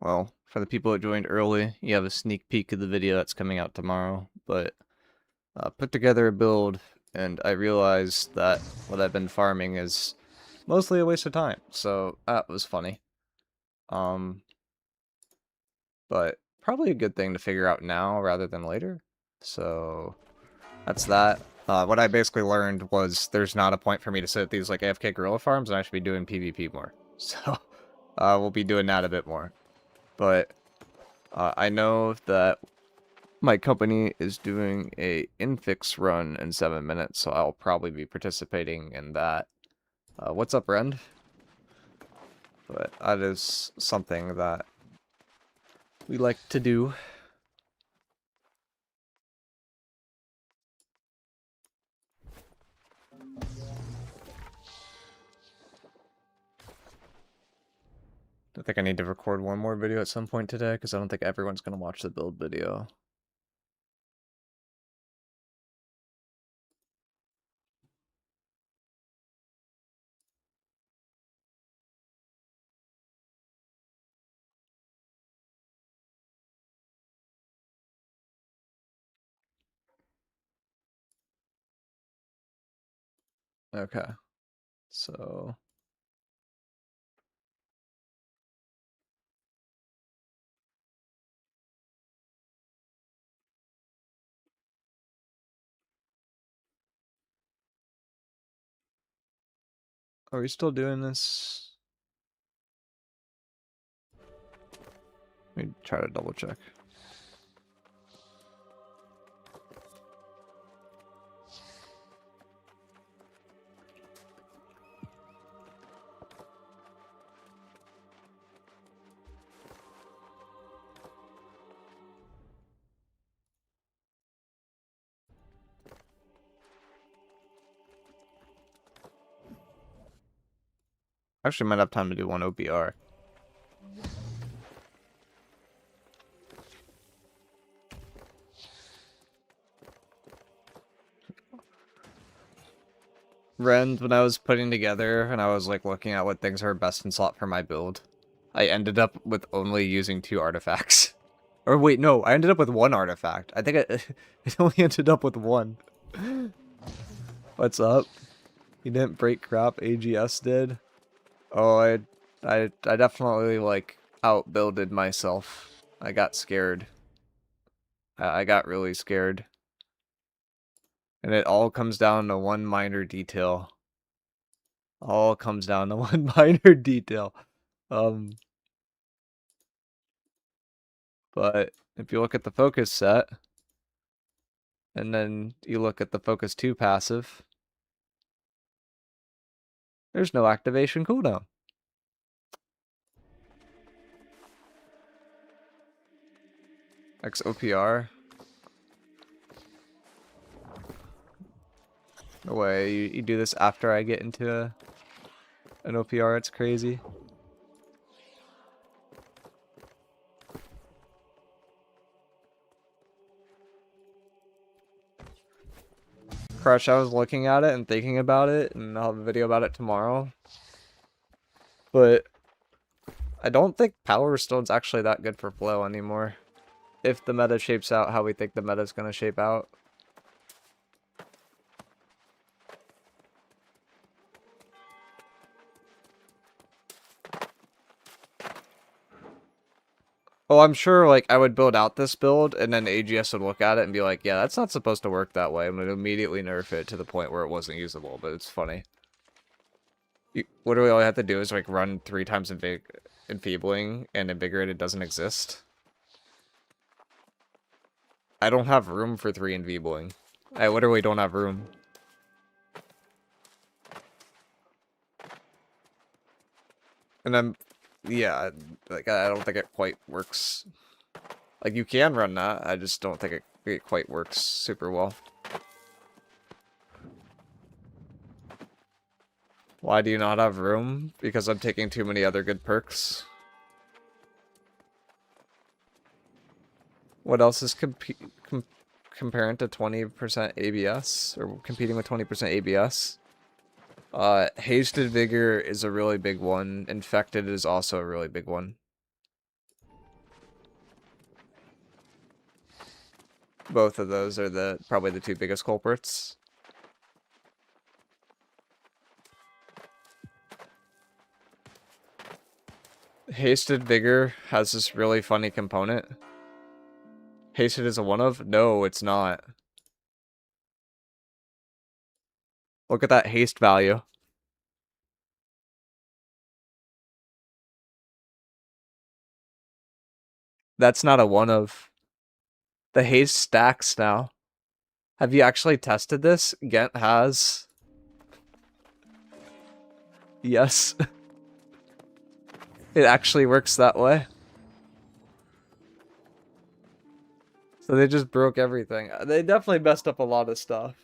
Well, for the people that joined early, you have a sneak peek of the video that's coming out tomorrow, but put together a build, and I realized that what I've been farming is mostly a waste of time, so that was funny. But probably a good thing to figure out now rather than later, so that's that. What I basically learned was there's not a point for me to sit at these like AFK gorilla farms, and I should be doing PvP more. So we'll be doing that a bit more. But I know that my company is doing a Infix run in 7 minutes, so I'll probably be participating in that. What's up, Rend? But that is something that we like to do. I think I need to record one more video at some point today, because I don't think everyone's going to watch the build video. Okay, so... Are we still doing this? Let me try to double check. Actually, might have time to do one OBR. Rend, when I was putting together and I was like looking at what things are best in slot for my build, I ended up with only using 2 artifacts. Or wait, no, I ended up with 1 artifact. I think it only ended up with 1. What's up? You didn't break crap, AGS did? Oh, I definitely like outbuilded myself. I got scared. I got really scared. And it all comes down to one minor detail. All comes down to one minor detail. But if you look at the focus set, and then you look at the focus 2 passive, there's no activation cooldown. XOPR. No way, you do this after I get into an OPR, it's crazy. Crush, I was looking at it and thinking about it, and I'll have a video about it tomorrow. But I don't think Power Stone's actually that good for flow anymore. If the meta shapes out how we think the meta's gonna shape out. Oh, I'm sure, like, I would build out this build, and then AGS would look at it and be like, yeah, that's not supposed to work that way. I'm gonna immediately nerf it to the point where it wasn't usable, but it's funny. Literally all I have to do is, like, run 3 times Enfeebling, and Invigorated doesn't exist. I don't have room for 3 Enfeebling. I literally don't have room. And I'm, yeah, like, I don't think it quite works. Like, you can run that, I just don't think it quite works super well. Why do you not have room? Because I'm taking too many other good perks. What else is comparing to 20% ABS? Or competing with 20% ABS? Hasted Vigor is a really big one. Infected is also a really big one. Both of those are probably the two biggest culprits. Hasted Vigor has this really funny component. Hasted is a one of? No, it's not. Look at that haste value. That's not a one of. The haste stacks now. Have you actually tested this? Gent has. Yes. It actually works that way. So they just broke everything. They definitely messed up a lot of stuff.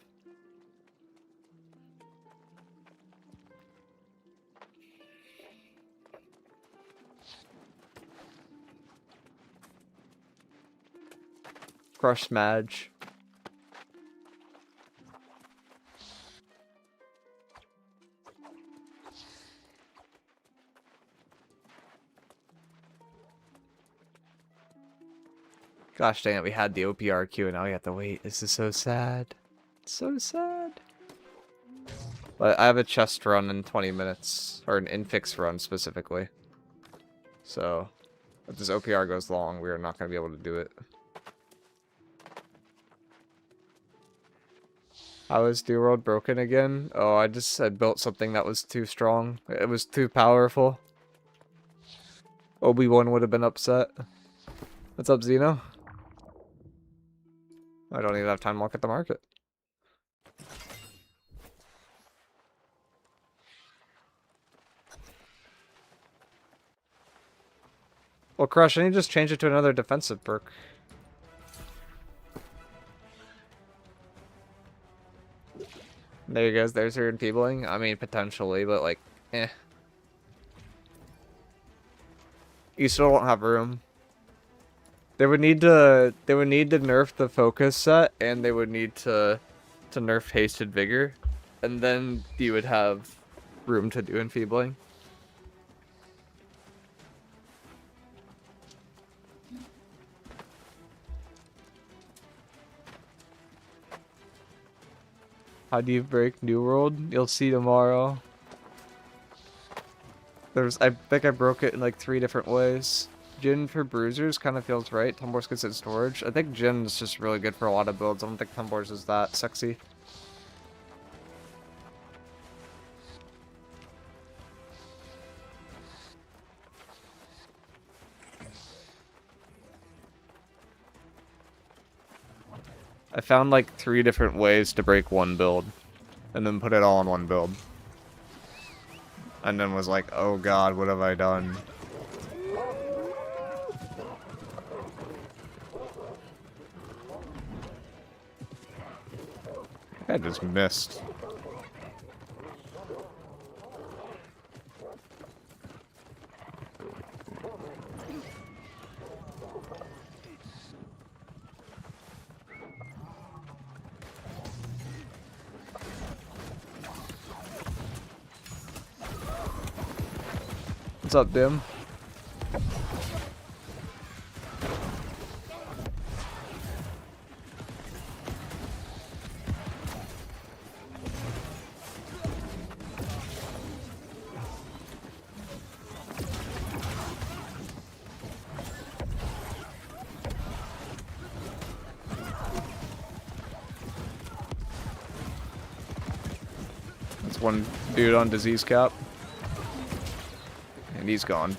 Crush Madge. Gosh dang it, we had the OPR queue and now we have to wait. This is so sad. So sad. But I have a chest run in 20 minutes. Or an infix run specifically. So if this OPR goes long, we are not going to be able to do it. How is New World broken again? Oh, I built something that was too strong. It was too powerful. Obi-Wan would have been upset. What's up, Xeno? I don't even have time to look at the market. Well, Crush, I need to just change it to another defensive perk. There you go. There's your enfeebling. I mean, potentially, but like, eh. You still don't have room. They would need to nerf the focus set, and they would need to nerf hasted vigor, and then you would have room to do enfeebling. How do you break New World? You'll see tomorrow. I think I broke it in like 3 different ways. Jin for bruisers kind of feels right. Tumblers gets in storage. I think Jin is just really good for a lot of builds. I don't think Tumblers is that sexy. I found like 3 different ways to break one build, and then put it all in one build. And then was like, oh god, what have I done? I just missed. What's up, Dim? That's one dude on disease cap. And he's gone.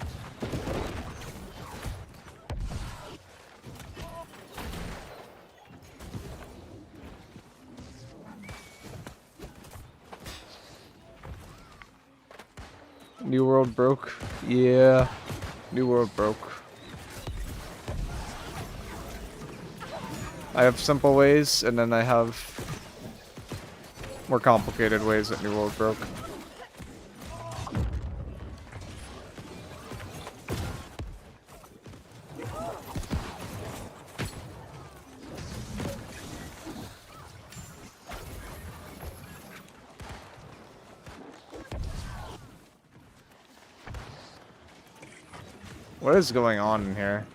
New World broke. Yeah. New World broke. I have simple ways, and then I have more complicated ways that New World broke. What is going on in here?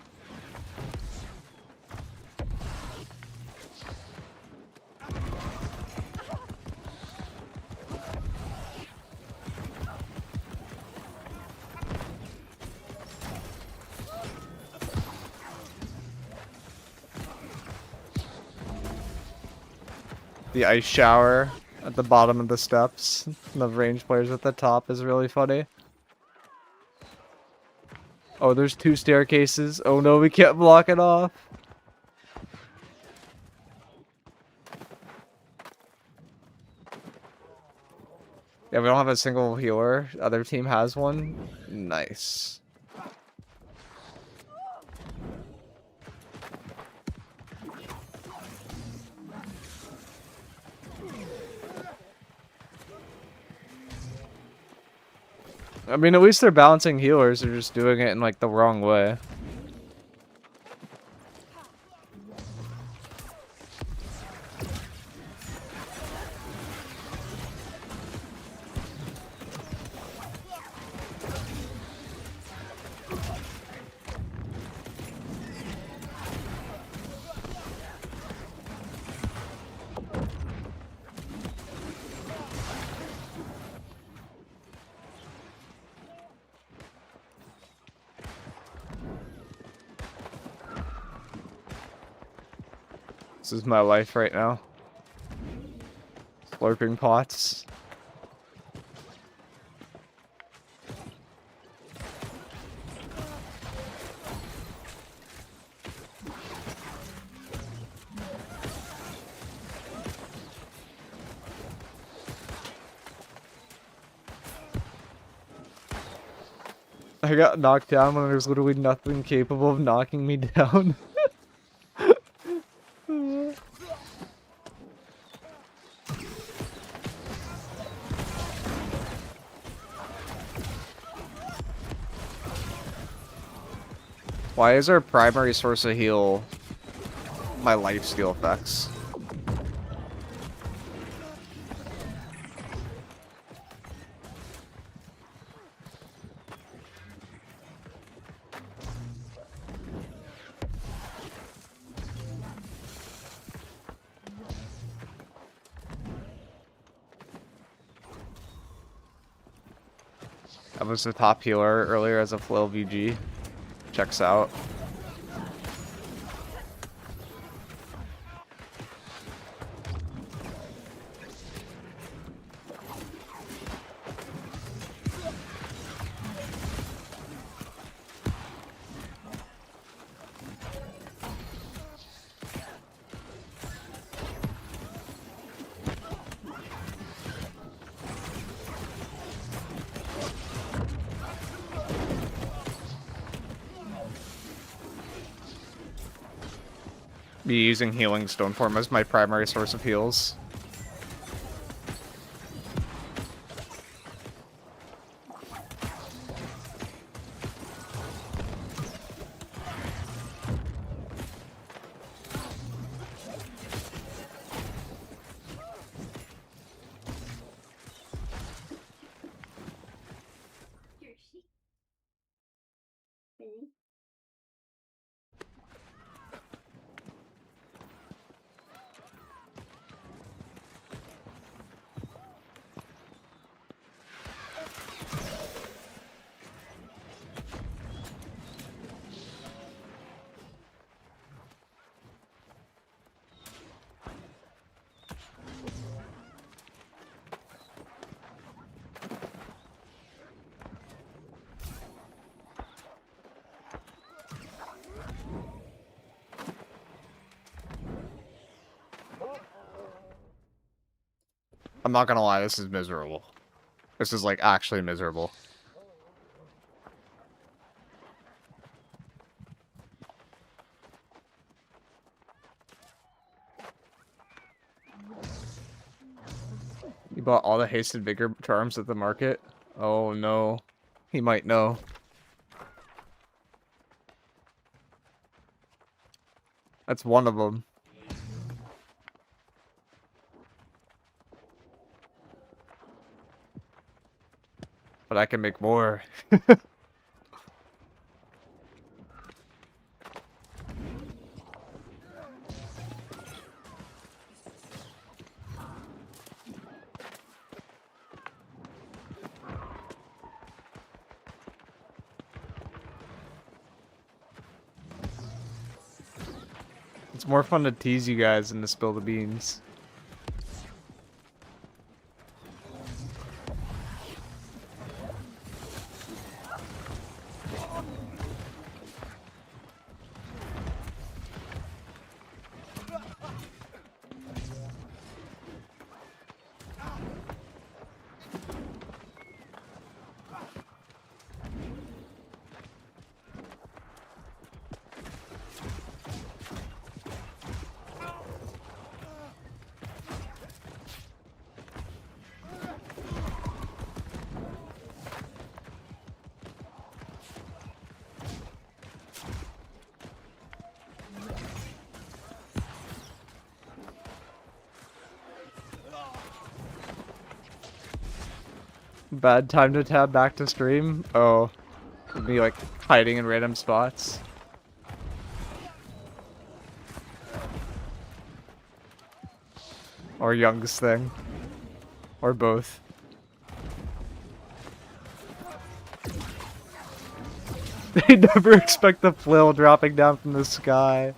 The ice shower at the bottom of the steps. The range players at the top is really funny. Oh, there's 2 staircases. Oh no, we can't block it off. Yeah, we don't have a single healer. Other team has one. Nice. I mean, at least they're balancing healers. They're just doing it in, like, the wrong way. This is my life right now. Slurping pots. I got knocked down when there's literally nothing capable of knocking me down. Why is our primary source of heal my lifesteal effects? I was the top healer earlier as a flail VG. Checks out. Be using healing stone form as my primary source of heals. I'm not gonna lie, this is miserable. This is, like, actually miserable. You bought all the hasted vigor charms at the market? Oh no. He might know. That's one of them. But I can make more. It's more fun to tease you guys than to spill the beans. Bad time to tab back to stream? Oh. Me, like, hiding in random spots. Or Young's thing. Or both. They never expect the flail dropping down from the sky.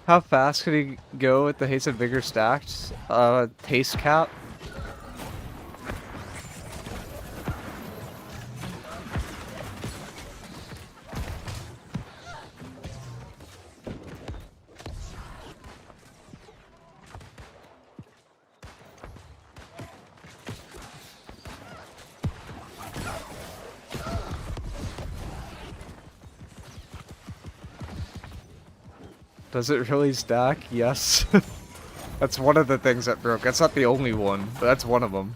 How fast could he go with the haste of vigor stacked? Taste cap? Does it really stack? Yes. That's one of the things that broke. That's not the only one, but that's one of them.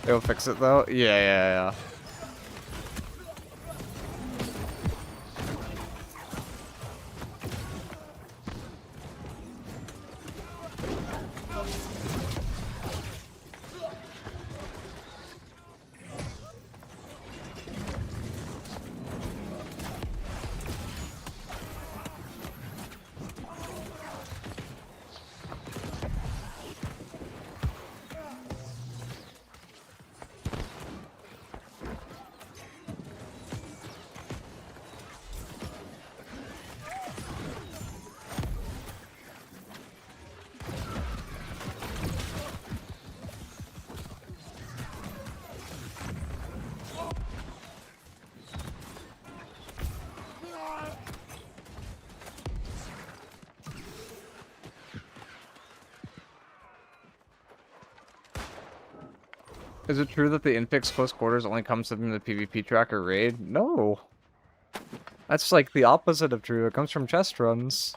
It'll fix it though? Yeah. Is it true that the Infix close quarters only comes from the PvP tracker raid? No. That's like the opposite of true. It comes from chest runs.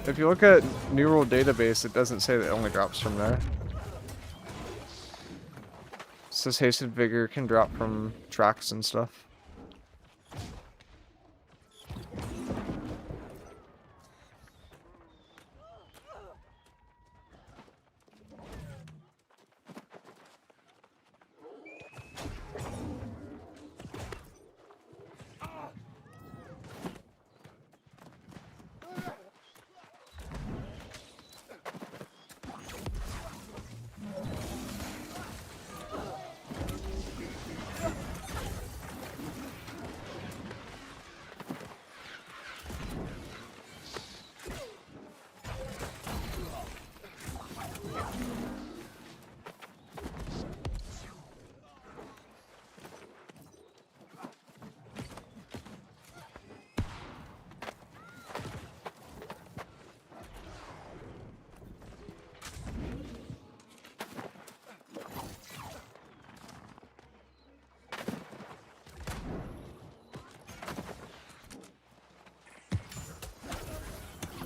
If you look at New World Database, it doesn't say that it only drops from there. It says Hasted Vigor can drop from tracks and stuff.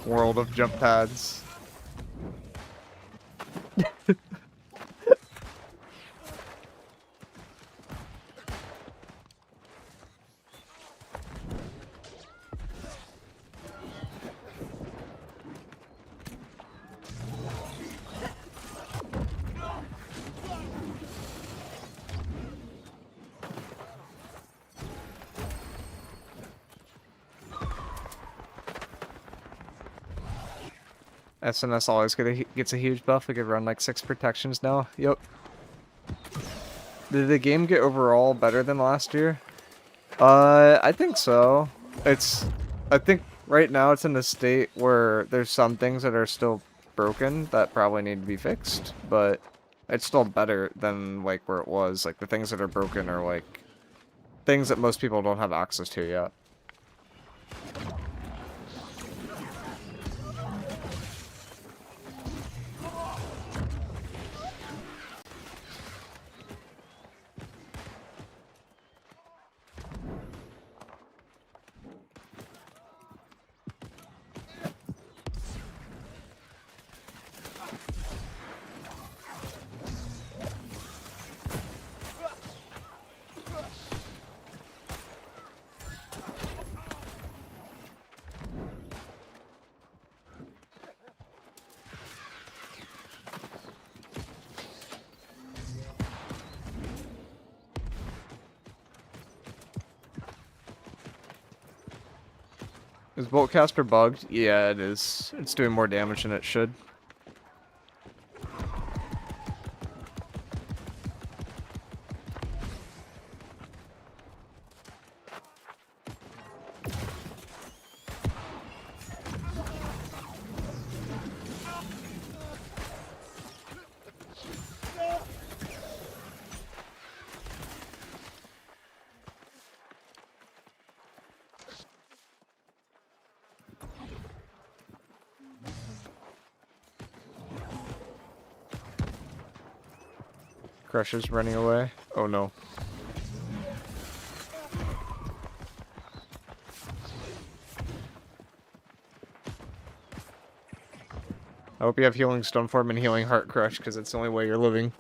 World of jump pads. SNS always gets a huge buff. We could run like 6 protections now. Yep. Did the game get overall better than last year? I think so. I think right now it's in a state where there's some things that are still broken that probably need to be fixed, but it's still better than like where it was. Like the things that are broken are like things that most people don't have access to yet. Is Boltcaster bugged? Yeah, it is. It's doing more damage than it should. Crusher's running away. Oh no. I hope you have Healing Stone Form and Healing Heart Crush, because it's the only way you're living.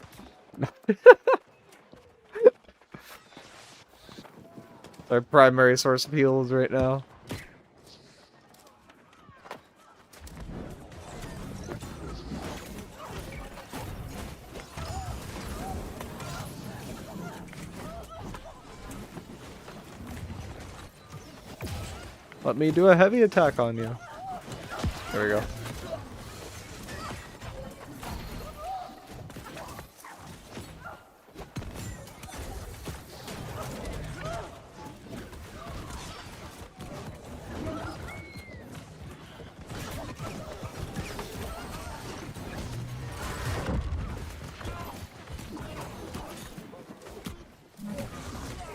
Our primary source of heals right now. Let me do a heavy attack on you. There we go.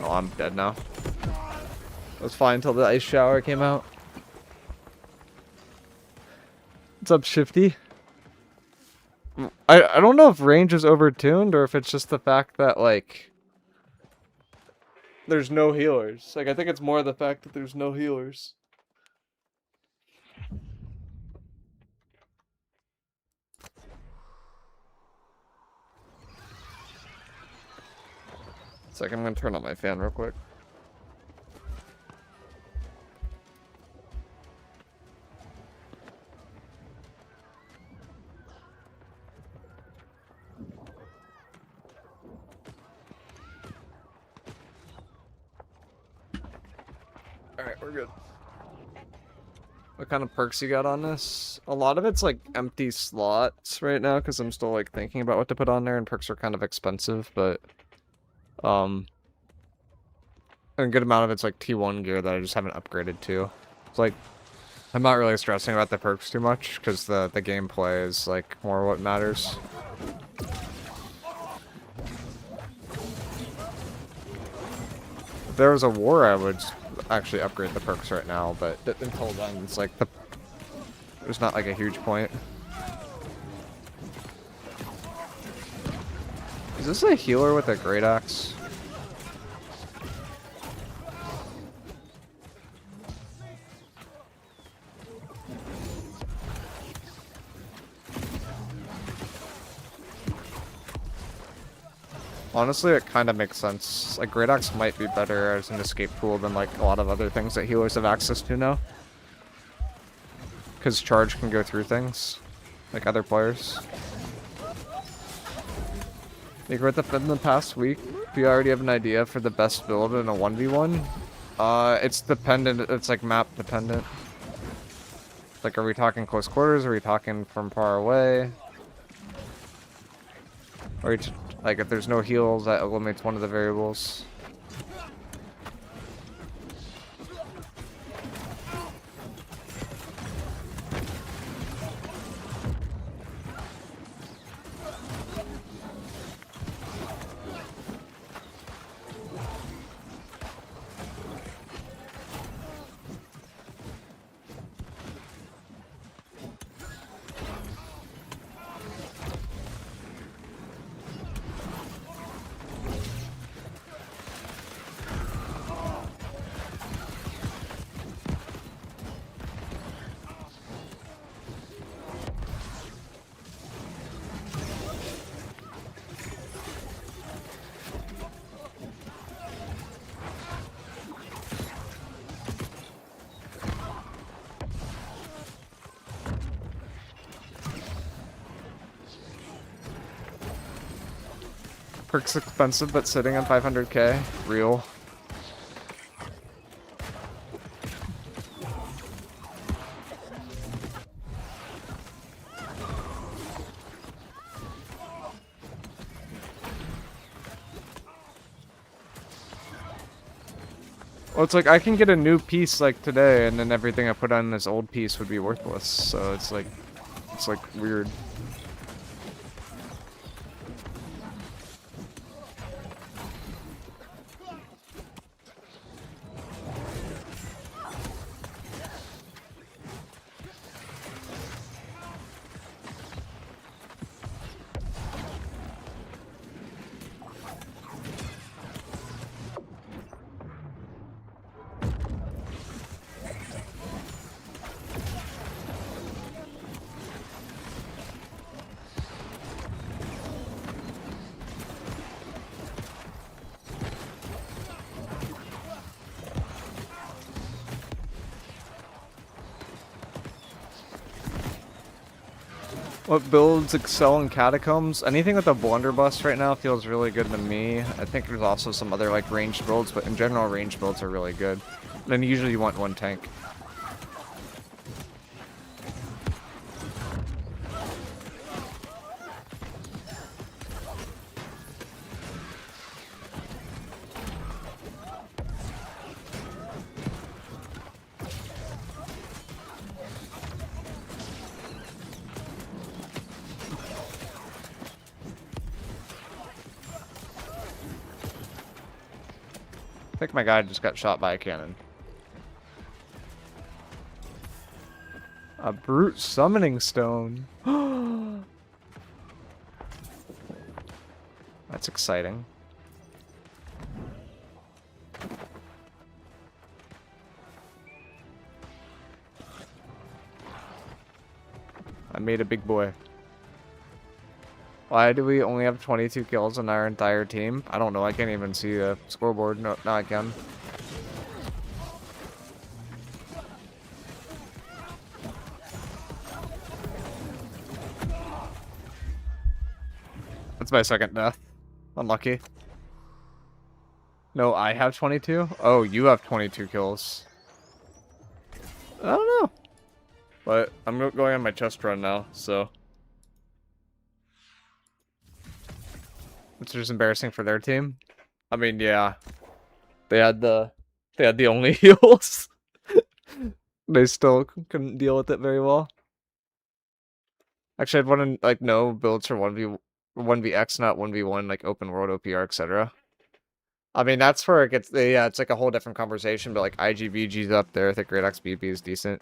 Oh, I'm dead now. It was fine until the ice shower came out. What's up, Shifty? I don't know if range is overtuned or if it's just the fact that, like, there's no healers. Like, I think it's more the fact that there's no healers. I'm gonna turn on my fan real quick. Alright, we're good. What kind of perks you got on this? A lot of it's like empty slots right now because I'm still like thinking about what to put on there, and perks are kind of expensive, but a good amount of it's like T1 gear that I just haven't upgraded to. It's like I'm not really stressing about the perks too much because the gameplay is like more what matters. If there was a war, I would actually upgrade the perks right now, but until then, it's like there's not like a huge point. Is this a healer with a great axe? Honestly, it kind of makes sense. Like, Great Axe might be better as an escape tool than, like, a lot of other things that healers have access to now. Because Charge can go through things, like other players. Like, within the past week, do you already have an idea for the best build in a 1v1? It's dependent, it's like map dependent. Like, are we talking close quarters? Are we talking from far away? Or like, if there's no heals, that eliminates one of the variables. Perk's expensive, but sitting on 500k. Real. Well, it's like I can get a new piece like today, and then everything I put on this old piece would be worthless. So it's like weird. What builds excel in Catacombs? Anything with a blunderbuss right now feels really good to me. I think there's also some other like ranged builds, but in general ranged builds are really good. Then usually you want one tank. I think my guy just got shot by a cannon. A brute summoning stone. That's exciting. I made a big boy. Why do we only have 22 kills on our entire team? I don't know. I can't even see the scoreboard. No, now I can. That's my second death. Unlucky. No, I have 22? Oh, you have 22 kills. I don't know. But I'm going on my chest run now, so. It's just embarrassing for their team. I mean, yeah. They had the only heals. They still couldn't deal with it very well. Actually, I'd want to, like, know builds for 1vx, not 1v1, like, open world, OPR, etc. I mean, that's where it gets, yeah, it's like a whole different conversation, but, like, IGVG's up there. I think Great XBP is decent.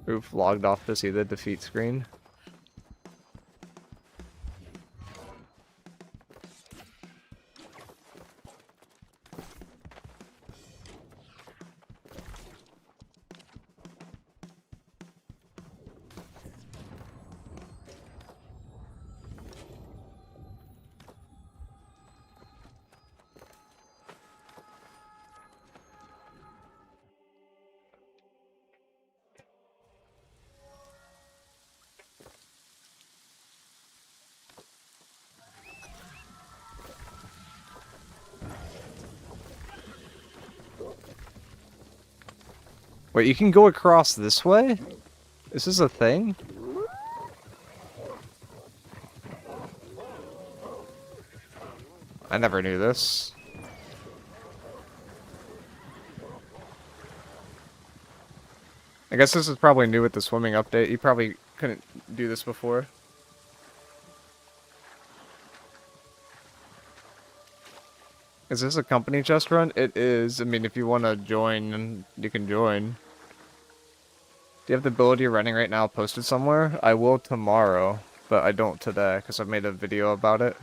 Oof, logged off to see the defeat screen. Wait, you can go across this way? Is this a thing? I never knew this. I guess this is probably new with the swimming update. You probably couldn't do this before. Is this a company chest run? It is. I mean, if you want to join, you can join. Do you have the ability you're running right now posted somewhere? I will tomorrow, but I don't today because I've made a video about it.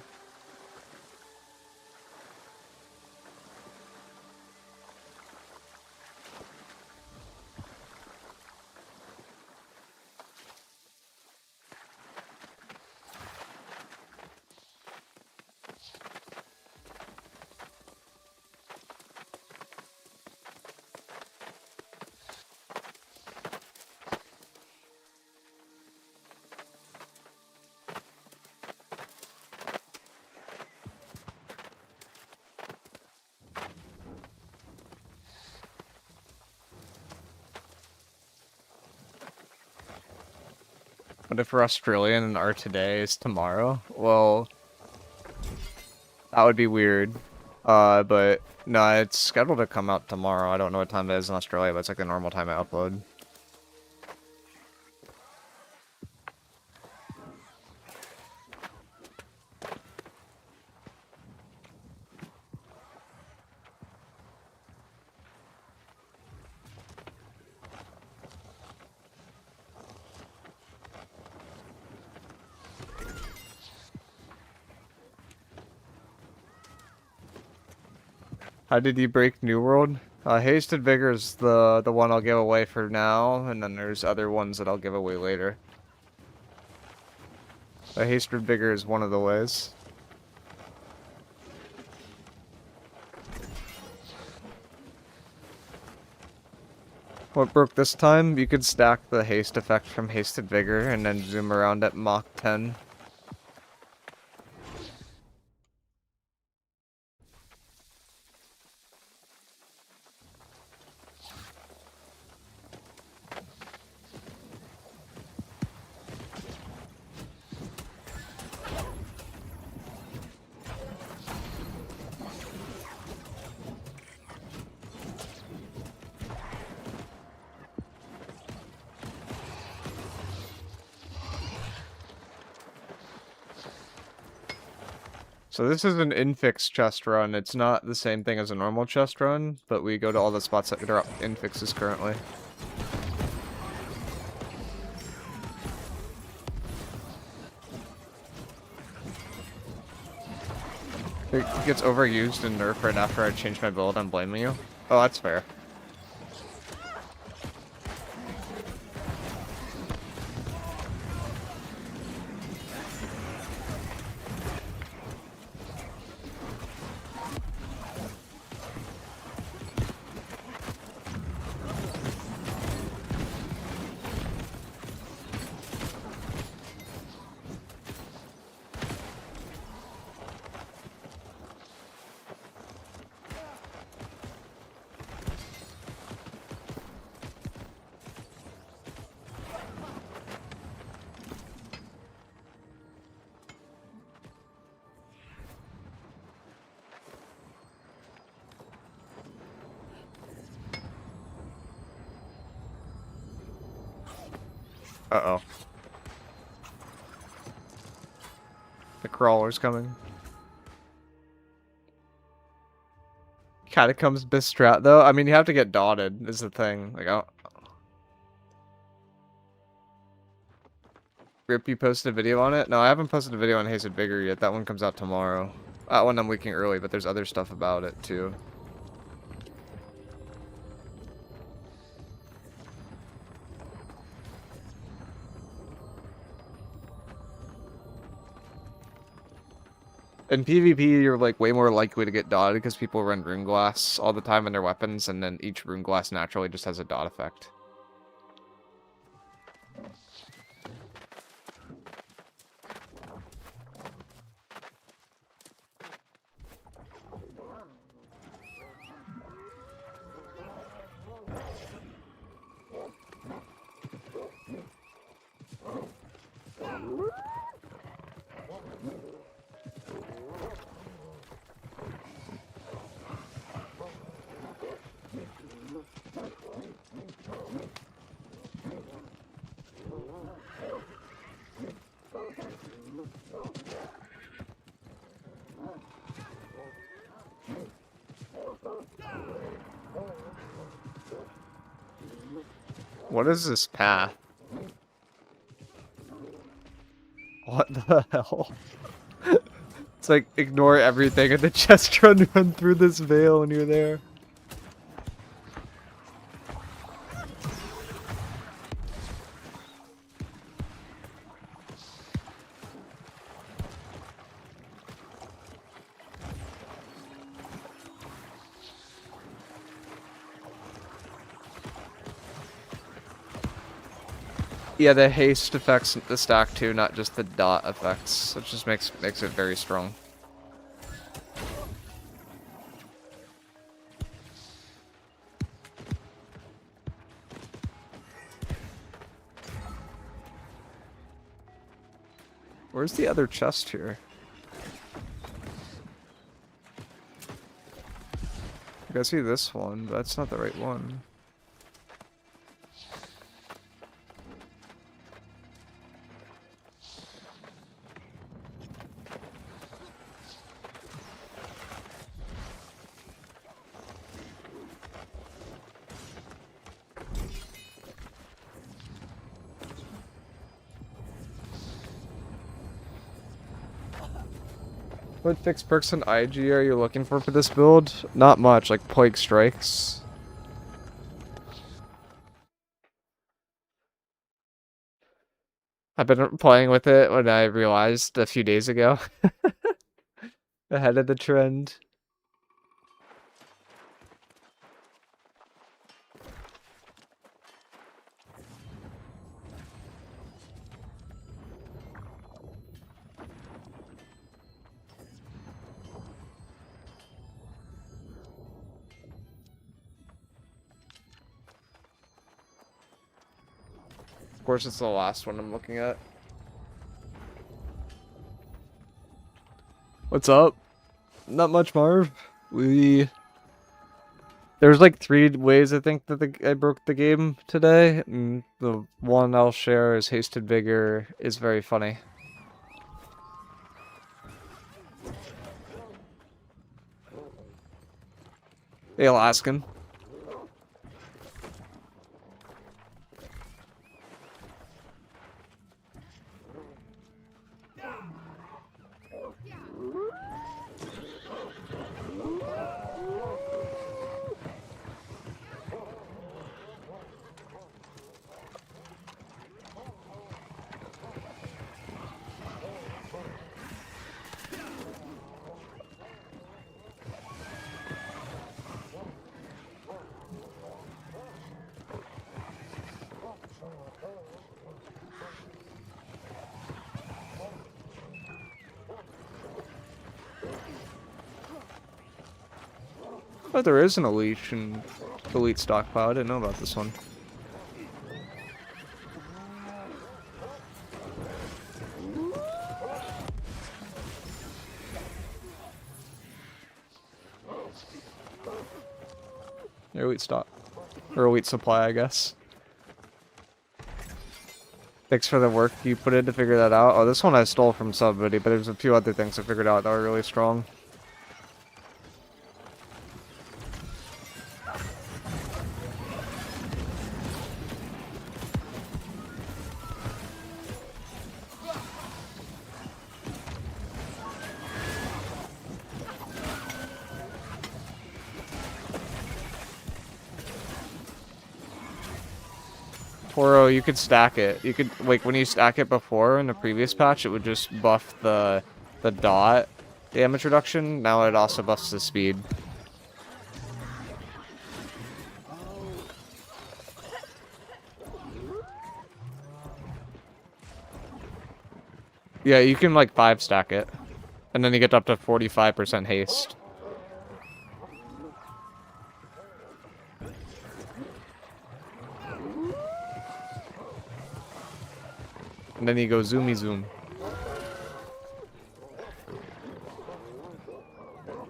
What if we're Australian and our today is tomorrow? Well, that would be weird. But no, it's scheduled to come out tomorrow. I don't know what time it is in Australia, but it's like the normal time I upload. How did you break New World? Hasted Vigor is the one I'll give away for now, and then there's other ones that I'll give away later. Hasted Vigor is one of the ways. What broke this time? You could stack the haste effect from Hasted Vigor and then zoom around at Mach 10. So this is an Infix chest run. It's not the same thing as a normal chest run, but we go to all the spots that drop Infixes currently. It gets overused and nerfed right after I change my build. I'm blaming you. Oh, that's fair. Uh-oh. The crawler's coming. Catacombs best strat though. I mean, you have to get dotted is the thing. Like, oh, Rip, you posted a video on it? No, I haven't posted a video on Hasted Vigor yet. That one comes out tomorrow. That one I'm leaking early, but there's other stuff about it too. In PvP, you're like way more likely to get dotted because people run rune glass all the time in their weapons, and then each rune glass naturally just has a dot effect. What is this path? What the hell? It's like, ignore everything and then just run through this veil when you're there. Yeah, the haste affects the stack too, not just the dot effects, which just makes it very strong. Where's the other chest here? I see this one, but that's not the right one. What fixed perks and IG are you looking for this build? Not much, like Plague Strikes. I've been playing with it when I realized a few days ago. Ahead of the trend. Of course, it's the last one I'm looking at. What's up? Not much, Marv. There's like 3 ways I think that I broke the game today, and the one I'll share is Hasted Vigor is very funny. Hey, Alaskan. Oh, there is an elite stockpile. I didn't know about this one. Elite stock. Or elite supply, I guess. Thanks for the work you put in to figure that out. Oh, this one I stole from somebody, but there's a few other things I figured out that were really strong. Toro, you could stack it. You could, like, when you stack it before in the previous patch, it would just buff the dot damage reduction. Now it also buffs the speed. Yeah, you can, like, 5-stack it. And then you get up to 45% haste. And then you go zoomy zoom.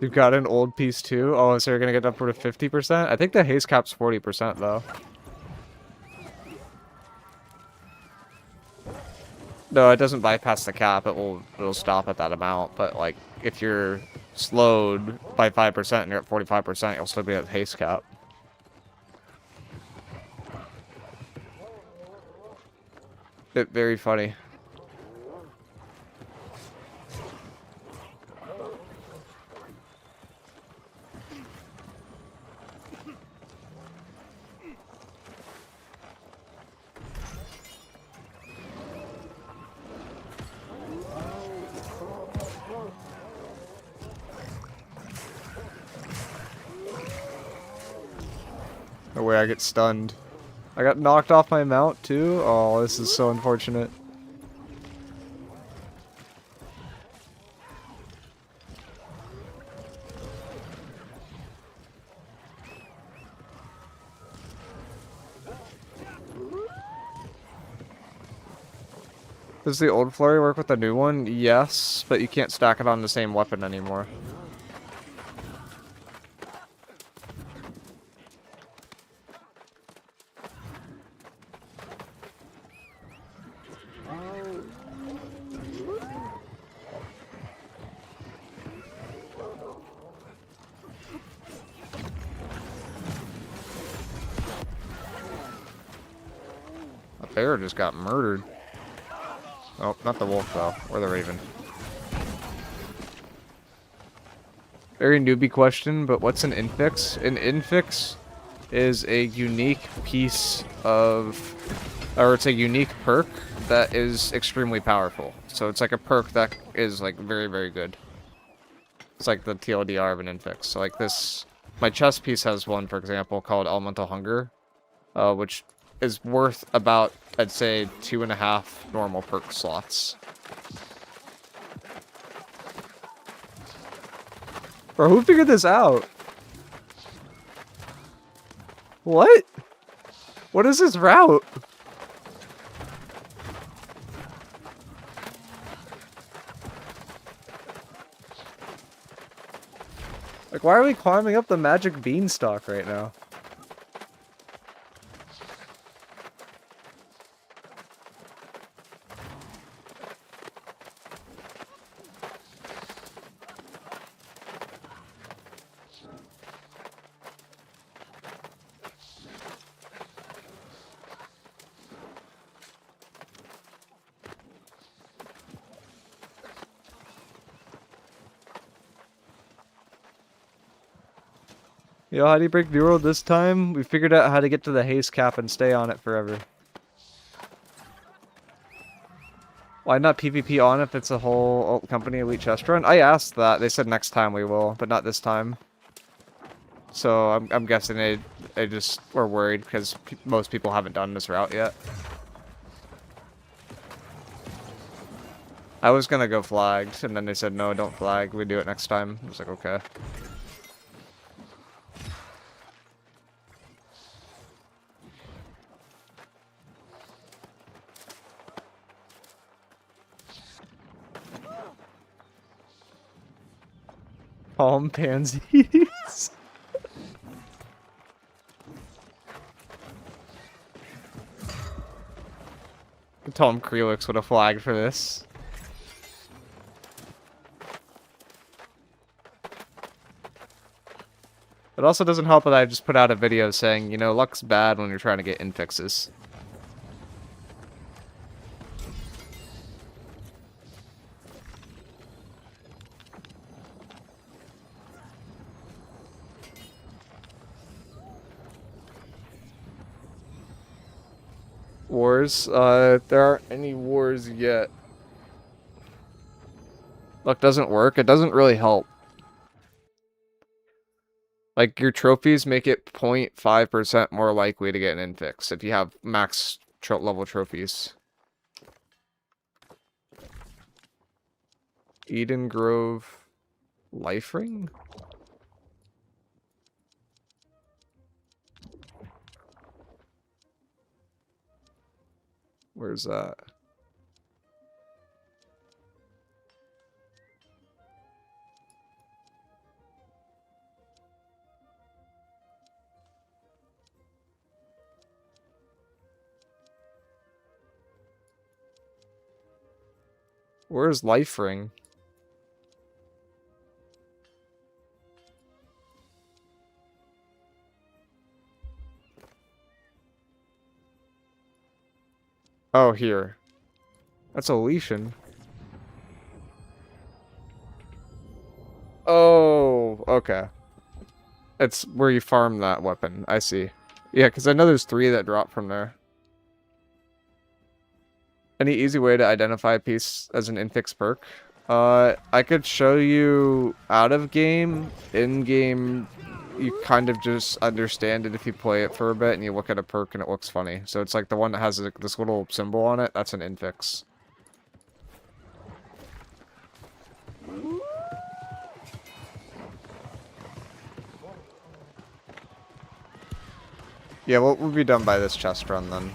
You got an old piece too? Oh, so you're gonna get up to 50%? I think the haste cap's 40% though. No, it doesn't bypass the cap. It'll stop at that amount. But like, if you're slowed by 5% and you're at 45%, you'll still be at haste cap. Very funny. No way I get stunned. I got knocked off my mount too? Oh, this is so unfortunate. Does the old flurry work with the new one? Yes, but you can't stack it on the same weapon anymore. A bear just got murdered. Oh, not the wolf though, or the raven. Very newbie question, but what's an infix? An infix is a unique piece of, or it's a unique perk that is extremely powerful. So it's like a perk that is like very, very good. It's like the TLDR of an infix. So like this, my chest piece has one, for example, called Elemental Hunger, which is worth about, I'd say, 2.5 normal perk slots. Bro, who figured this out? What? What is this route? Like, why are we climbing up the magic beanstalk right now? Yo, how do you break New World this time? We figured out how to get to the haste cap and stay on it forever. Why not PvP on if it's a whole company elite chest run? I asked that. They said next time we will, but not this time. So I'm guessing they just were worried because most people haven't done this route yet. I was gonna go flagged, and then they said no, don't flag. We do it next time. I was like, okay. Palm pansies. Tom Creelix would have flagged for this. It also doesn't help that I just put out a video saying, you know, luck's bad when you're trying to get infixes. Wars? There aren't any wars yet. Luck doesn't work. It doesn't really help. Like, your trophies make it 0.5% more likely to get an infix if you have max level trophies. Eden Grove Life Ring? Where's that? Where's Life Ring? Oh, here. That's a Lesion. Oh, okay. It's where you farm that weapon. I see. Yeah, because I know there's 3 that drop from there. Any easy way to identify a piece as an infix perk? I could show you out of game. In game, you kind of just understand it if you play it for a bit and you look at a perk and it looks funny. So it's like the one that has this little symbol on it, that's an infix. Yeah, we'll be done by this chest run then.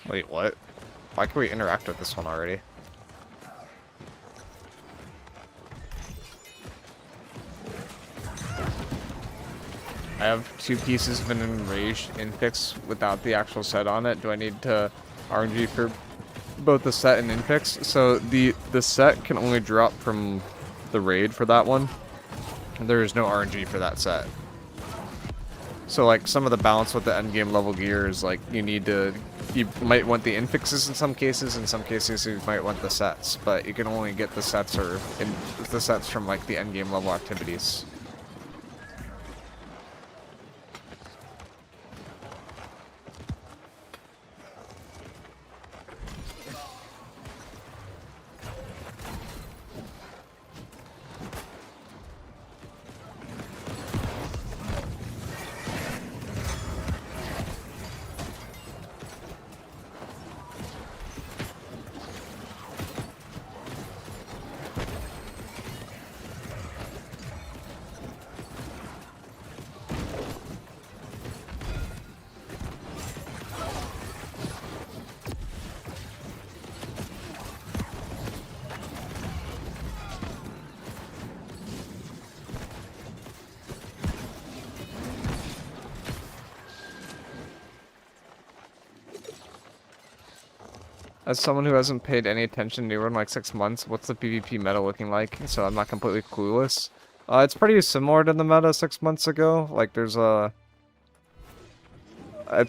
Wait, what? Why can we interact with this one already? I have 2 pieces of an enraged infix without the actual set on it. Do I need to RNG for both the set and infix? So the set can only drop from the raid for that one. There is no RNG for that set. So like some of the balance with the endgame level gear is like you might want the infixes in some cases you might want the sets, but you can only get the sets from like the endgame level activities. As someone who hasn't paid any attention to New in like 6 months, what's the PvP meta looking like? So I'm not completely clueless. It's pretty similar to the meta 6 months ago. Like there's I'd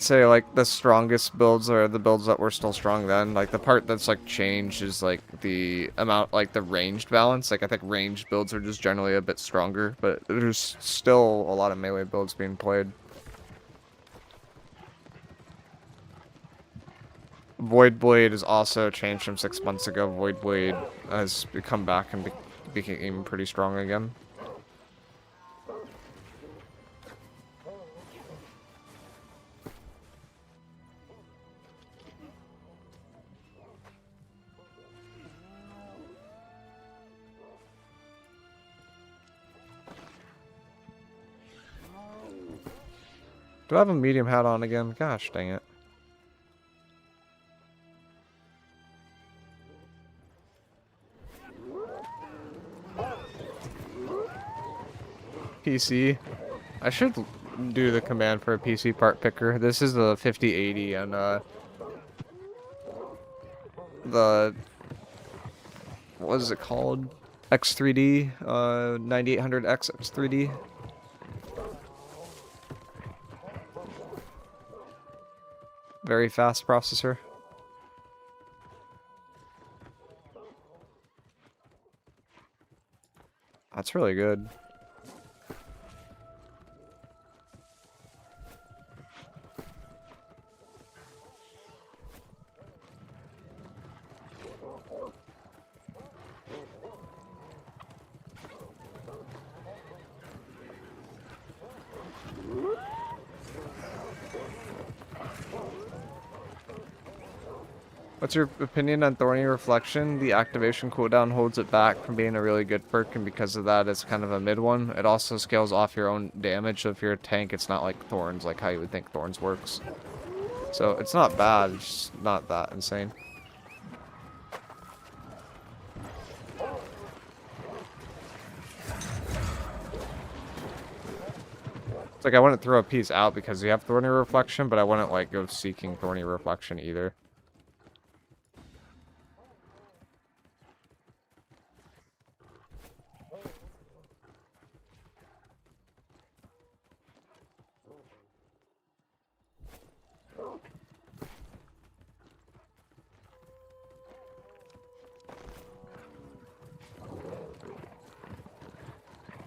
say like the strongest builds are the builds that were still strong then. Like the part that's like changed is like the amount, like the ranged balance. Like I think ranged builds are just generally a bit stronger, but there's still a lot of melee builds being played. Void Blade is also changed from 6 months ago. Void Blade has come back and became pretty strong again. Do I have a medium hat on again? Gosh dang it. PC. I should do the command for a PC part picker. This is the 5080 and the what is it called? X3D 9800X X3D. Very fast processor. That's really good. What's your opinion on Thorny Reflection? The activation cooldown holds it back from being a really good perk, and because of that, it's kind of a mid one. It also scales off your own damage, so if you're a tank, it's not like Thorns, like how you would think Thorns works. So it's not bad, it's just not that insane. It's like I wouldn't throw a piece out because you have Thorny Reflection, but I wouldn't like go seeking Thorny Reflection either.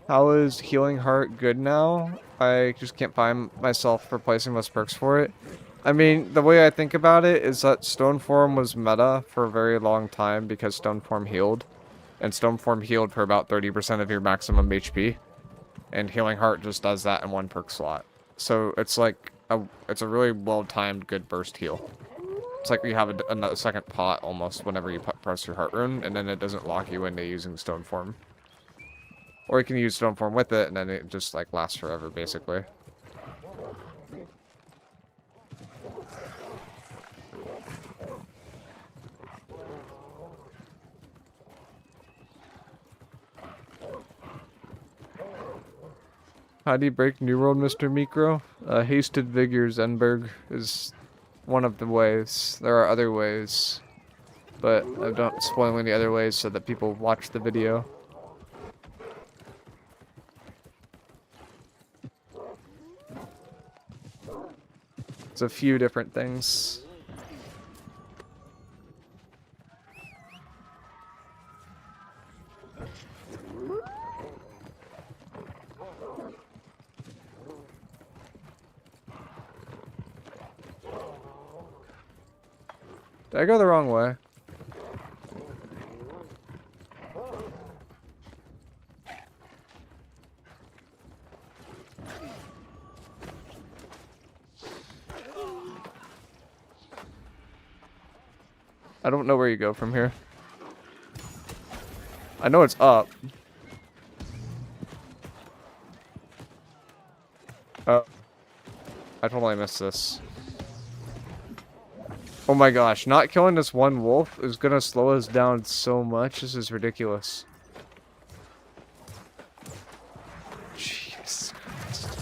How is Healing Heart good now? I just can't find myself replacing most perks for it. I mean, the way I think about it is that Stone Form was meta for a very long time because Stone Form healed. And Stone Form healed for about 30% of your maximum HP. And Healing Heart just does that in one perk slot. So it's like, it's a really well-timed good burst heal. It's like you have a second pot almost whenever you press your Heart Rune, and then it doesn't lock you into using Stone Form. Or you can use Stone Form with it, and then it just, like, lasts forever, basically. How do you break New World, Mr. Miicrow? Hasted Vigor Zenberg is one of the ways. There are other ways. But I don't spoil any other ways so that people watch the video. It's a few different things. Did I go the wrong way? I don't know where you go from here. I know it's up. Oh. I totally missed this. Oh my gosh, not killing this one wolf is gonna slow us down so much. This is ridiculous. Jesus Christ.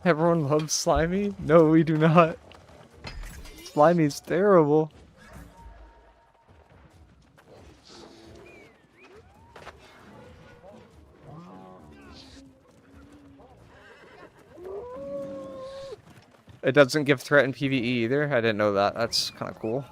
Everyone loves Slimy? No, we do not. Slimy's terrible. It doesn't give threat in PvE either. I didn't know that. That's kind of cool.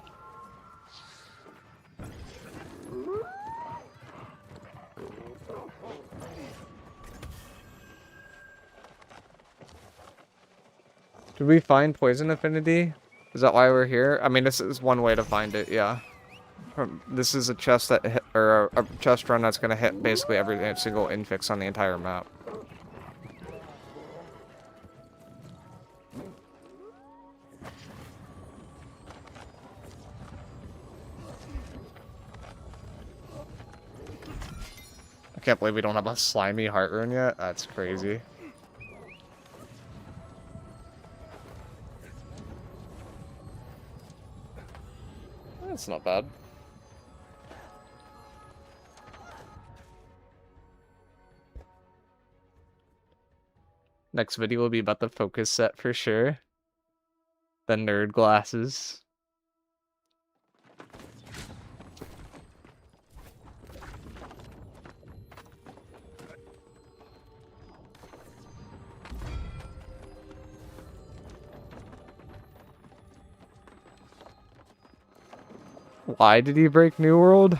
Did we find poison affinity? Is that why we're here? I mean, this is one way to find it, yeah. This is a chest that hit, or a chest run that's gonna hit basically every single infix on the entire map. I can't believe we don't have a slimy heart rune yet. That's crazy. That's not bad. Next video will be about the focus set for sure. The nerd glasses. Why did he break New World?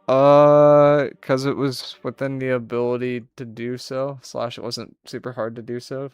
Because it was within the ability to do so, / it wasn't super hard to do so.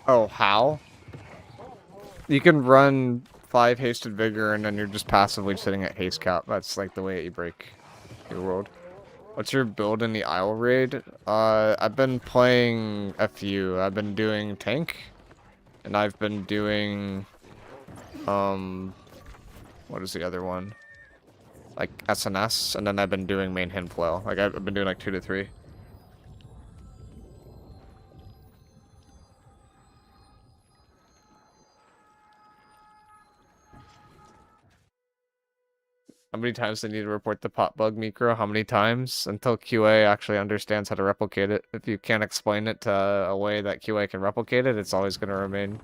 Oh, how? You can run 5 hasted vigor and then you're just passively sitting at haste cap. That's like the way you break your world. What's your build in the Isle raid? I've been playing a few. I've been doing tank, and I've been doing what is the other one? Like SNS, and then I've been doing main hand flail. Like I've been doing like 2 to 3. How many times do they need to report the pot bug miicrow? How many times? Until QA actually understands how to replicate it. If you can't explain it to a way that QA can replicate it, it's always going to remain.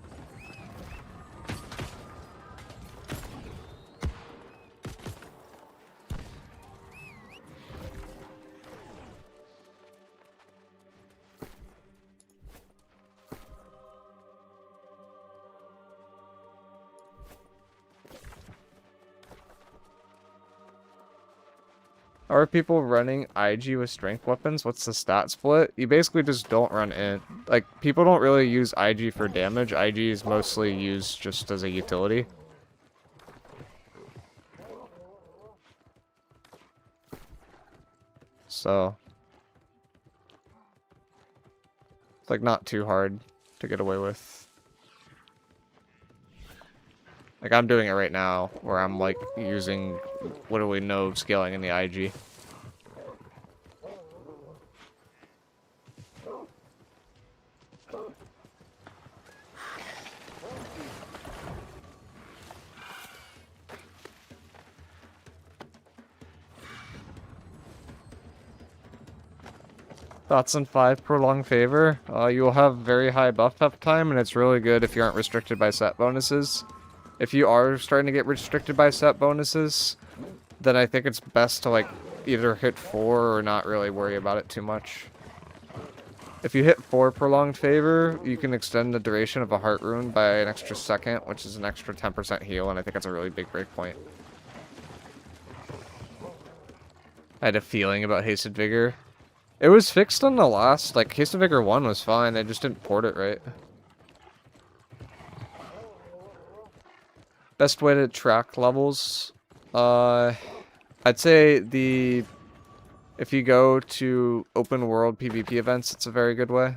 Are people running IG with strength weapons? What's the stat split? You basically just don't run int. Like, people don't really use IG for damage. IG is mostly used just as a utility. So, it's like not too hard to get away with. Like, I'm doing it right now, where I'm, like, using, what do we know, scaling in the IG. Thoughts on 5 prolonged favor? You will have very high buff up time, and it's really good if you aren't restricted by set bonuses. If you are starting to get restricted by set bonuses, then I think it's best to like either hit 4 or not really worry about it too much. If you hit 4 prolonged favor, you can extend the duration of a heart rune by an extra second, which is an extra 10% heal, and I think that's a really big breakpoint. I had a feeling about Hasted Vigor. It was fixed on the last, like, Hasted Vigor 1 was fine, they just didn't port it right. Best way to track levels? I'd say the If you go to open world PvP events, it's a very good way.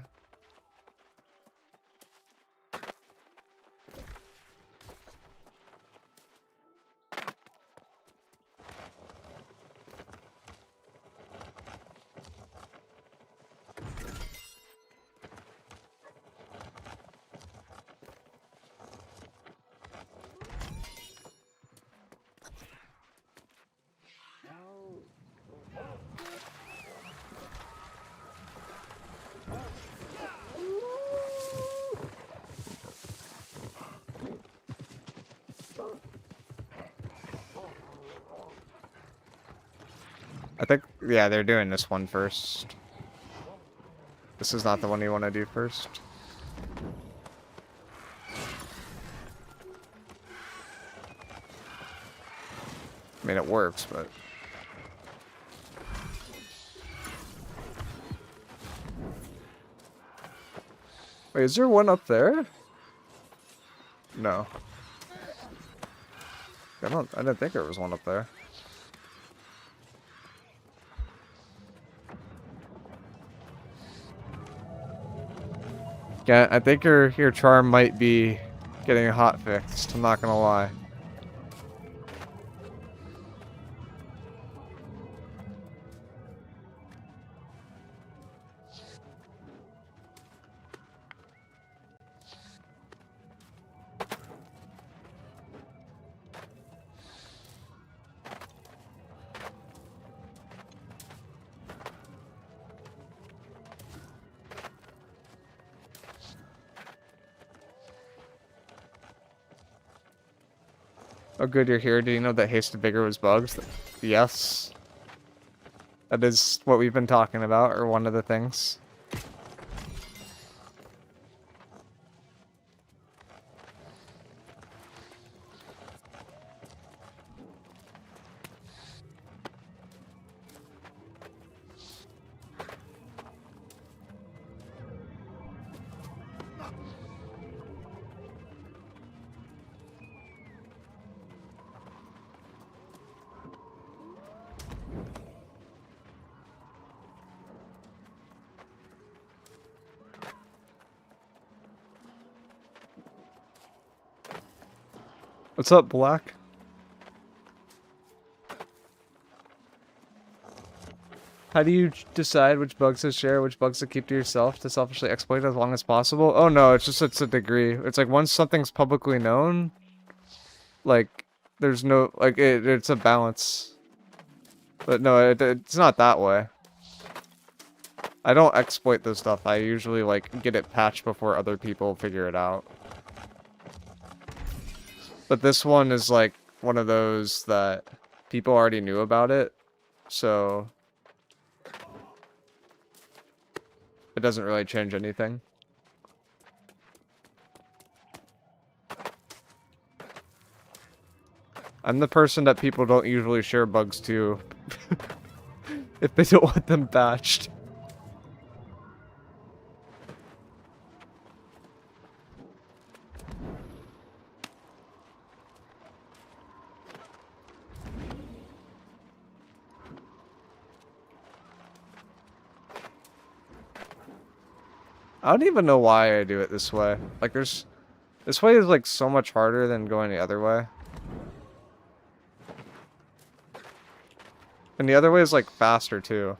I think, yeah, they're doing this one first. This is not the one you want to do first. I mean, it works, but... Wait, is there one up there? No. I didn't think there was one up there. Yeah, I think your charm might be getting hot fixed, I'm not gonna lie. Oh good, you're here. Do you know that haste vigor was bugs? Yes. That is what we've been talking about, or one of the things. What's up, Black? How do you decide which bugs to share, which bugs to keep to yourself to selfishly exploit as long as possible? Oh no, it's a degree. It's like once something's publicly known, like there's no like it's a balance. But no, it's not that way. I don't exploit this stuff. I usually like get it patched before other people figure it out. But this one is like one of those that people already knew about it, so it doesn't really change anything. I'm the person that people don't usually share bugs to if they don't want them patched. I don't even know why I do it this way. Like, this way is like so much harder than going the other way. And the other way is like faster too.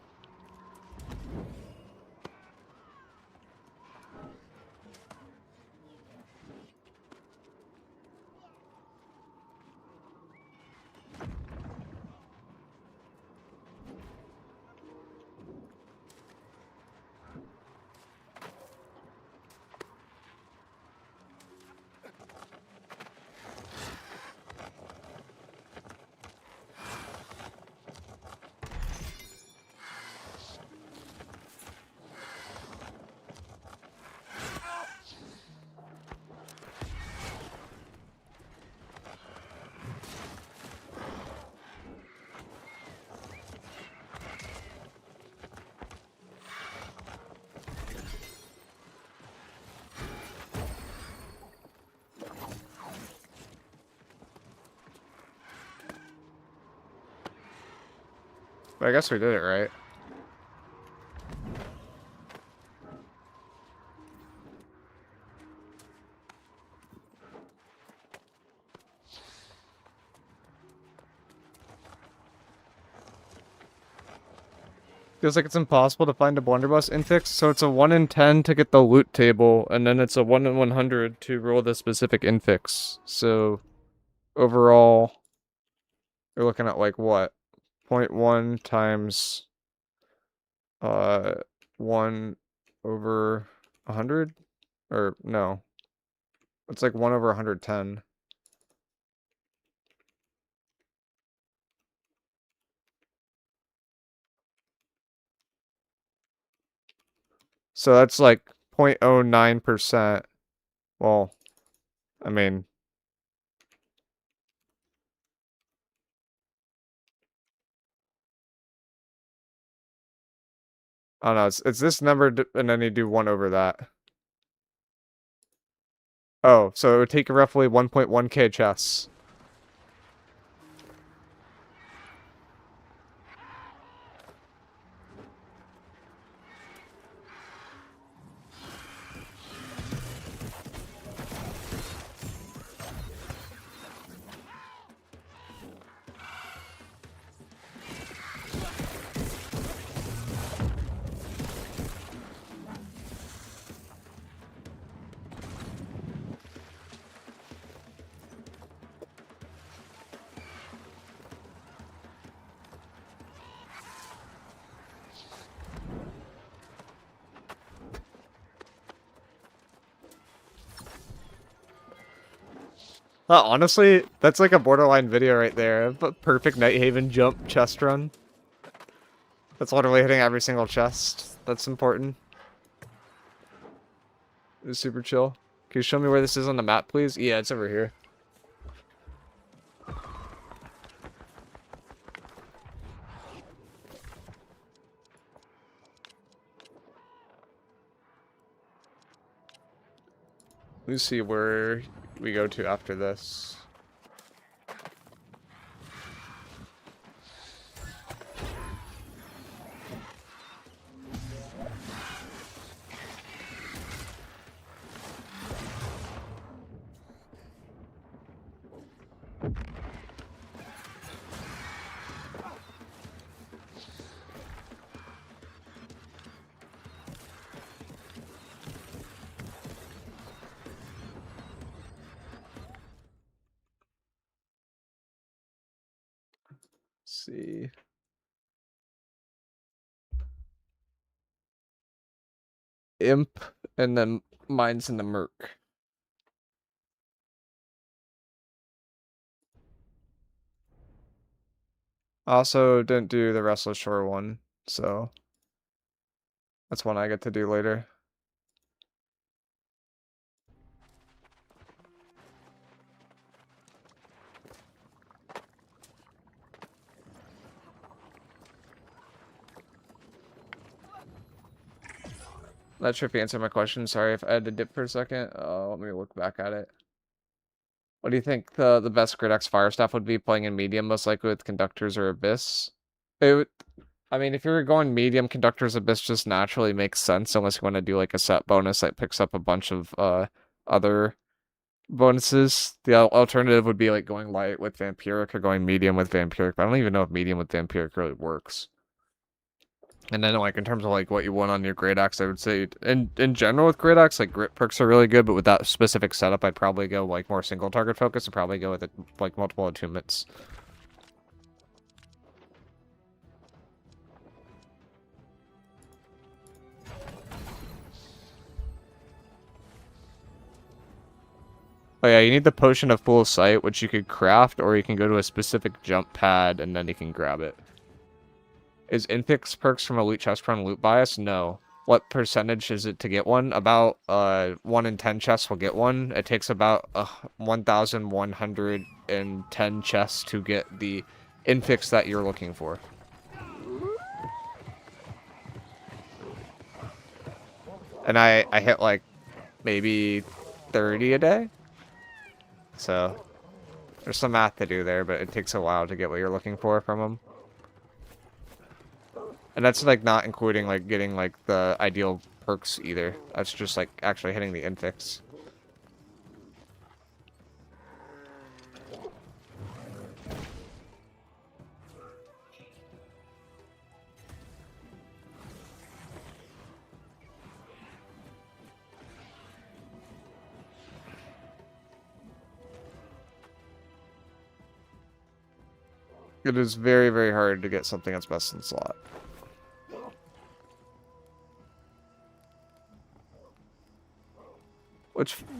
But I guess we did it right. Feels like it's impossible to find a blunderbuss infix, so it's a 1 in 10 to get the loot table, and then it's a 1 in 100 to roll the specific infix. So, overall, you're looking at like what? 0.1 times 1 over 100? Or, no. It's like 1 over 110. So that's like 0.09%. Well, I mean, I don't know. It's this number, and then you do 1 over that. Oh, so it would take roughly 1.1k chests. Honestly, that's like a borderline video right there. Perfect Nighthaven jump chest run. That's literally hitting every single chest. That's important. It's super chill. Can you show me where this is on the map, please? Yeah, it's over here. Let me see where we go to after this. Let's see. Imp, and then mine's in the Merc. Also, didn't do the Restless Shore one, so that's one I get to do later. Not sure if you answered my question. Sorry if I had to dip for a second. Let me look back at it. What do you think the best Grid X Fire Staff would be playing in medium, most likely with Conductors or Abyss? It would, I mean, if you're going medium, Conductors Abyss just naturally makes sense unless you want to do like a set bonus that picks up a bunch of other bonuses. The alternative would be like going light with Vampiric or going medium with Vampiric, but I don't even know if medium with Vampiric really works. And then, like, in terms of, like, what you want on your Great Axe, I would say, in general with Great Axe, like, Grit perks are really good, but with that specific setup, I'd probably go, like, more single target focus and probably go with, like, multiple attunements. Oh yeah, you need the Potion of Full Sight, which you could craft, or you can go to a specific jump pad, and then you can grab it. Is Infix perks from Elite Chest Run loot bias? No. What percentage is it to get one? About 1 in 10 chests will get one. It takes about 1,110 chests to get the Infix that you're looking for. And I hit like maybe 30 a day. So there's some math to do there, but it takes a while to get what you're looking for from them. And that's like not including like getting like the ideal perks either. That's just like actually hitting the infix. It is very, very hard to get something that's best in slot.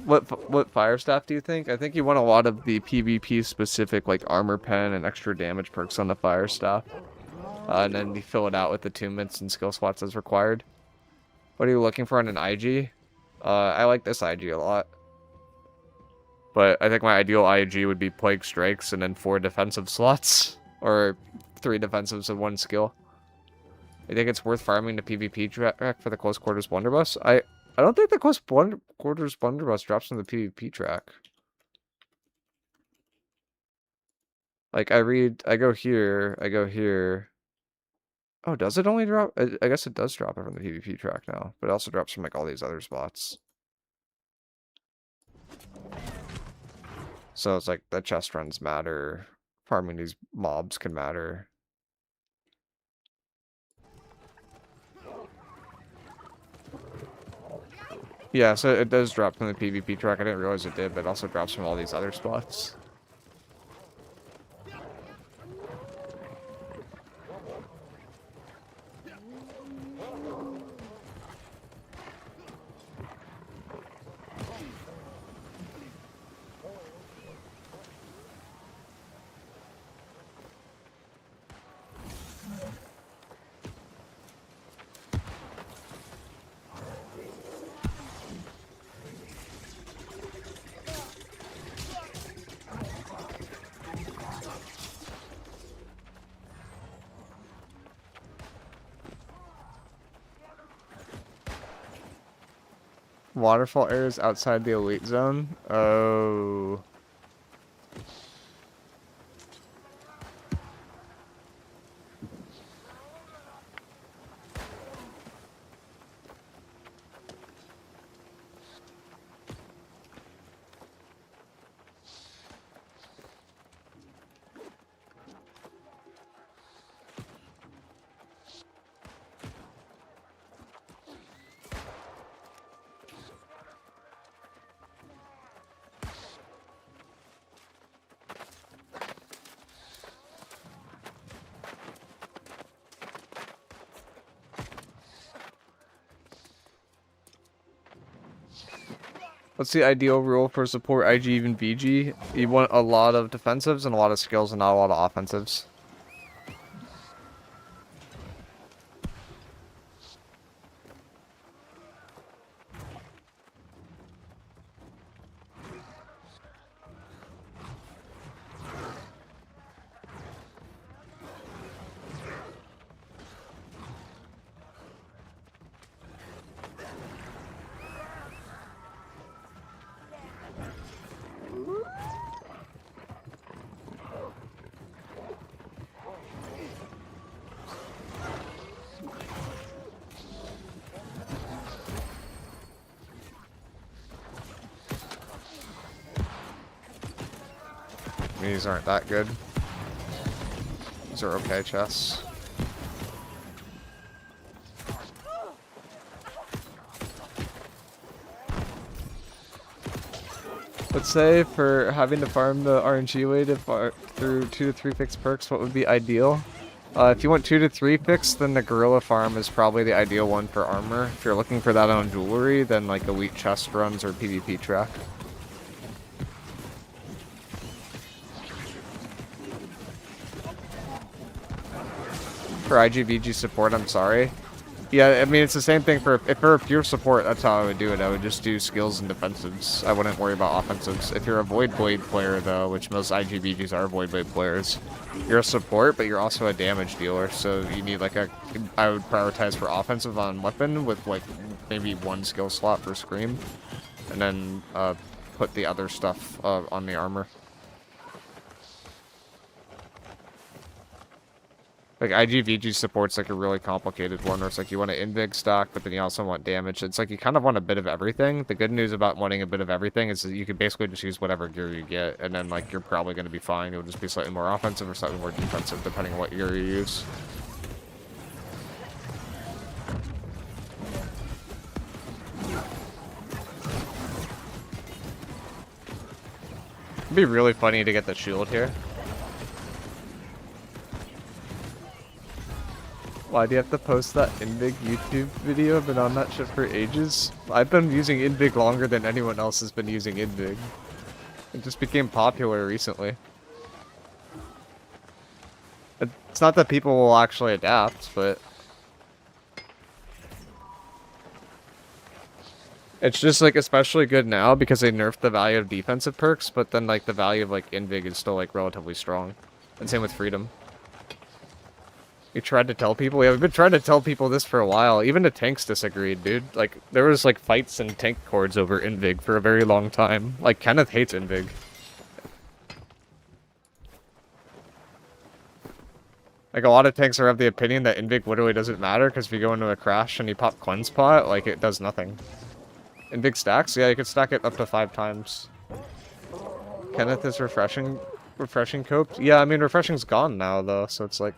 What fire staff do you think? I think you want a lot of the PvP specific like armor pen and extra damage perks on the fire staff. And then you fill it out with attunements and skill slots as required. What are you looking for on an IG? I like this IG a lot. But I think my ideal IG would be Plague Strikes and then 4 defensive slots. Or 3 defensives and 1 skill. I think it's worth farming the PvP track for the Close Quarters Blunderbuss. I don't think the Close Quarters Blunderbuss drops on the PvP track. Like, I go here. Oh, does it only drop? I guess it does drop it from the PvP track now. But it also drops from, like, all these other spots. So it's like, the chest runs matter. Farming these mobs can matter. Yeah, so it does drop from the PvP track. I didn't realize it did, but it also drops from all these other spots. Waterfall areas outside the elite zone? Oh. What's the ideal rule for support IG even VG? You want a lot of defensives and a lot of skills and not a lot of offensives. These aren't that good. These are okay chests. Let's say for having to farm the RNG way to through 2 to 3 fixed perks, what would be ideal? If you want 2 to 3 fixed, then the gorilla farm is probably the ideal one for armor. If you're looking for that on jewelry, then like elite chest runs or PvP track. For IGVG support, I'm sorry. Yeah, I mean, it's the same thing for a pure support, that's how I would do it. I would just do skills and defensives. I wouldn't worry about offensives. If you're a Void Blade player, though, which most IGVGs are Void Blade players, you're a support, but you're also a damage dealer, so you need, like, I would prioritize for offensive on weapon with, like, maybe 1 skill slot for Scream, and then, put the other stuff, on the armor. Like, IGVG support's like a really complicated one, where it's like you want to invig stock, but then you also want damage. It's like you kind of want a bit of everything. The good news about wanting a bit of everything is that you can basically just use whatever gear you get, and then, like, you're probably going to be fine. It'll just be slightly more offensive or slightly more defensive, depending on what gear you use. It'd be really funny to get the shield here. Why do you have to post that Invig YouTube video? I've been on that shit for ages. I've been using Invig longer than anyone else has been using Invig. It just became popular recently. It's not that people will actually adapt, but... It's just, like, especially good now because they nerfed the value of defensive perks, but then, like, the value of, like, Invig is still, like, relatively strong. And same with Freedom. We tried to tell people? Yeah, we've been trying to tell people this for a while. Even the tanks disagreed, dude. Like, there was, like, fights and tank cords over Invig for a very long time. Like, Kenneth hates Invig. Like, a lot of tanks are of the opinion that Invig literally doesn't matter, because if you go into a crash and you pop Cleanse Pot, like, it does nothing. Invig stacks? Yeah, you can stack it up to 5 times. Kenneth is refreshing coped? Yeah, I mean, refreshing's gone now, though, so it's like...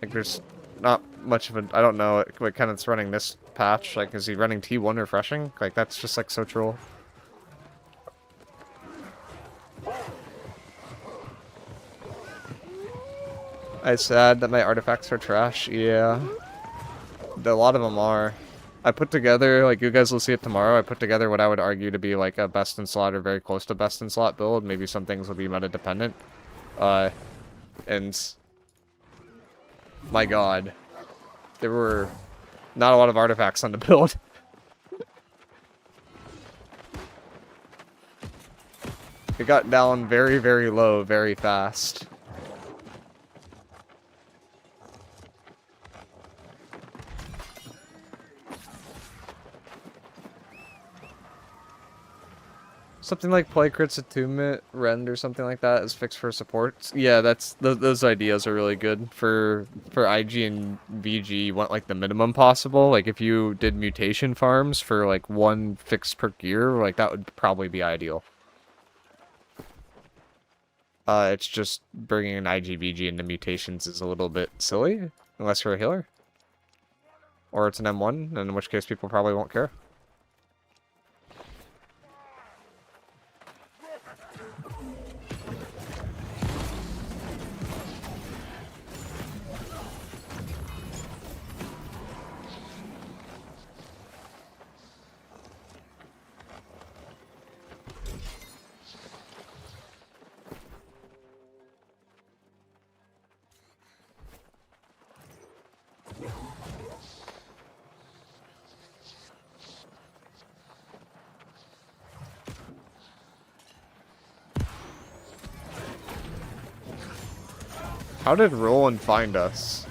Like, there's not much of a... I don't know what Kenneth's running this patch. Like, is he running T1 refreshing? Like, that's just, like, so troll. I sad that my artifacts are trash. Yeah. A lot of them are. I put together, like, you guys will see it tomorrow, I put together what I would argue to be, like, a best in slot or very close to best in slot build. Maybe some things will be meta dependent. And... My god. There were not a lot of artifacts on the build. It got down very, very low, very fast. Something like play crits attunement, rend or something like that is fixed for supports. Yeah, that's those ideas are really good for IG and VG. You want like the minimum possible. Like if you did mutation farms for like 1 fixed per gear, like that would probably be ideal. It's just bringing an IG VG into mutations is a little bit silly unless you're a healer, or it's an M1, in which case people probably won't care. How did Roland find us?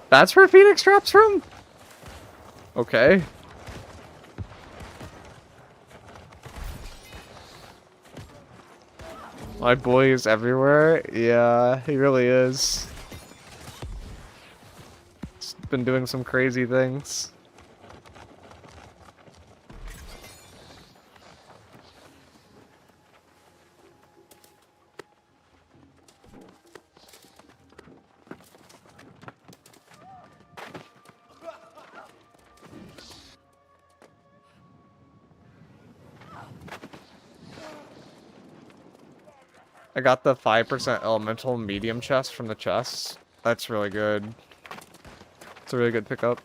That's where Phoenix drops from? Okay. My boy is everywhere. Yeah, he really is. He's been doing some crazy things. I got the 5% elemental medium chest from the chests. That's really good. It's a really good pickup.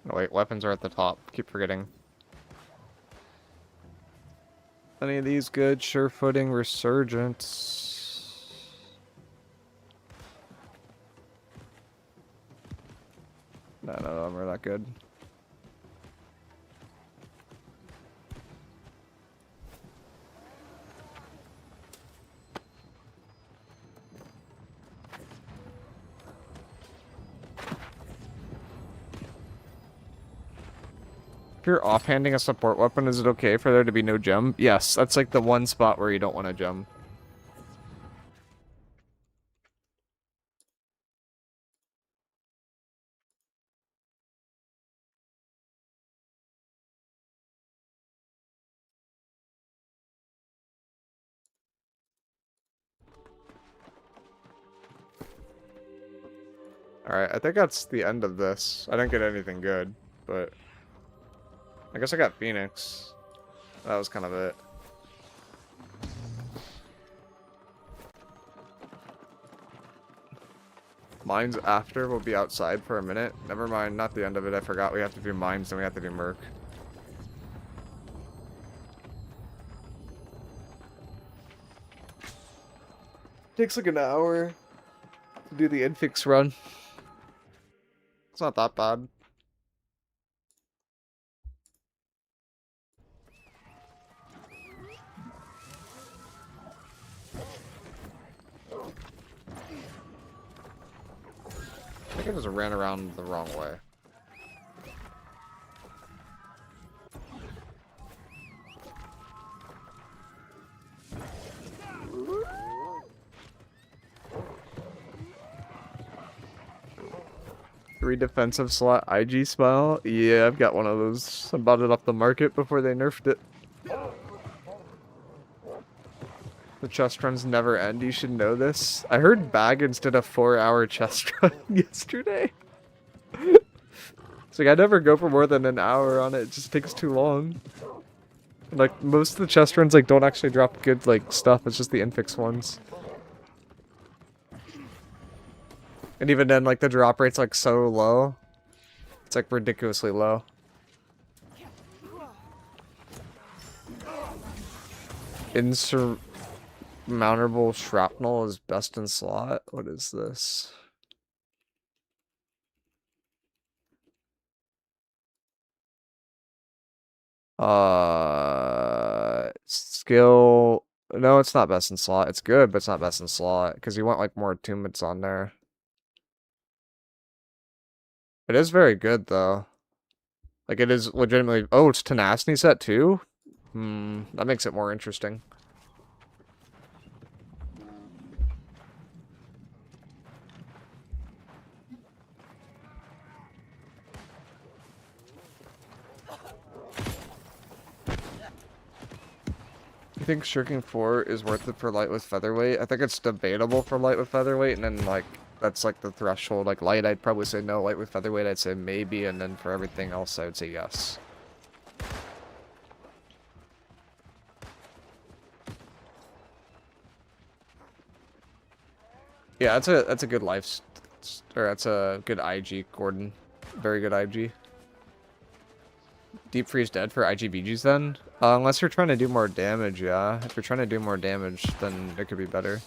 No, wait, weapons are at the top. Keep forgetting. Any of these good? Sure-footing, resurgence. No, none of them are that good. If you're offhanding a support weapon, is it okay for there to be no gem? Yes, that's like the one spot where you don't want a gem. Alright, I think that's the end of this. I didn't get anything good, but... I guess I got Phoenix. That was kind of it. Mines after will be outside for a minute. Never mind, not the end of it. I forgot we have to do mines, then we have to do merc. Takes like an hour to do the Infix run. It's not that bad. I think I just ran around the wrong way. Three defensive slot IG smile? Yeah, I've got one of those. I bought it off the market before they nerfed it. The chest runs never end, you should know this. I heard Baggins did a 4-hour chest run yesterday. It's like, I never go for more than an hour on it, it just takes too long. Like, most of the chest runs, like, don't actually drop good, like, stuff, it's just the Infix ones. And even then, like, the drop rate's, like, so low. It's, like, ridiculously low. Insurmountable shrapnel is best in slot? What is this? Skill... No, it's not best in slot. It's good, but it's not best in slot. Because you want, like, more attunements on there. It is very good, though. Like, it is legitimately... Oh, it's tenacity set, too? That makes it more interesting. You think shirking 4 is worth it for light with featherweight? I think it's debatable for light with featherweight, and then, like, that's, like, the threshold. Like, light, I'd probably say no. Light with featherweight, I'd say maybe, and then for everything else, I would say yes. Yeah, that's a good life, or that's a good IG, Gordon. Very good IG. Deep freeze dead for IGBGs then? Unless you're trying to do more damage, yeah. If you're trying to do more damage, then it could be better.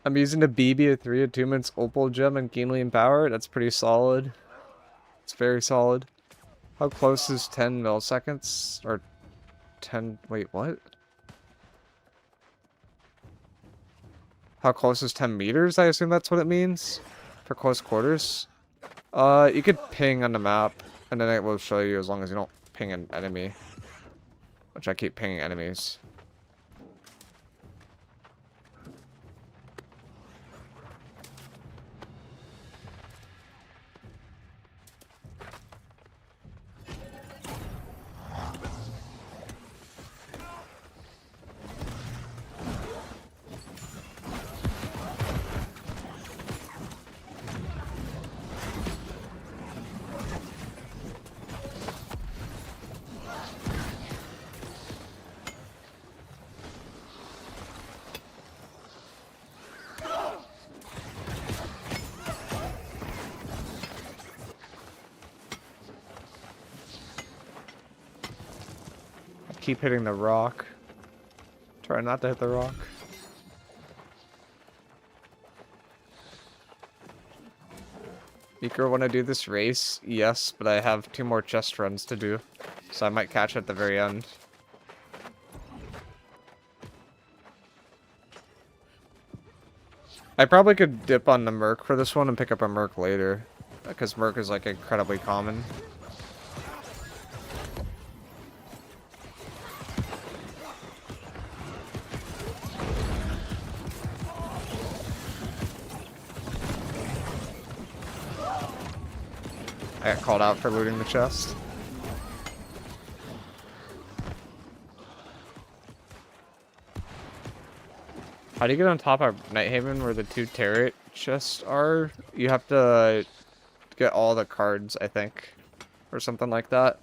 I'm using a BB, a 3 attunements, opal gem, and keenly empowered. That's pretty solid. It's very solid. How close is 10 milliseconds? Or 10... Wait, what? How close is 10 meters? I assume that's what it means? For close quarters? You could ping on the map, and then it will show you as long as you don't ping an enemy. Which I keep pinging enemies. Keep hitting the rock. Try not to hit the rock. Miicrow, want to do this race? Yes, but I have 2 more chest runs to do. So I might catch at the very end. I probably could dip on the Merc for this one and pick up a Merc later. Because Merc is like incredibly common. I got called out for looting the chest. How do you get on top of Nighthaven where the 2 turret chests are? You have to get all the cards, I think. Or something like that.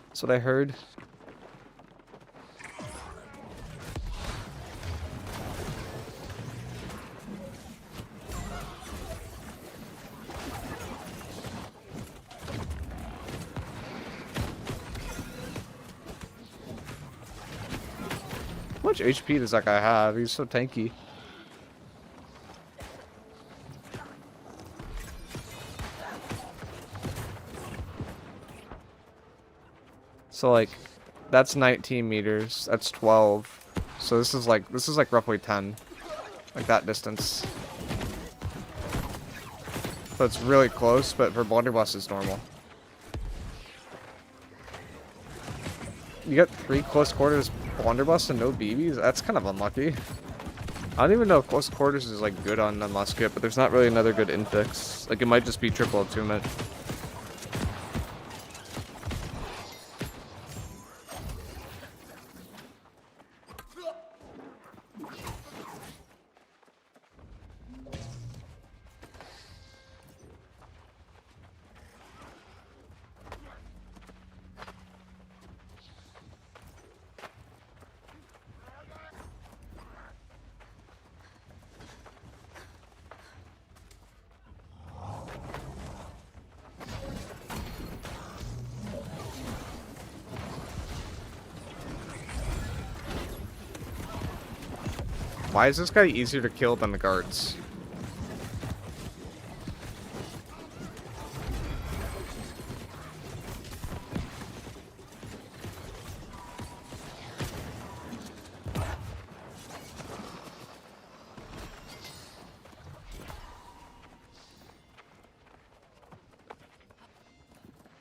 That's what I heard. How much HP does that guy have? He's so tanky. So like, that's 19 meters. That's 12. So this is like roughly 10, like that distance. So it's really close, but for blunderbuss it's normal. You got 3 close quarters blunderbuss and no BBs? That's kind of unlucky. I don't even know if close quarters is like good on the musket, but there's not really another good infix. Like it might just be triple attunement. Why is this guy easier to kill than the guards?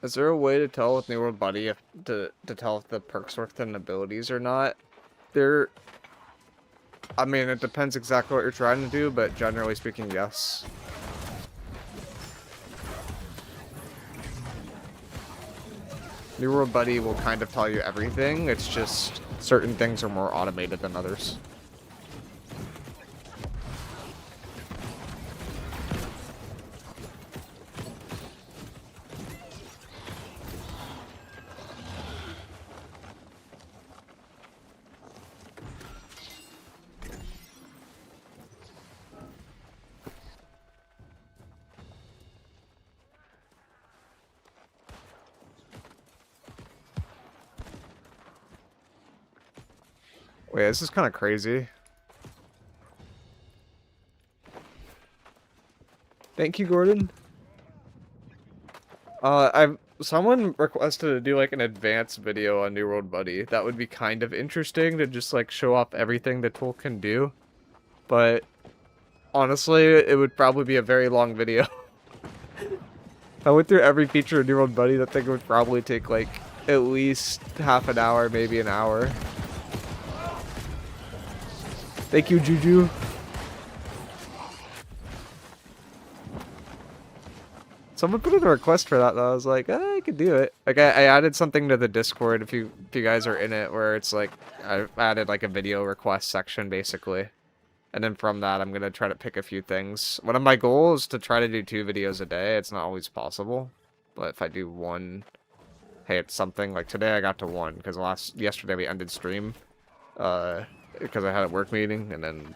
Is there a way to tell with New World Buddy if to tell if the perks work than abilities or not? I mean, it depends exactly what you're trying to do, but generally speaking, yes. New World Buddy will kind of tell you everything, it's just certain things are more automated than others. Wait, this is kind of crazy. Thank you, Gordon. Someone requested to do like an advanced video on New World Buddy. That would be kind of interesting to just like show off everything the tool can do. But honestly, it would probably be a very long video. If I went through every feature of New World Buddy, that thing would probably take like at least half an hour, maybe an hour. Thank you, Juju. Someone put in a request for that, though. I was like, I could do it. Like, I added something to the Discord, if you guys are in it, where it's like, I added like a video request section, basically. And then from that, I'm going to try to pick a few things. One of my goals is to try to do 2 videos a day. It's not always possible. But if I do 1, hey, it's something. Like today I got to 1, because yesterday we ended stream. Because I had a work meeting, and then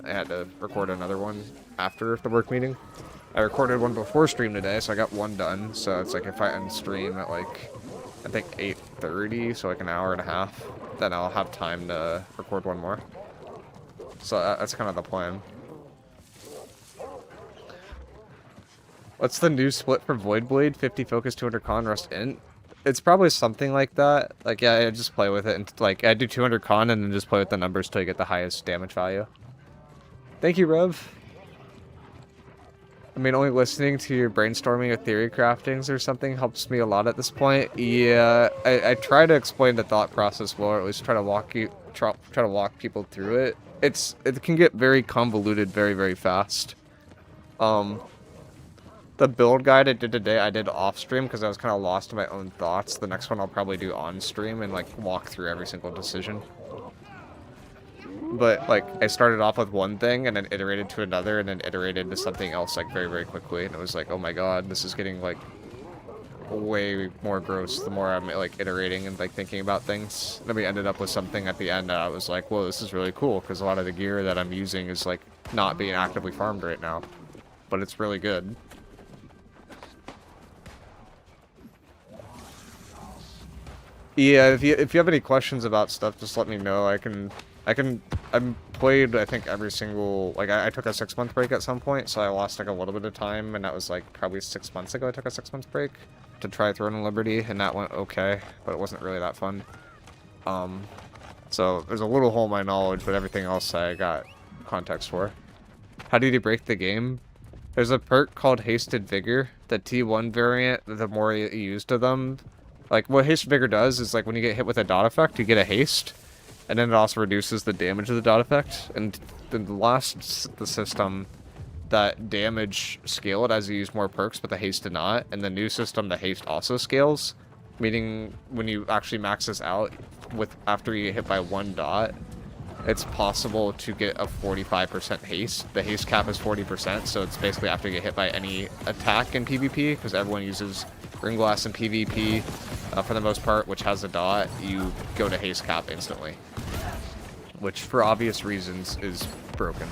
I had to record another one after the work meeting. I recorded one before stream today, so I got 1 done. So it's like if I end stream at like, I think 8:30, so like an hour and a half, then I'll have time to record 1 more. So that's kind of the plan. What's the new split for Voidblade? 50 focus, 200 con, rust int? It's probably something like that. Like, yeah, I just play with it, and like, I do 200 con and then just play with the numbers till you get the highest damage value. Thank you, Rev. I mean, only listening to your brainstorming of theory craftings or something helps me a lot at this point. Yeah, I try to explain the thought process well, or at least try to walk people through it. It can get very convoluted very, very fast. The build guide I did today, I did off stream because I was kind of lost in my own thoughts. The next one I'll probably do on stream and like walk through every single decision. But like I started off with one thing and then iterated to another and then iterated to something else like very, very quickly. And it was like, oh my god, this is getting like way more gross the more I'm like iterating and like thinking about things. And then we ended up with something at the end that I was like, whoa, this is really cool because a lot of the gear that I'm using is like not being actively farmed right now. But it's really good. Yeah, if you have any questions about stuff, just let me know. I'm played, I think, every single, like, I took a 6-month break at some point, so I lost, like, a little bit of time, and that was, like, probably 6 months ago I took a 6-month break to try Throne of Liberty, and that went okay, but it wasn't really that fun. So there's a little hole in my knowledge, but everything else I got context for. How did you break the game? There's a perk called Hasted Vigor, the T1 variant, the more you use to them. Like, what Haste Vigor does is, like, when you get hit with a dot effect, you get a haste. And then it also reduces the damage of the dot effect. And the system, that damage scaled as you use more perks, but the haste did not. And the new system, the haste also scales. Meaning, when you actually max this out, after you get hit by 1 dot, it's possible to get a 45% haste. The haste cap is 40%, so it's basically after you get hit by any attack in PvP, because everyone uses Ring Glass in PvP for the most part, which has a dot, you go to haste cap instantly. Which, for obvious reasons, is broken.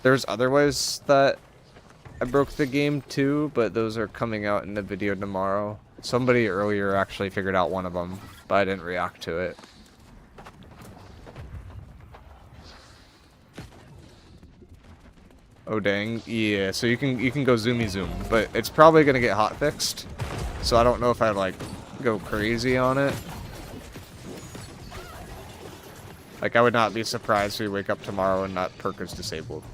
There's other ways that I broke the game too, but those are coming out in the video tomorrow. Somebody earlier actually figured out one of them, but I didn't react to it. Oh dang, yeah, so you can go zoomy zoom, but it's probably gonna get hot fixed. So I don't know if I'd like go crazy on it. Like, I would not be surprised if we wake up tomorrow and that perk is disabled.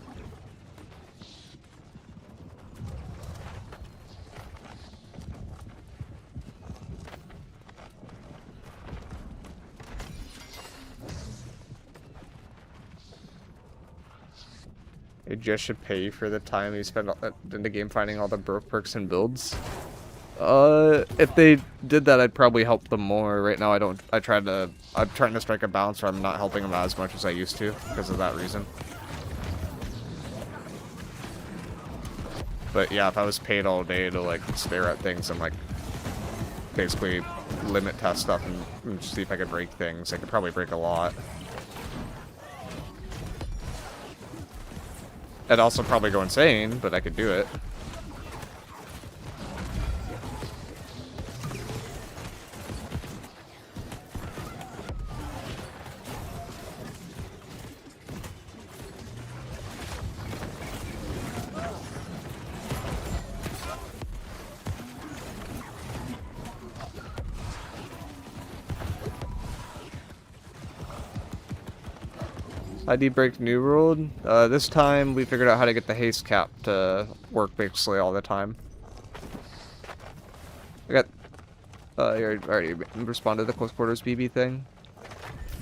It just should pay for the time you spend in the game finding all the broke perks and builds. If they did that, I'd probably help them more. Right now, I'm trying to strike a balance where I'm not helping them as much as I used to because of that reason. But yeah, if I was paid all day to like stare at things and like basically limit test stuff and see if I could break things, I could probably break a lot. I'd also probably go insane, but I could do it. ID break new world. This time we figured out how to get the haste cap to work basically all the time. I got. You already responded to the close quarters BB thing,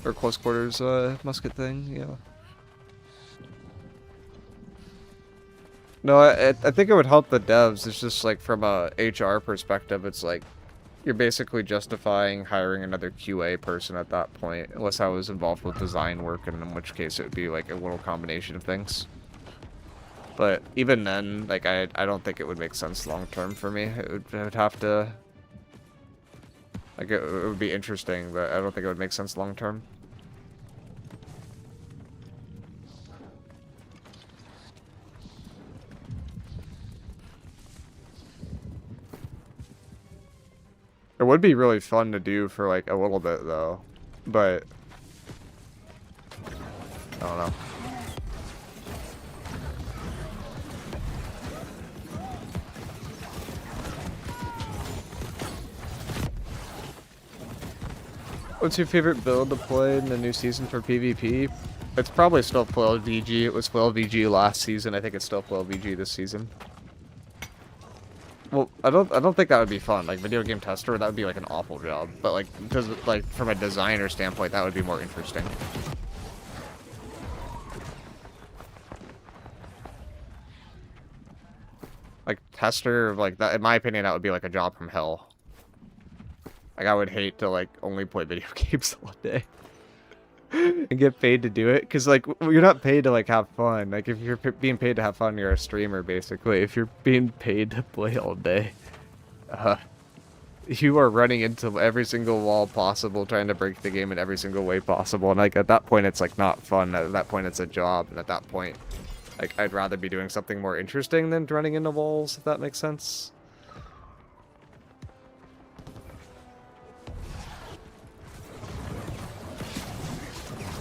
or close quarters musket thing. Yeah. No, I think it would help the devs. It's just like from a HR perspective, it's like you're basically justifying hiring another QA person at that point, unless I was involved with design work, and in which case it would be like a little combination of things. But even then, like I don't think it would make sense long term for me. It would have to, like it would be interesting, but I don't think it would make sense long term. It would be really fun to do for like a little bit though, but I don't know. What's your favorite build to play in the new season for PvP? It's probably still full VG. It was full VG last season. I think it's still full VG this season. Well, I don't think that would be fun. Like video game tester, that would be like an awful job. But like, because like from a designer standpoint, that would be more interesting. Like tester, like that. In my opinion, that would be like a job from hell. Like I would hate to like only play video games all day and get paid to do it, because like you're not paid to like have fun. Like if you're being paid to have fun, you're a streamer basically. If you're being paid to play all day, you are running into every single wall possible, trying to break the game in every single way possible. And like at that point, it's like not fun. At that point, it's a job. And at that point, like I'd rather be doing something more interesting than running into walls. If that makes sense.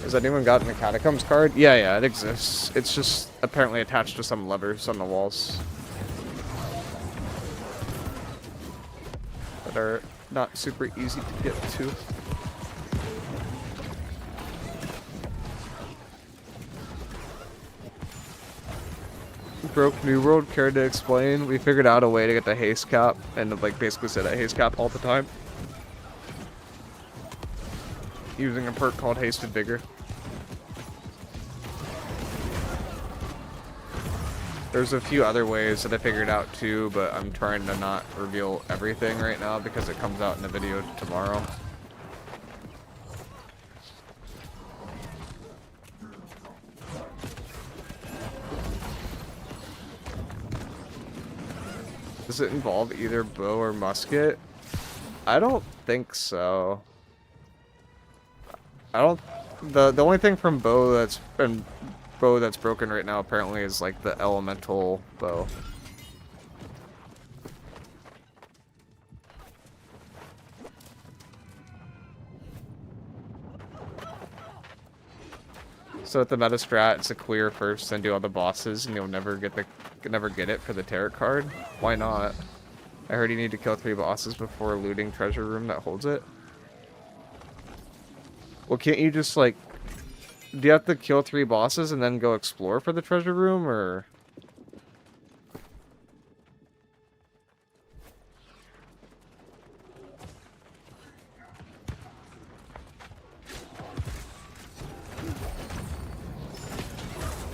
Has anyone gotten a Catacombs card? Yeah, it exists. It's just apparently attached to some levers on the walls that are not super easy to get to. Broke New World, care to explain? We figured out a way to get the haste cap, and like basically set a haste cap all the time, using a perk called Hasted Vigor. There's a few other ways that I figured out too, but I'm trying to not reveal everything right now because it comes out in a video tomorrow. Does it involve either bow or musket? I don't think so. The only thing from bow that's broken right now apparently is like the elemental bow. So at the meta strat, it's a clear first, then do all the bosses, and you'll never get it for the tarot card. Why not? I heard you need to kill 3 bosses before looting treasure room that holds it. Well, can't you just like... Do you have to kill 3 bosses and then go explore for the treasure room, or...?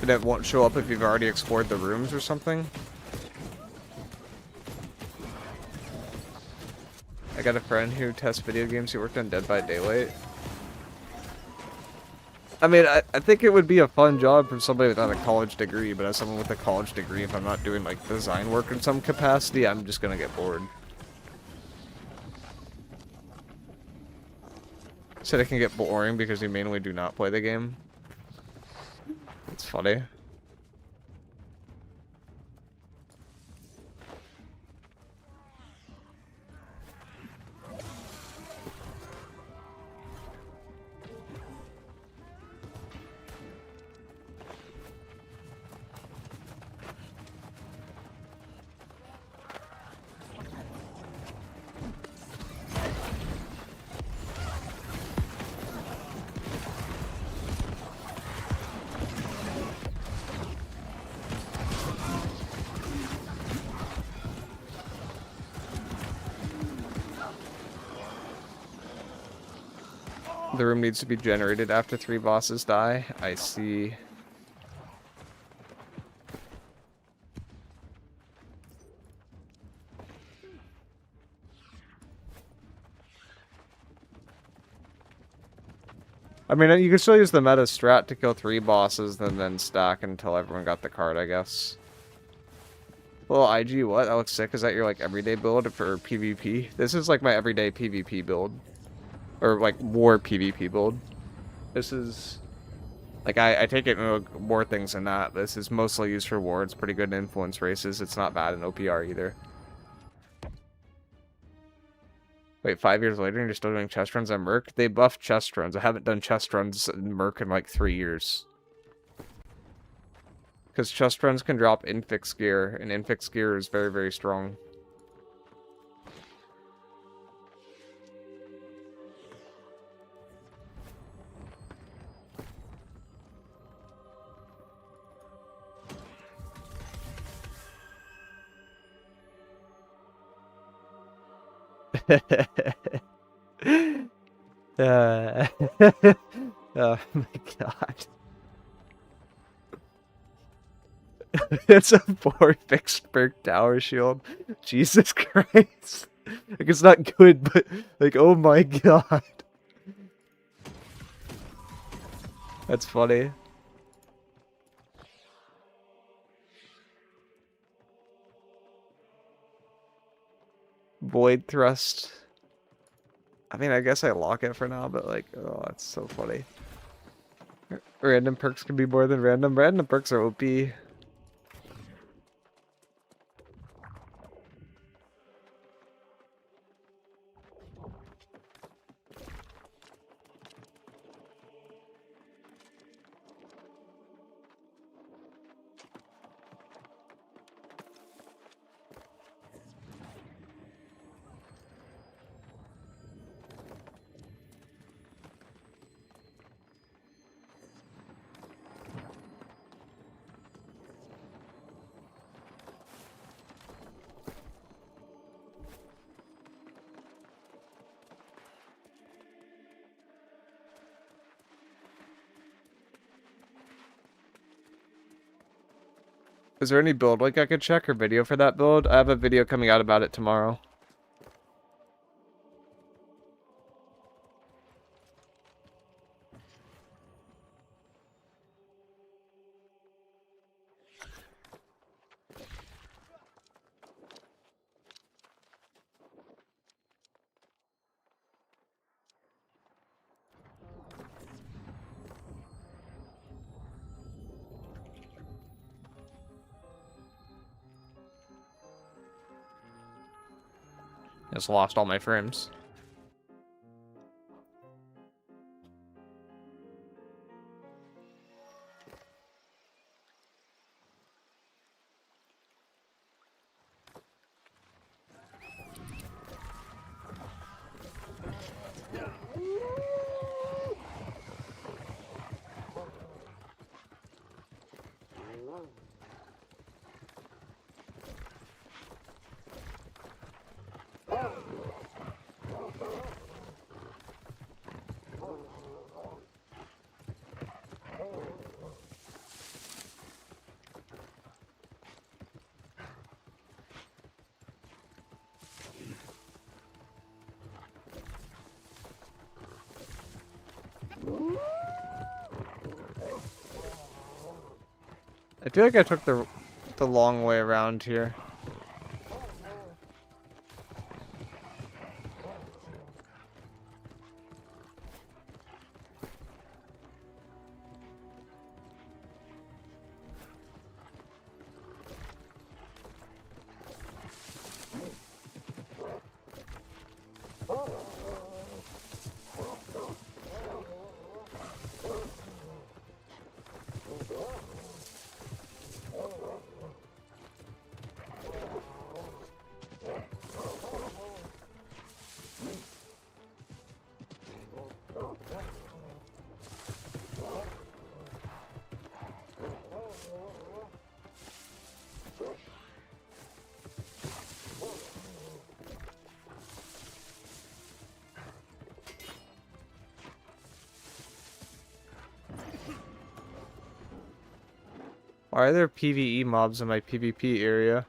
And it won't show up if you've already explored the rooms or something? I got a friend who tests video games. He worked on Dead by Daylight. I mean, I think it would be a fun job for somebody without a college degree, but as someone with a college degree, if I'm not doing like design work in some capacity, I'm just gonna get bored. Said it can get boring because you mainly do not play the game. It's funny. The room needs to be generated after 3 bosses die. I see. I mean, you can still use the meta strat to kill 3 bosses, then stack until everyone got the card, I guess. Well, IG, what? That looks sick. Is that your, like, everyday build for PvP? This is, like, my everyday PvP build. Or, like, war PvP build. This is... Like, I take it in more things than that. This is mostly used for war. It's pretty good in influence races. It's not bad in OPR either. Wait, 5 years later and you're still doing chest runs on Merc? They buffed chest runs. I haven't done chest runs in Merc in, like, 3 years. Because chest runs can drop Infix gear, and Infix gear is very, very strong. Oh my god. It's a 4 fixed perk tower shield. Jesus Christ. Like, it's not good, but, like, oh my god. That's funny. Void thrust. I mean, I guess I lock it for now, but, like, oh, that's so funny. Random perks can be more than random. Random perks are OP. Is there any build link I could check or video for that build? I have a video coming out about it tomorrow. Just lost all my frames. I feel like I took the long way around here. Why are there PvE mobs in my PvP area?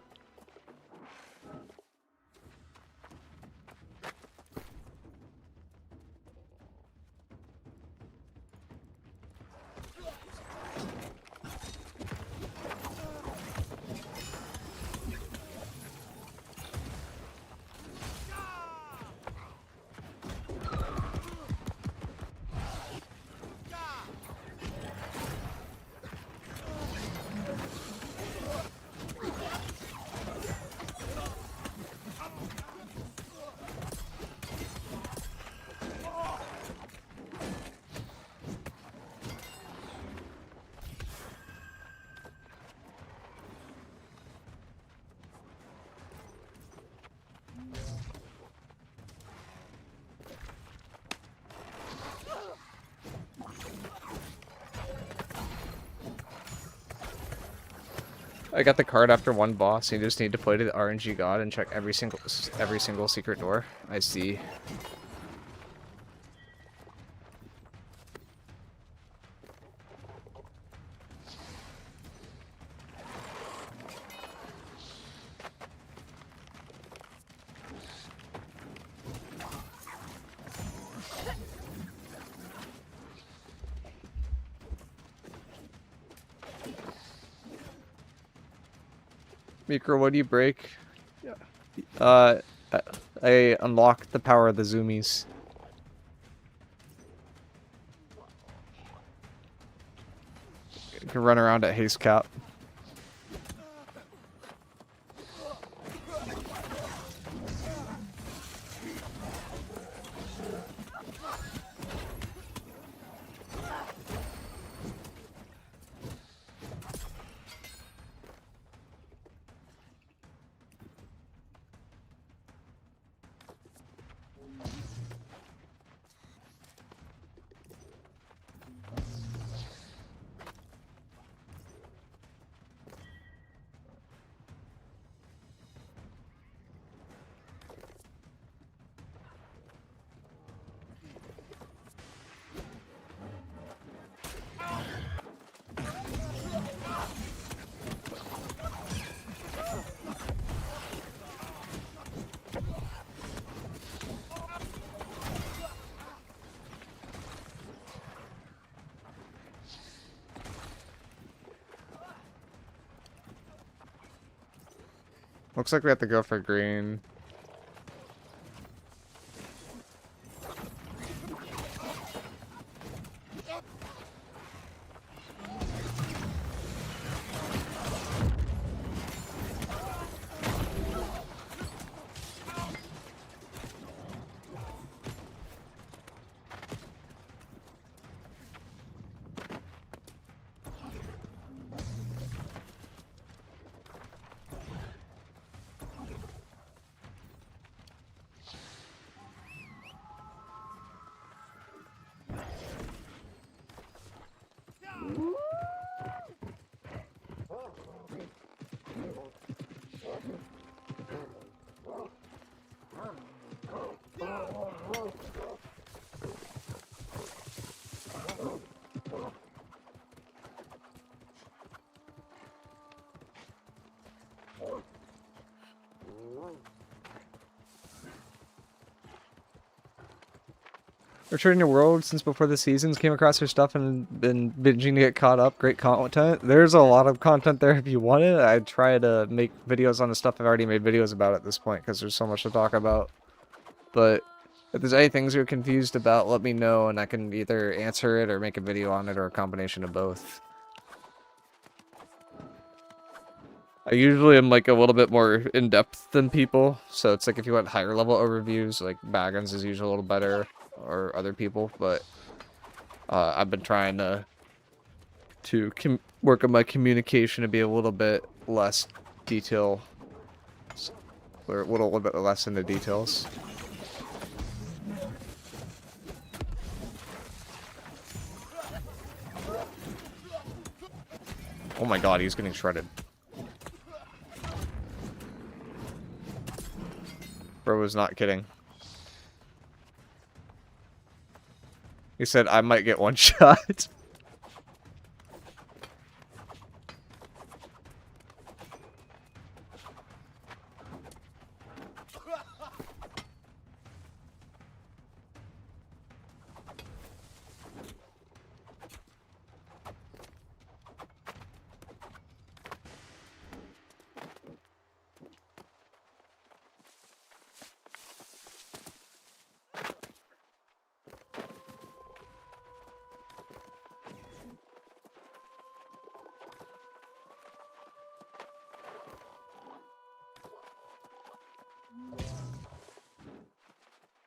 I got the card after one boss. You just need to play to the RNG god and check every single secret door. I see. Miicrow, what do you break? Uh, I unlocked the power of the zoomies. You can run around at haste cap. Looks like we have to go for green. Returning to World since before the seasons, came across her stuff and been binging to get caught up. Great content. There's a lot of content there if you want it. I try to make videos on the stuff I've already made videos about at this point because there's so much to talk about. But if there's any things you're confused about, let me know and I can either answer it or make a video on it or a combination of both. I usually am like a little bit more in-depth than people, so it's like if you want higher level overviews, like Baggins is usually a little better, or other people, but I've been trying to work on my communication to be a little bit less detail, or a little bit less into details. Oh my god, he's getting shredded. Bro was not kidding. He said, I might get one shot.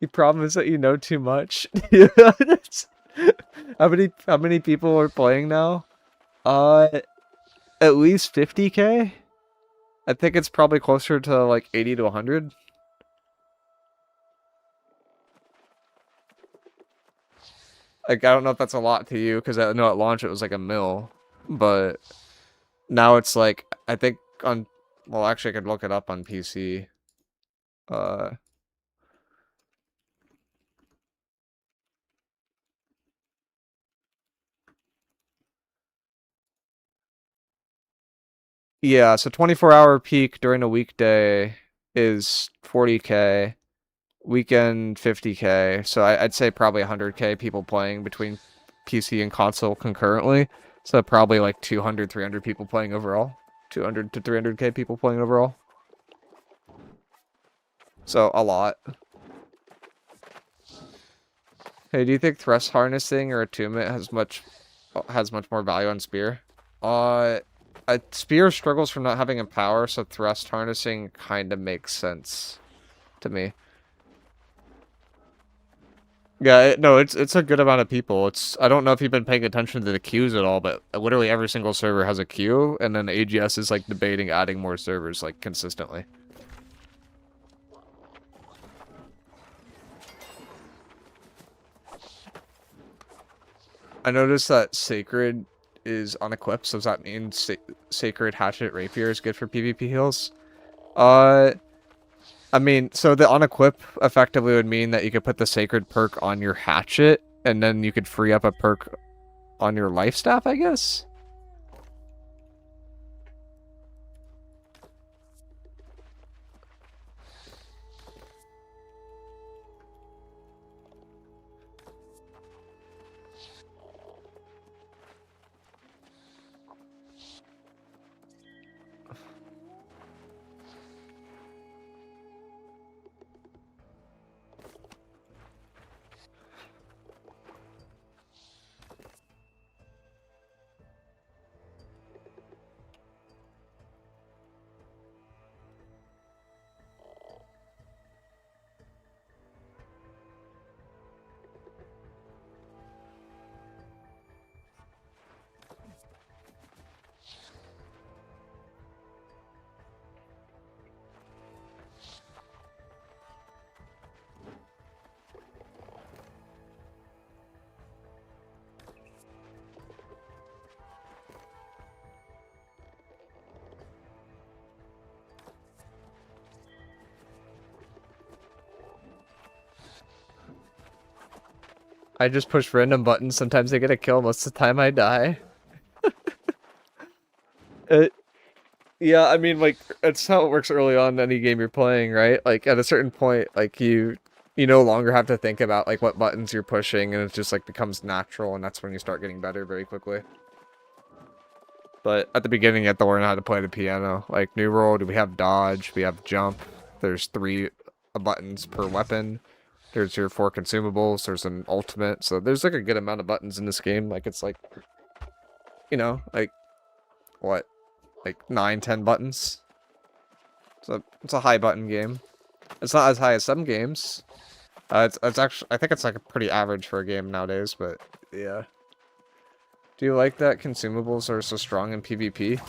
You promise that you know too much. Yeah, how many people are playing now? At least 50K? I think it's probably closer to like 80 to 100. Like, I don't know if that's a lot to you, because I know at launch it was like a mil. But now it's like, I think on... Well, actually, I could look it up on PC. Uh... Yeah, so 24-hour peak during a weekday is 40K. Weekend 50K. So I'd say probably 100K people playing between PC and console concurrently. So probably like 200, 300 people playing overall. 200 to 300K people playing overall. So a lot. Hey, do you think thrust harnessing or attunement has much more value on spear? A spear struggles from not having a power, so thrust harnessing kind of makes sense to me. Yeah, no, it's a good amount of people. I don't know if you've been paying attention to the queues at all, but literally every single server has a queue, and then AGS is like debating adding more servers like consistently. I noticed that Sacred is unequipped, so does that mean Sacred Hatchet Rapier is good for PvP heals? Uh, I mean, so the unequip effectively would mean that you could put the Sacred perk on your Hatchet, and then you could free up a perk on your Life Staff, I guess? I just push random buttons. Sometimes I get a kill. Most of the time I die. It, yeah, I mean, like, it's how it works early on in any game you're playing, right? Like, at a certain point, like, you no longer have to think about, like, what buttons you're pushing, and it just, like, becomes natural, and that's when you start getting better very quickly. But at the beginning, you have to learn how to play the piano. Like, New World, we have dodge, we have jump. There's 3 buttons per weapon. There's your 4 consumables. There's an ultimate. So there's, like, a good amount of buttons in this game. Like, it's, like, you know, like, what? Like, 9, 10 buttons? So it's a high button game. It's not as high as some games. It's actually, I think it's, like, pretty average for a game nowadays, but, yeah. Do you like that consumables are so strong in PvP?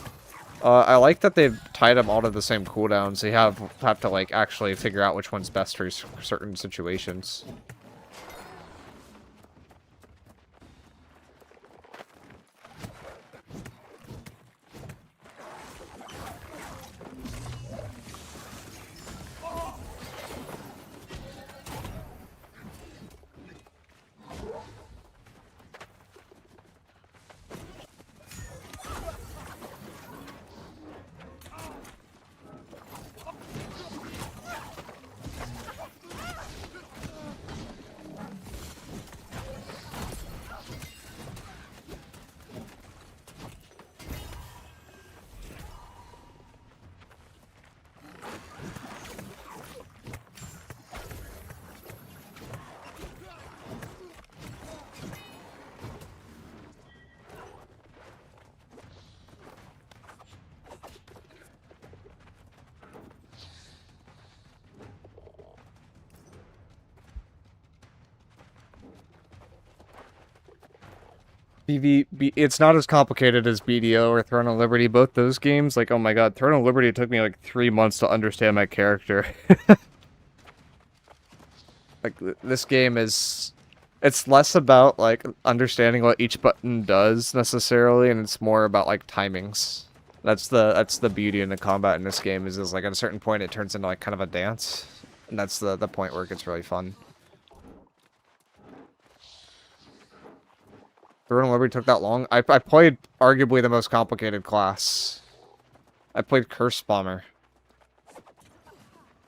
I like that they've tied them all to the same cooldown, so you have to, like, actually figure out which one's best for certain situations. It's not as complicated as BDO or Throne of Liberty. Both those games, like, oh my god, Throne of Liberty took me like 3 months to understand my character. Like, this game is... It's less about, like, understanding what each button does, necessarily, and it's more about, like, timings. That's the beauty in the combat in this game, is like, at a certain point, it turns into, like, kind of a dance. And that's the point where it gets really fun. Throne of Liberty took that long? I played arguably the most complicated class. I played Curse Bomber.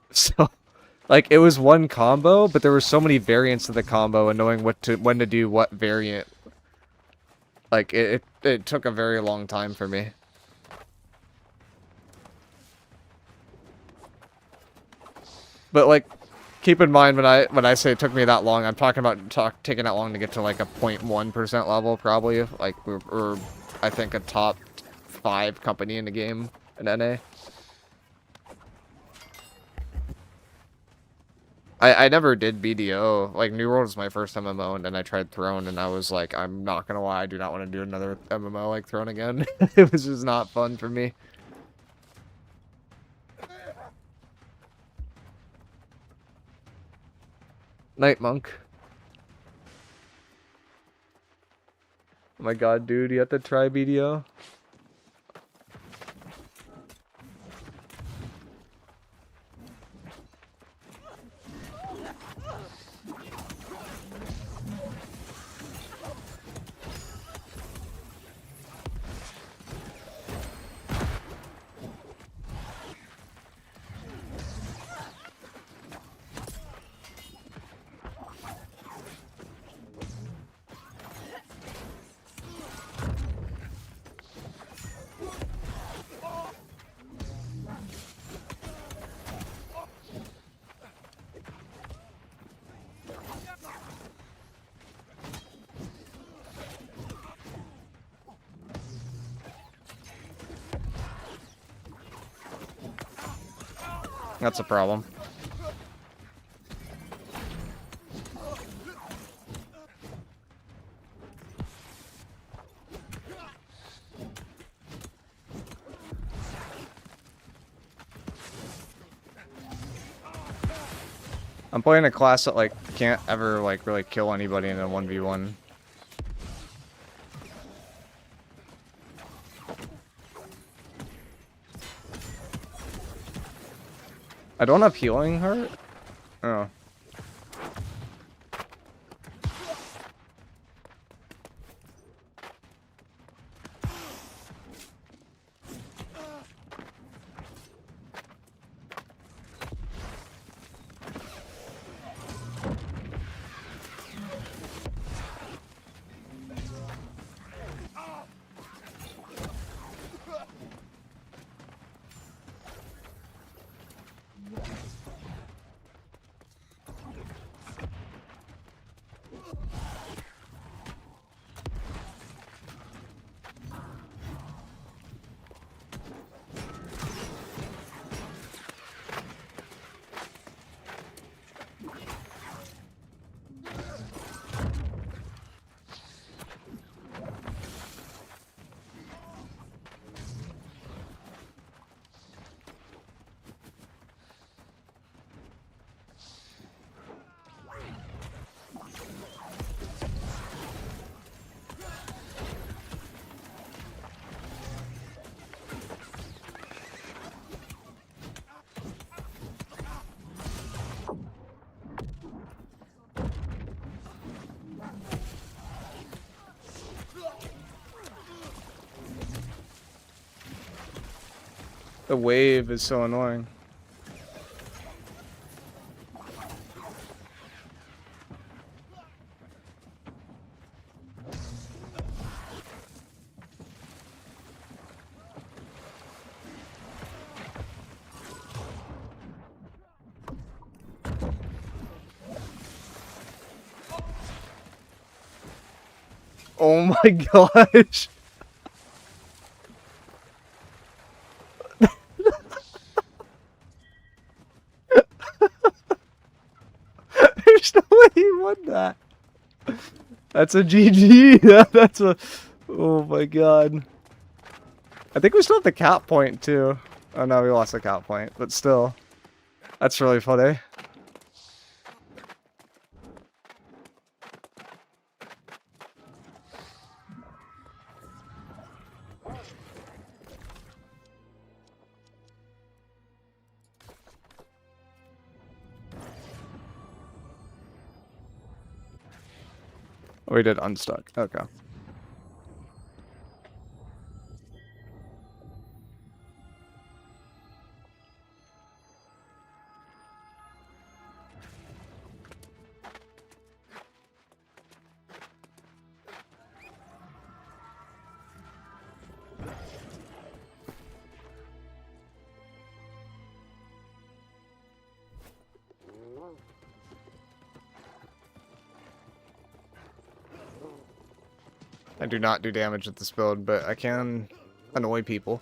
So... Like, it was one combo, but there were so many variants of the combo, and knowing when to do what variant. Like, it took a very long time for me. But, like, keep in mind when I say it took me that long, I'm talking about taking that long to get to, like, a 0.1% level, probably. Like, we're, I think, a top 5 company in the game in NA. I never did BDO. Like, New World was my first MMO, and then I tried Throne, and I was like, I'm not gonna lie, I do not want to do another MMO like Throne again. It was just not fun for me. Night Monk. Oh my god, dude, you have to try BDO? That's a problem. I'm playing a class that, like, can't ever, like, really kill anybody in a 1v1. I don't have healing heart? Oh. The wave is so annoying. Oh my gosh! There's no way he won that. That's a GG. That's a. Oh my god. I think we still have the cap point too. Oh no, we lost the cap point, but still. That's really funny. We did unstuck. Okay. I do not do damage with this build, but I can annoy people.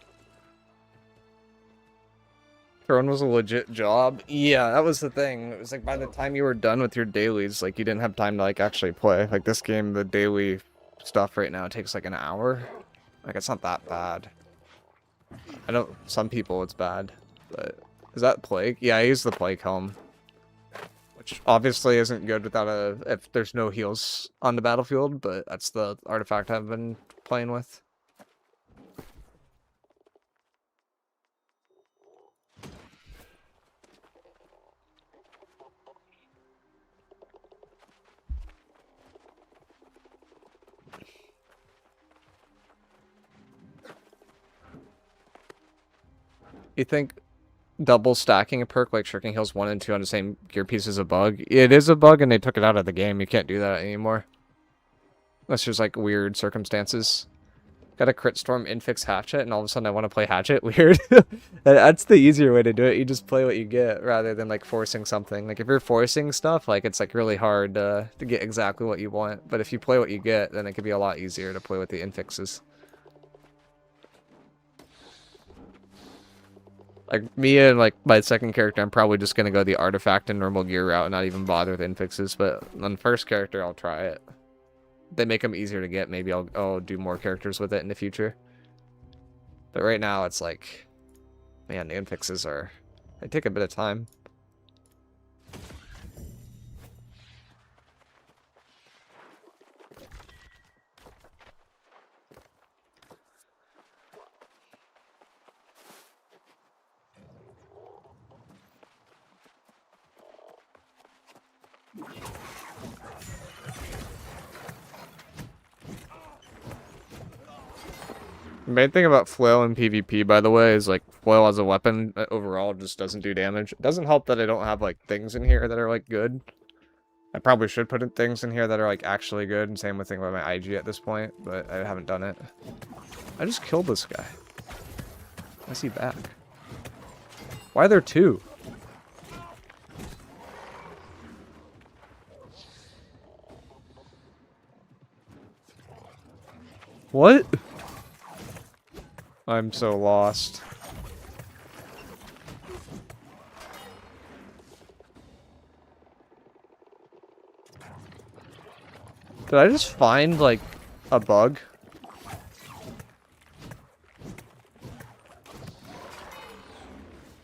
Throne was a legit job. Yeah, that was the thing. It was like by the time you were done with your dailies, like you didn't have time to like actually play. Like this game, the daily stuff right now takes like an hour. Like it's not that bad. I know some people it's bad, but is that plague? Yeah, I use the plague helm, which obviously isn't good without if there's no heals on the battlefield, but that's the artifact I've been playing with. You think double stacking a perk like Shirking Heals 1 and 2 on the same gear piece is a bug? It is a bug and they took it out of the game. You can't do that anymore. Unless there's like weird circumstances. Got a crit storm infix hatchet and all of a sudden I want to play hatchet. Weird. That's the easier way to do it. You just play what you get rather than like forcing something. Like if you're forcing stuff, like it's like really hard to get exactly what you want. But if you play what you get, then it could be a lot easier to play with the infixes. Like me and like my second character, I'm probably just gonna go the artifact and normal gear route and not even bother with infixes. But on first character, I'll try it. They make them easier to get. Maybe I'll do more characters with it in the future. But right now, it's like, man, the infixes they take a bit of time. The main thing about flail in PvP, by the way, is like flail as a weapon overall just doesn't do damage. It doesn't help that I don't have like things in here that are like good. I probably should put in things in here that are like actually good, and same with thing about my IG at this point, but I haven't done it. I just killed this guy. Why is he back? Why are there two? What? I'm so lost. Did I just find, like, a bug?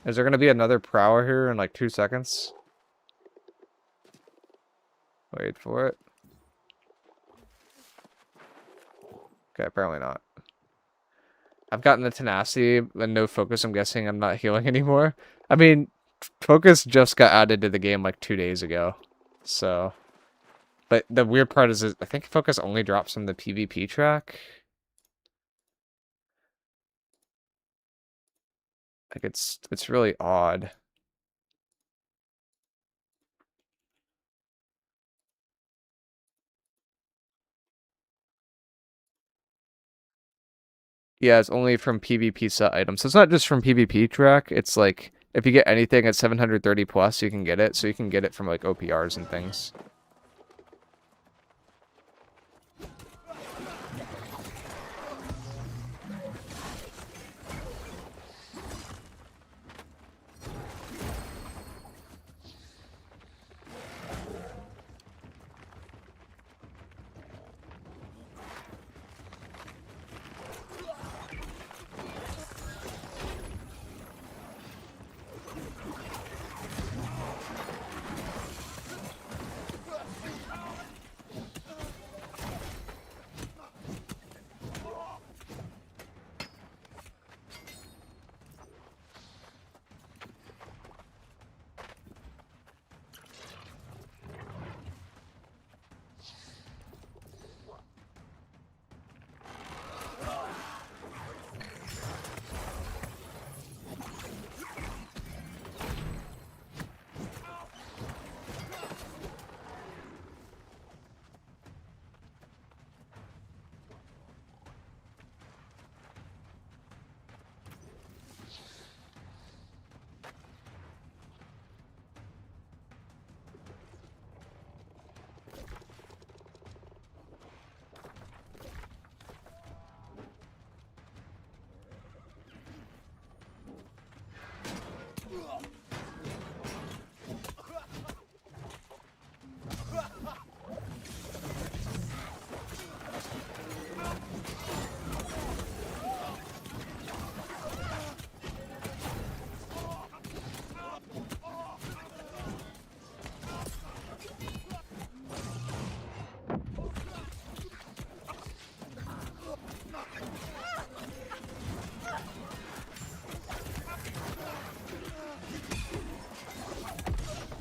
Is there gonna be another prower here in, like, 2 seconds? Wait for it. Okay, apparently not. I've gotten the tenacity and no focus. I'm guessing I'm not healing anymore. I mean, focus just got added to the game, like, 2 days ago. So... But the weird part is I think focus only drops from the PvP track. Like it's really odd. Yeah, it's only from PvP set items. So it's not just from PvP track. It's like if you get anything at 730 plus, you can get it. So you can get it from like OPRs and things.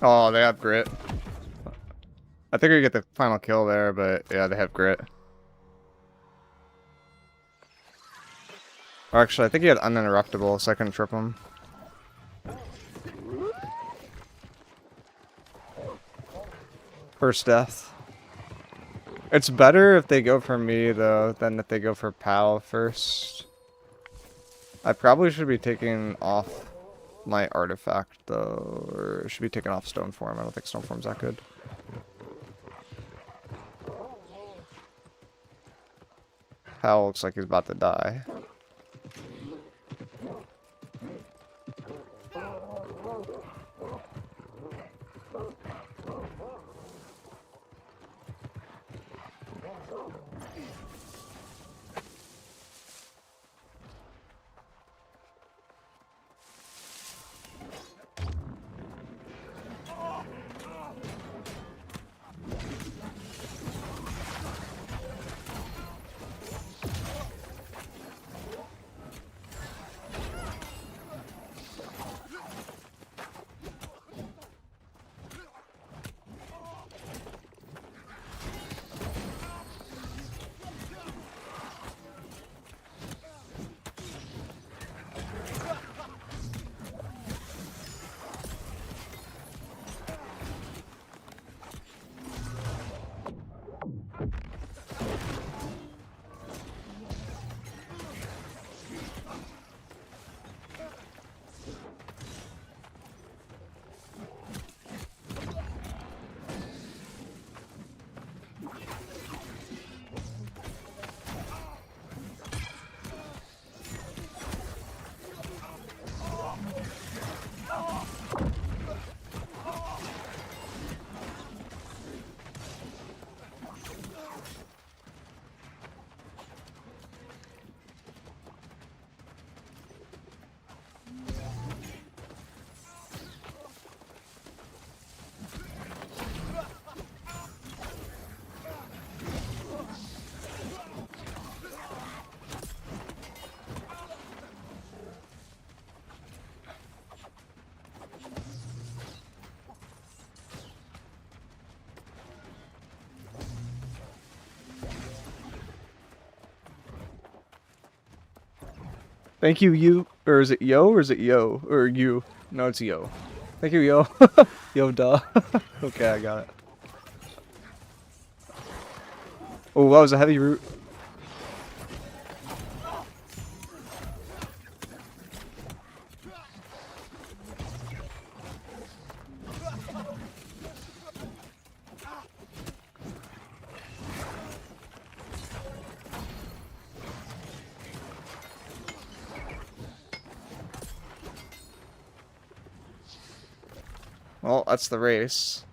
Oh, they have grit. I think we get the final kill there, but yeah, they have grit. Or actually, I think he had uninterruptible, so I couldn't trip him. First death. It's better if they go for me, though, than if they go for Pal first. I probably should be taking off my artifact, though, or it should be taking off Stone Form. I don't think Stone Form's that good. Pal looks like he's about to die. Thank you, you. Or is it yo? Or is it yo? Or you? No, it's yo. Thank you, yo. Yo, duh. Okay, I got it. Oh, that was a heavy root. Well, that's the race.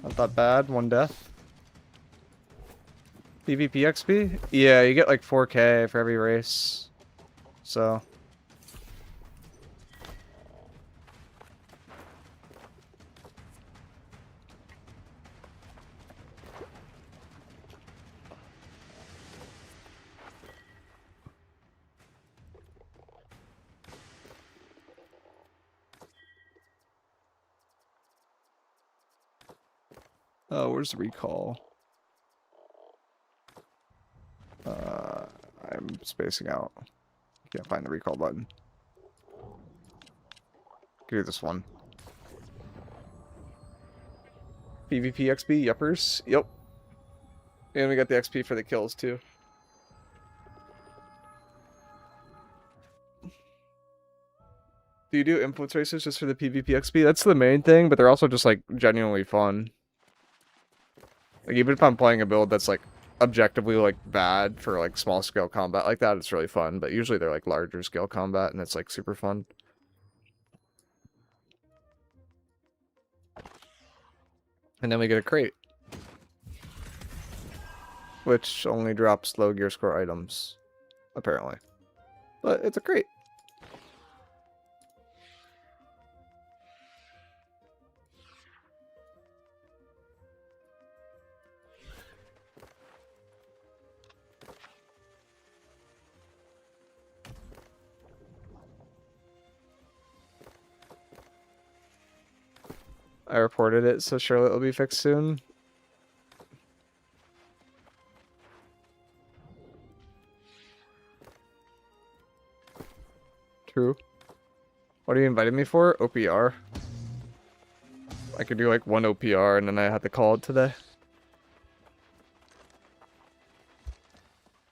Not that bad. One death. PvP XP? Yeah, you get like 4K for every race. So. Oh, where's the recall? I'm spacing out. Can't find the recall button. Do this one. PvP XP, yuppers. Yep. And we got the XP for the kills too. Do you do influence races just for the PvP XP? That's the main thing, but they're also just like genuinely fun. Like even if I'm playing a build that's like objectively like bad for like small scale combat like that, it's really fun. But usually they're like larger scale combat and it's like super fun. And then we get a crate, which only drops low gear score items, apparently. But it's a crate. I reported it, so surely it'll be fixed soon. True. What are you inviting me for? OPR. I could do like one OPR and then I had to call it today.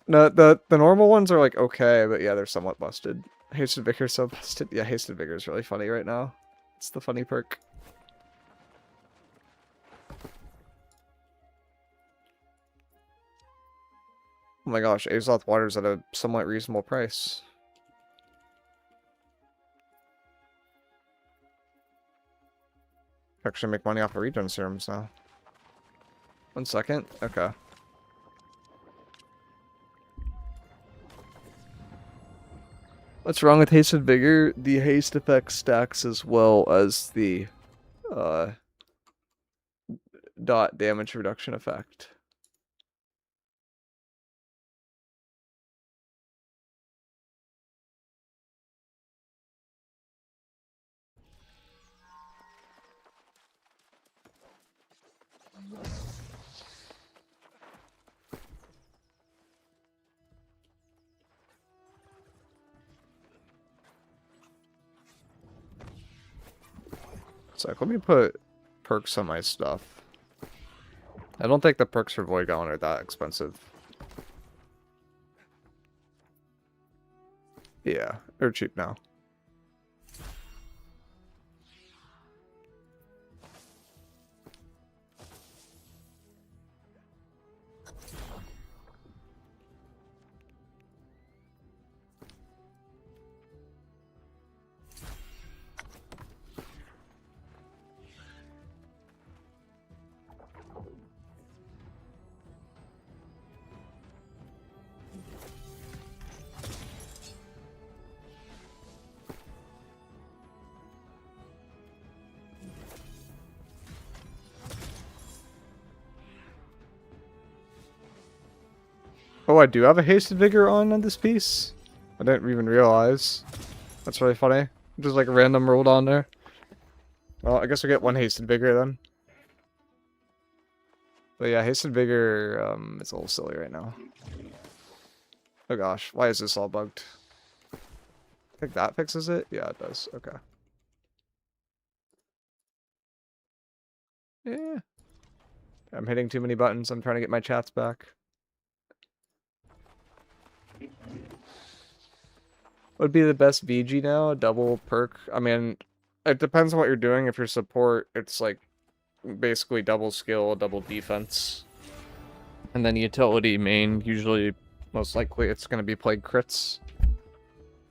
No, the normal ones are like okay, but yeah, they're somewhat busted. Hasted Vigor's so busted. Yeah, Hasted Vigor is really funny right now. It's the funny perk. Oh my gosh, Azoth Water's at a somewhat reasonable price. Actually make money off of regen serums now. 1 second. Okay. What's wrong with Hasted Vigor? The haste effect stacks as well as the dot damage reduction effect. So let me put perks on my stuff. I don't think the perks for Void Goblin are that expensive. Yeah, they're cheap now. Oh, I do have a Hasted Vigor on this piece? I didn't even realize. That's really funny. Just like random rolled on there. Well, I guess we get one Hasted Vigor then. But yeah, Hasted Vigor, it's a little silly right now. Oh gosh, why is this all bugged? I think that fixes it? Yeah, it does. Okay. Yeah. I'm hitting too many buttons. I'm trying to get my chats back. Would be the best VG now? A double perk? I mean, it depends on what you're doing. If you're support, it's like basically double skill, double defense. And then utility main, usually, most likely, it's going to be Plague Crits.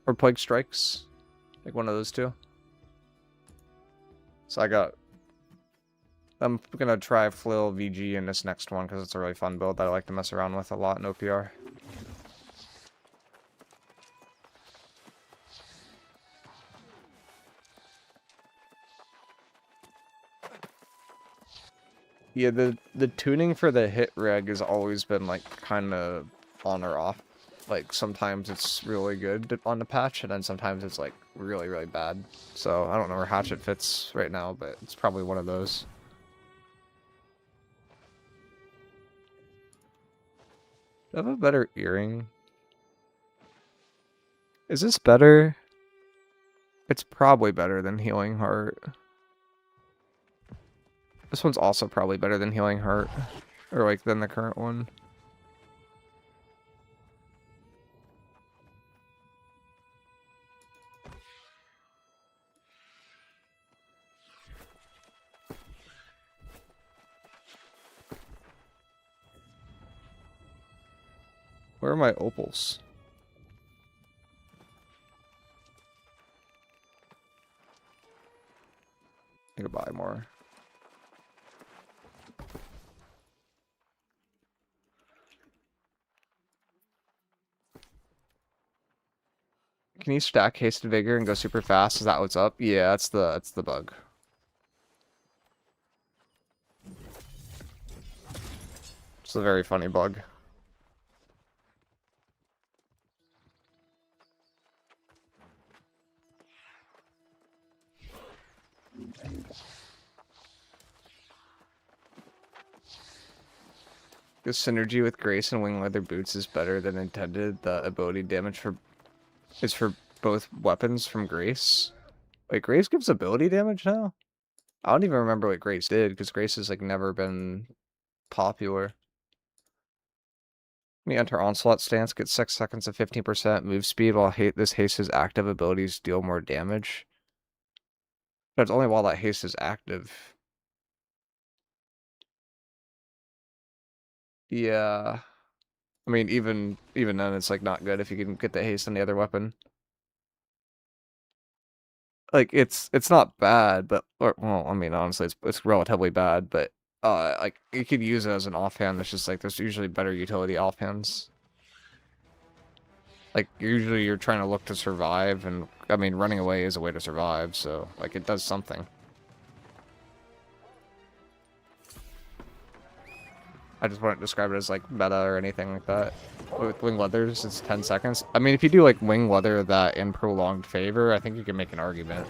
Or Plague Strikes. Like one of those two. So I'm going to try Flail VG in this next one because it's a really fun build that I like to mess around with a lot in OPR. Yeah, the tuning for the hit reg has always been like kind of on or off. Like sometimes it's really good on the patch, and then sometimes it's like really, really bad. So I don't know where Hatchet fits right now, but it's probably one of those. Do I have a better earring? Is this better? It's probably better than Healing Heart. This one's also probably better than Healing Heart. Or, like, than the current one. Where are my opals? I could buy more. Can you stack Hasted Vigor and go super fast? Is that what's up? Yeah, that's the bug. It's a very funny bug. The synergy with Grace and Wing Leather Boots is better than intended. The ability damage is for both weapons from Grace. Wait, Grace gives ability damage now? I don't even remember what Grace did, because Grace has, like, never been popular. Me enter Onslaught stance, get 6 seconds of 15% move speed while this haste's active abilities deal more damage. But it's only while that haste is active. Yeah. I mean, even then, it's, like, not good if you can get the haste on the other weapon. Like, it's not bad, but, well, I mean, honestly, it's relatively bad, but, like, you could use it as an offhand. It's just, like, there's usually better utility offhands. Like, usually you're trying to look to survive, and, I mean, running away is a way to survive, so, like, it does something. I just wouldn't describe it as, like, meta or anything like that. With Wing Leathers, it's 10 seconds. I mean, if you do, like, Wing Leather that in Prolonged Favor, I think you can make an argument.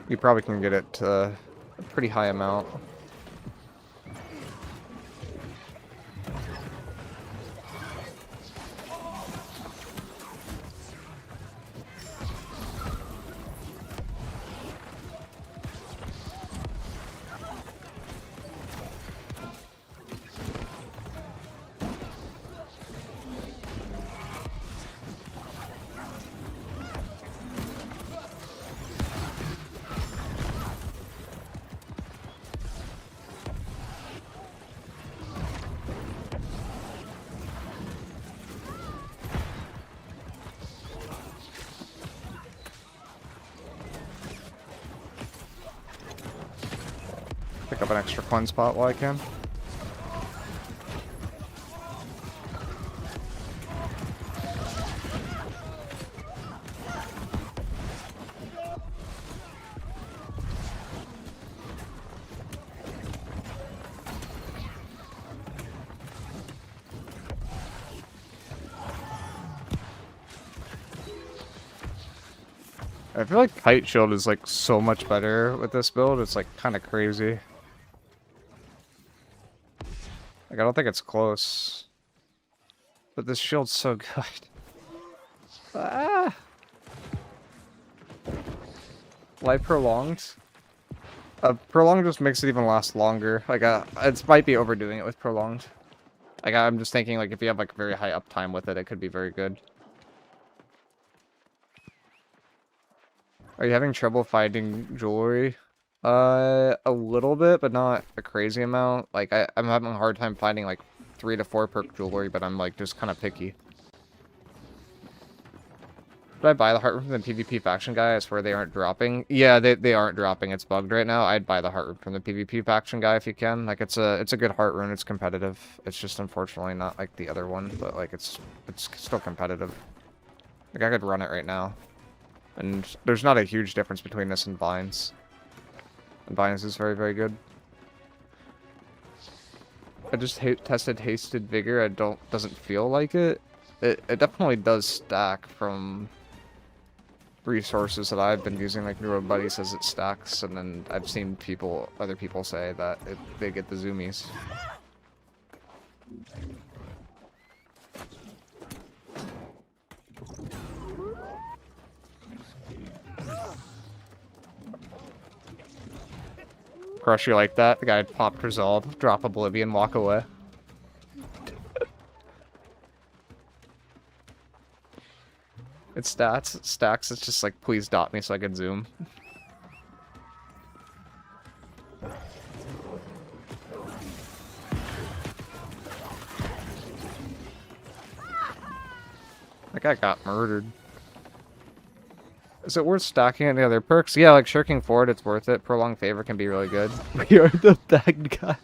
You probably can get it to a pretty high amount. Pick up an extra coin spot while I can. I feel like Kite Shield is, like, so much better with this build. It's, like, kind of crazy. Like, I don't think it's close. But this shield's so good. Ah! Life Prolonged? Prolonged just makes it even last longer. Like, it might be overdoing it with Prolonged. Like, I'm just thinking, like, if you have, like, very high uptime with it, it could be very good. Are you having trouble finding jewelry? A little bit, but not a crazy amount. Like, I'm having a hard time finding, like, 3 to 4 perk jewelry, but I'm, like, just kind of picky. Should I buy the heart room from the PvP faction guy? I swear they aren't dropping. Yeah, they aren't dropping. It's bugged right now. I'd buy the heart room from the PvP faction guy if you can. Like, it's a good heart rune. It's competitive. It's just unfortunately not like the other one, but, like, it's still competitive. Like, I could run it right now. And there's not a huge difference between this and Vines. And Vines is very, very good. I just tested Hasted Vigor. Doesn't feel like it. It definitely does stack from resources that I've been using. Like, Neuro Buddy says it stacks, and then I've seen other people say that they get the zoomies. crush you like that. The guy popped Resolve, drop Oblivion, walk away. It's stats, stacks, it's just like, please dot me so I can zoom. That guy got murdered. Is it worth stacking any other perks? Yeah, like shirking forward, it's worth it. Prolonged favor can be really good. We are the bad guys.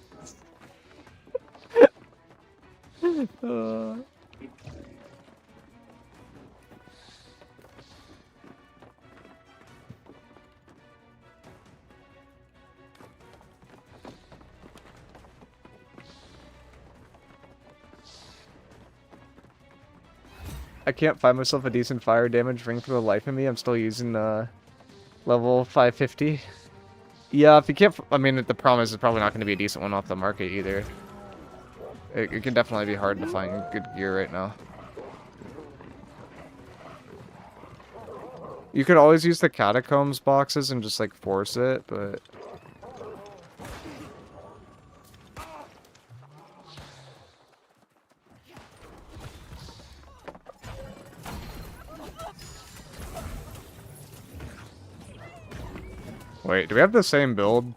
I can't find myself a decent fire damage ring for the life of me. I'm still using level 550. Yeah, if you can't... I mean, the problem is it's probably not going to be a decent one off the market either. It can definitely be hard to find good gear right now. You could always use the Catacombs boxes and just, like, force it, but... Wait, do we have the same build?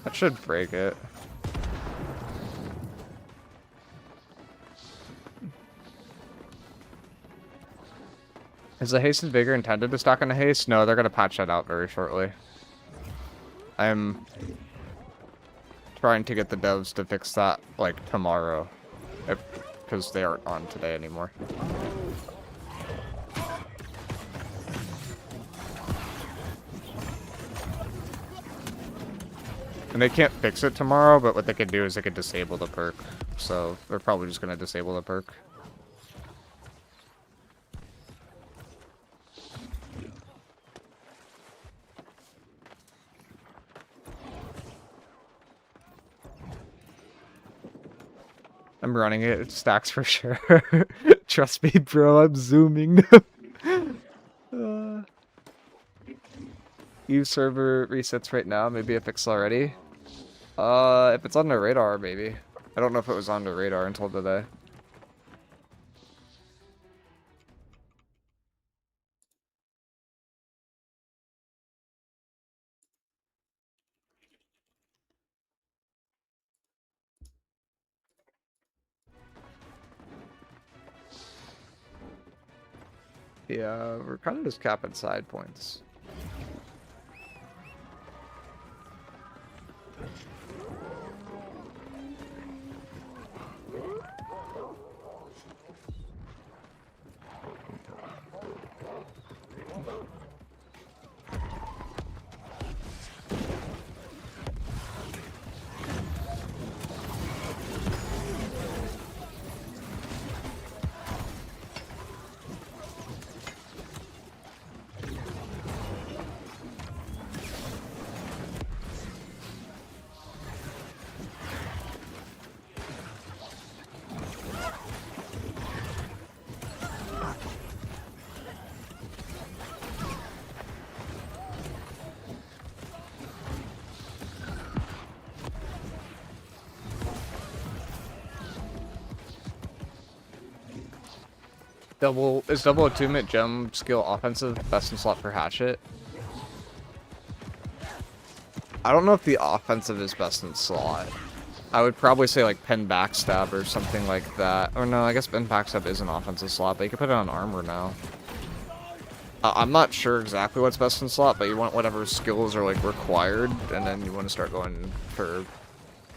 That should break it. Is the Haste and Vigor intended to stack on the Haste? No, they're going to patch that out very shortly. I'm trying to get the devs to fix that, like, tomorrow. Because they aren't on today anymore. And they can't fix it tomorrow, but what they could do is they could disable the perk. So they're probably just going to disable the perk. I'm running it. It stacks for sure. Trust me, bro. I'm zooming. Eve server resets right now. Maybe a fix already. If it's on the radar, maybe. I don't know if it was on the radar until today. Yeah, we're kind of just capping side points. Is double attunement gem skill offensive best in slot for hatchet? I don't know if the offensive is best in slot. I would probably say like pen backstab or something like that. Or no, I guess pen backstab is an offensive slot, but you can put it on armor now. I'm not sure exactly what's best in slot, but you want whatever skills are like required, and then you want to start going for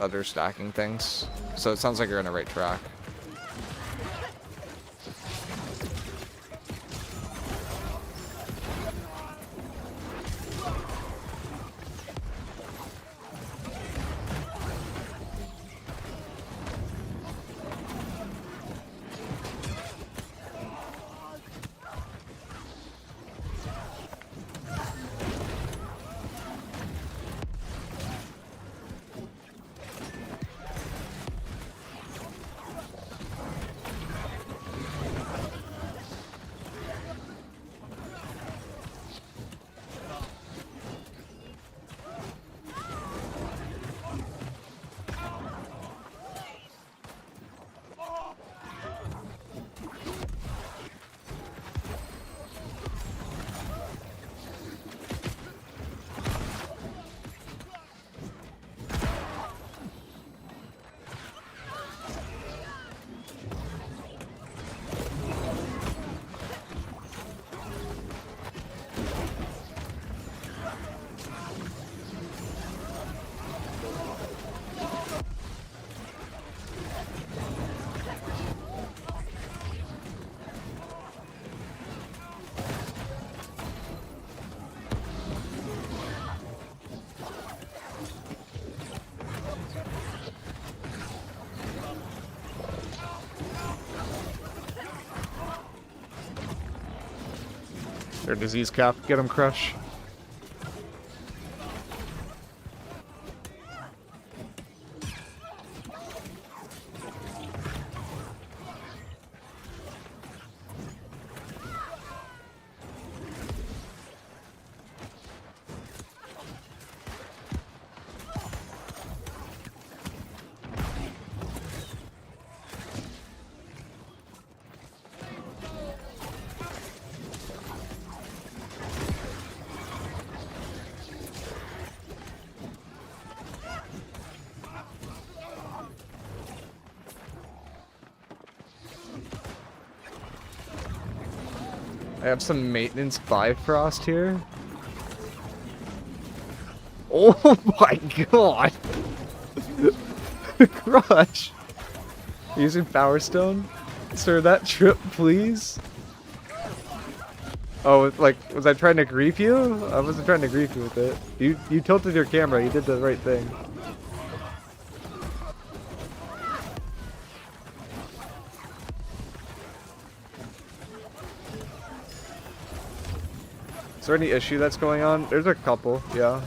other stacking things. So it sounds like you're on the right track. Their disease cap. Get him, Crush. I have some maintenance Bifrost here. Oh my god! Crush! Using Power Stone? Sir, that trip, please? Oh, like, was I trying to grief you? I wasn't trying to grief you with it. You tilted your camera, you did the right thing. Is there any issue that's going on? There's a couple, yeah.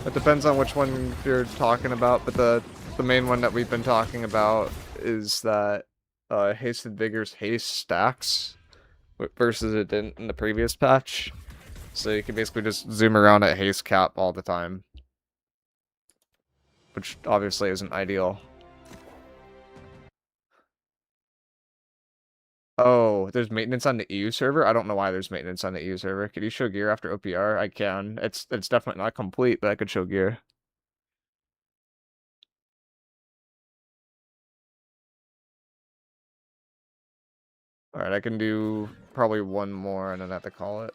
It depends on which one you're talking about, but the main one that we've been talking about is that Hasted Vigor's haste stacks versus it didn't in the previous patch. So you can basically just zoom around at haste cap all the time, which obviously isn't ideal. Oh, there's maintenance on the EU server? I don't know why there's maintenance on the EU server. Can you show gear after OPR? I can. It's definitely not complete, but I could show gear. Alright, I can do probably one more and then have to call it.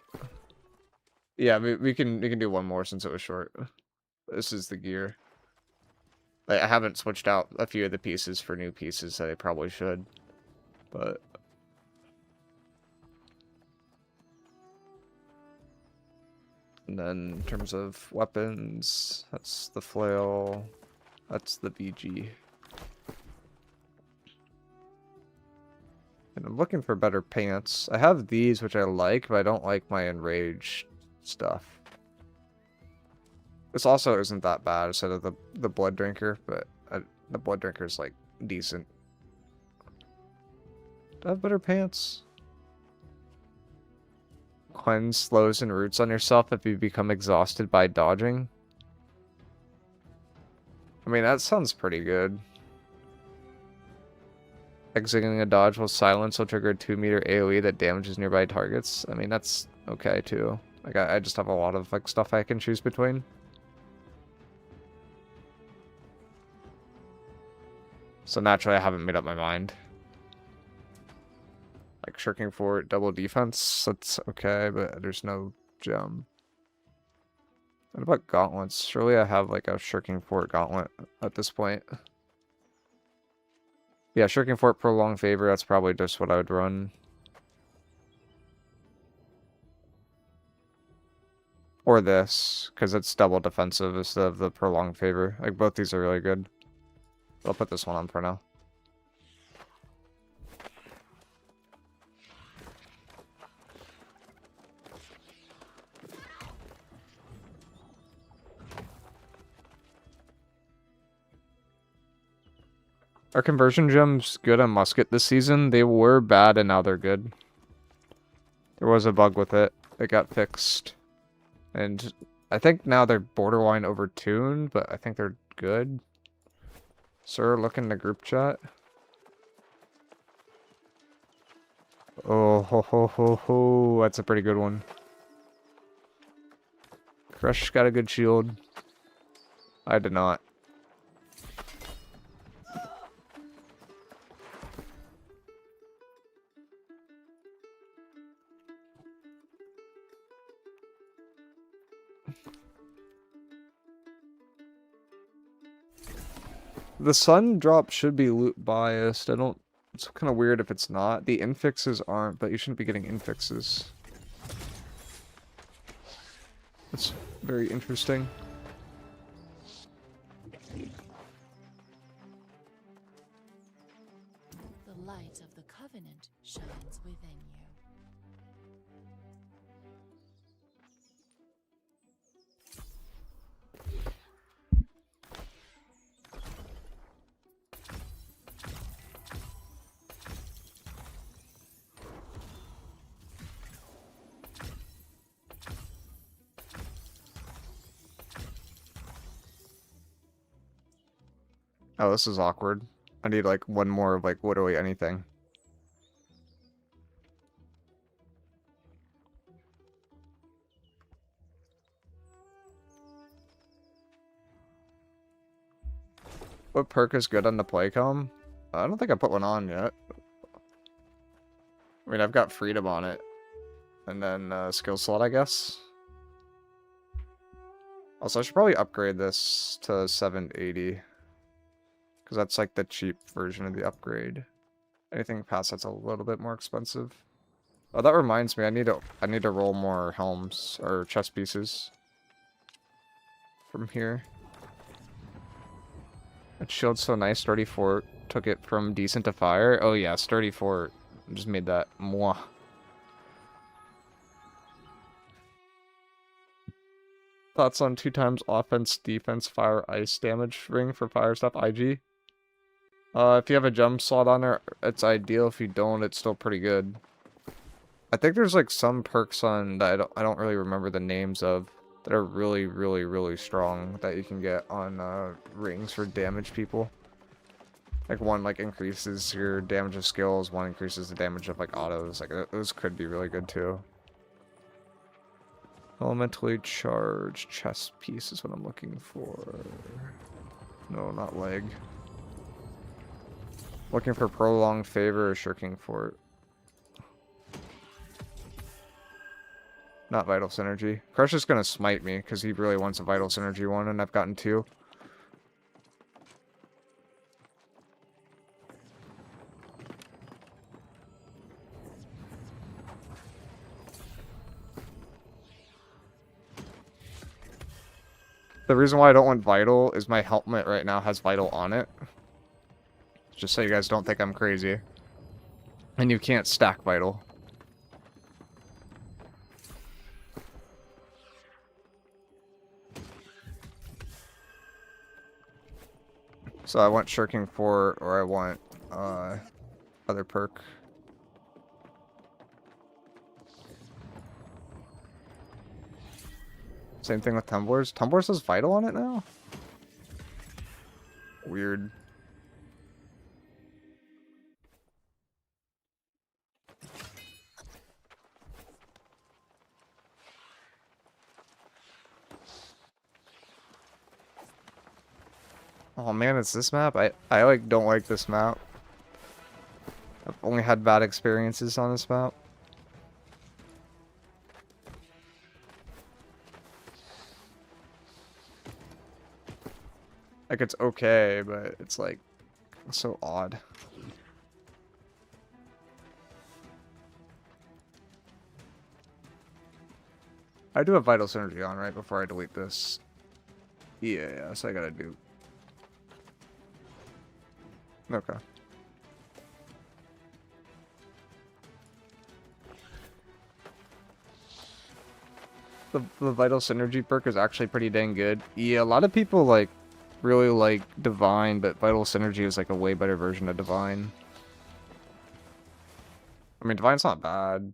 Yeah, we can do one more since it was short. This is the gear. I haven't switched out a few of the pieces for new pieces that I probably should, but and then in terms of weapons, that's the flail, that's the BG. And I'm looking for better pants. I have these, which I like, but I don't like my enraged stuff. This also isn't that bad instead of the blood drinker, but the blood drinker is like decent. Do I have better pants? Cleanse slows and roots on yourself if you become exhausted by dodging. I mean, that sounds pretty good. Exiting a dodge while silence will trigger a 2-meter AoE that damages nearby targets. I mean, that's okay too. Like, I just have a lot of like stuff I can choose between. So naturally, I haven't made up my mind. Like shirking for double defense, that's okay, but there's no gem. What about gauntlets? Surely I have like a shirking fort gauntlet at this point. Yeah, shirking fort prolonged favor, that's probably just what I would run. Or this, because it's double defensive instead of the prolonged favor. Like, both these are really good. I'll put this one on for now. Are conversion gems good on musket this season? They were bad and now they're good. There was a bug with it. It got fixed. And I think now they're borderline overtuned, but I think they're good. Sir, look in the group chat. Oh, ho, ho, ho, ho. That's a pretty good one. Crush got a good shield. I did not. The sun drop should be loot biased. It's kind of weird if it's not. The infixes aren't, but you shouldn't be getting infixes. That's very interesting. The light of the within you. Oh, this is awkward. I need like one more of like literally anything. What perk is good on the Playcom? I don't think I put one on yet. I mean, I've got freedom on it. And then skill slot, I guess. Also, I should probably upgrade this to 780. Because that's like the cheap version of the upgrade. Anything past that's a little bit more expensive. Oh, that reminds me, I need to roll more helms or chest pieces from here. That shield's so nice. Sturdy Fort took it from decent to fire. Oh yeah, Sturdy Fort just made that moi. Thoughts on 2x offense, defense, fire, ice damage ring for fire stuff, IG? If you have a jump slot on there, it's ideal. If you don't, it's still pretty good. I think there's like some perks on that I don't really remember the names of that are really, really, really strong that you can get on rings for damage people. Like one like increases your damage of skills, one increases the damage of like autos. Like those could be really good too. Elementally charged chest piece is what I'm looking for. No, not leg. Looking for prolonged favor or shirking fort. Not vital synergy. Crush is gonna smite me because he really wants a vital synergy one, and I've gotten 2. The reason why I don't want vital is my helmet right now has vital on it. Just so you guys don't think I'm crazy. And you can't stack vital. So I want shirking fort or I want other perk. Same thing with tumblers. Tumblers has vital on it now? Weird. Oh man, it's this map? I like don't like this map. I've only had bad experiences on this map. Like it's okay, but it's like so odd. I do have vital synergy on right before I delete this. Yeah, so I gotta do. Okay. The vital synergy perk is actually pretty dang good. Yeah, a lot of people like really like divine, but vital synergy is like a way better version of divine. I mean, divine's not bad.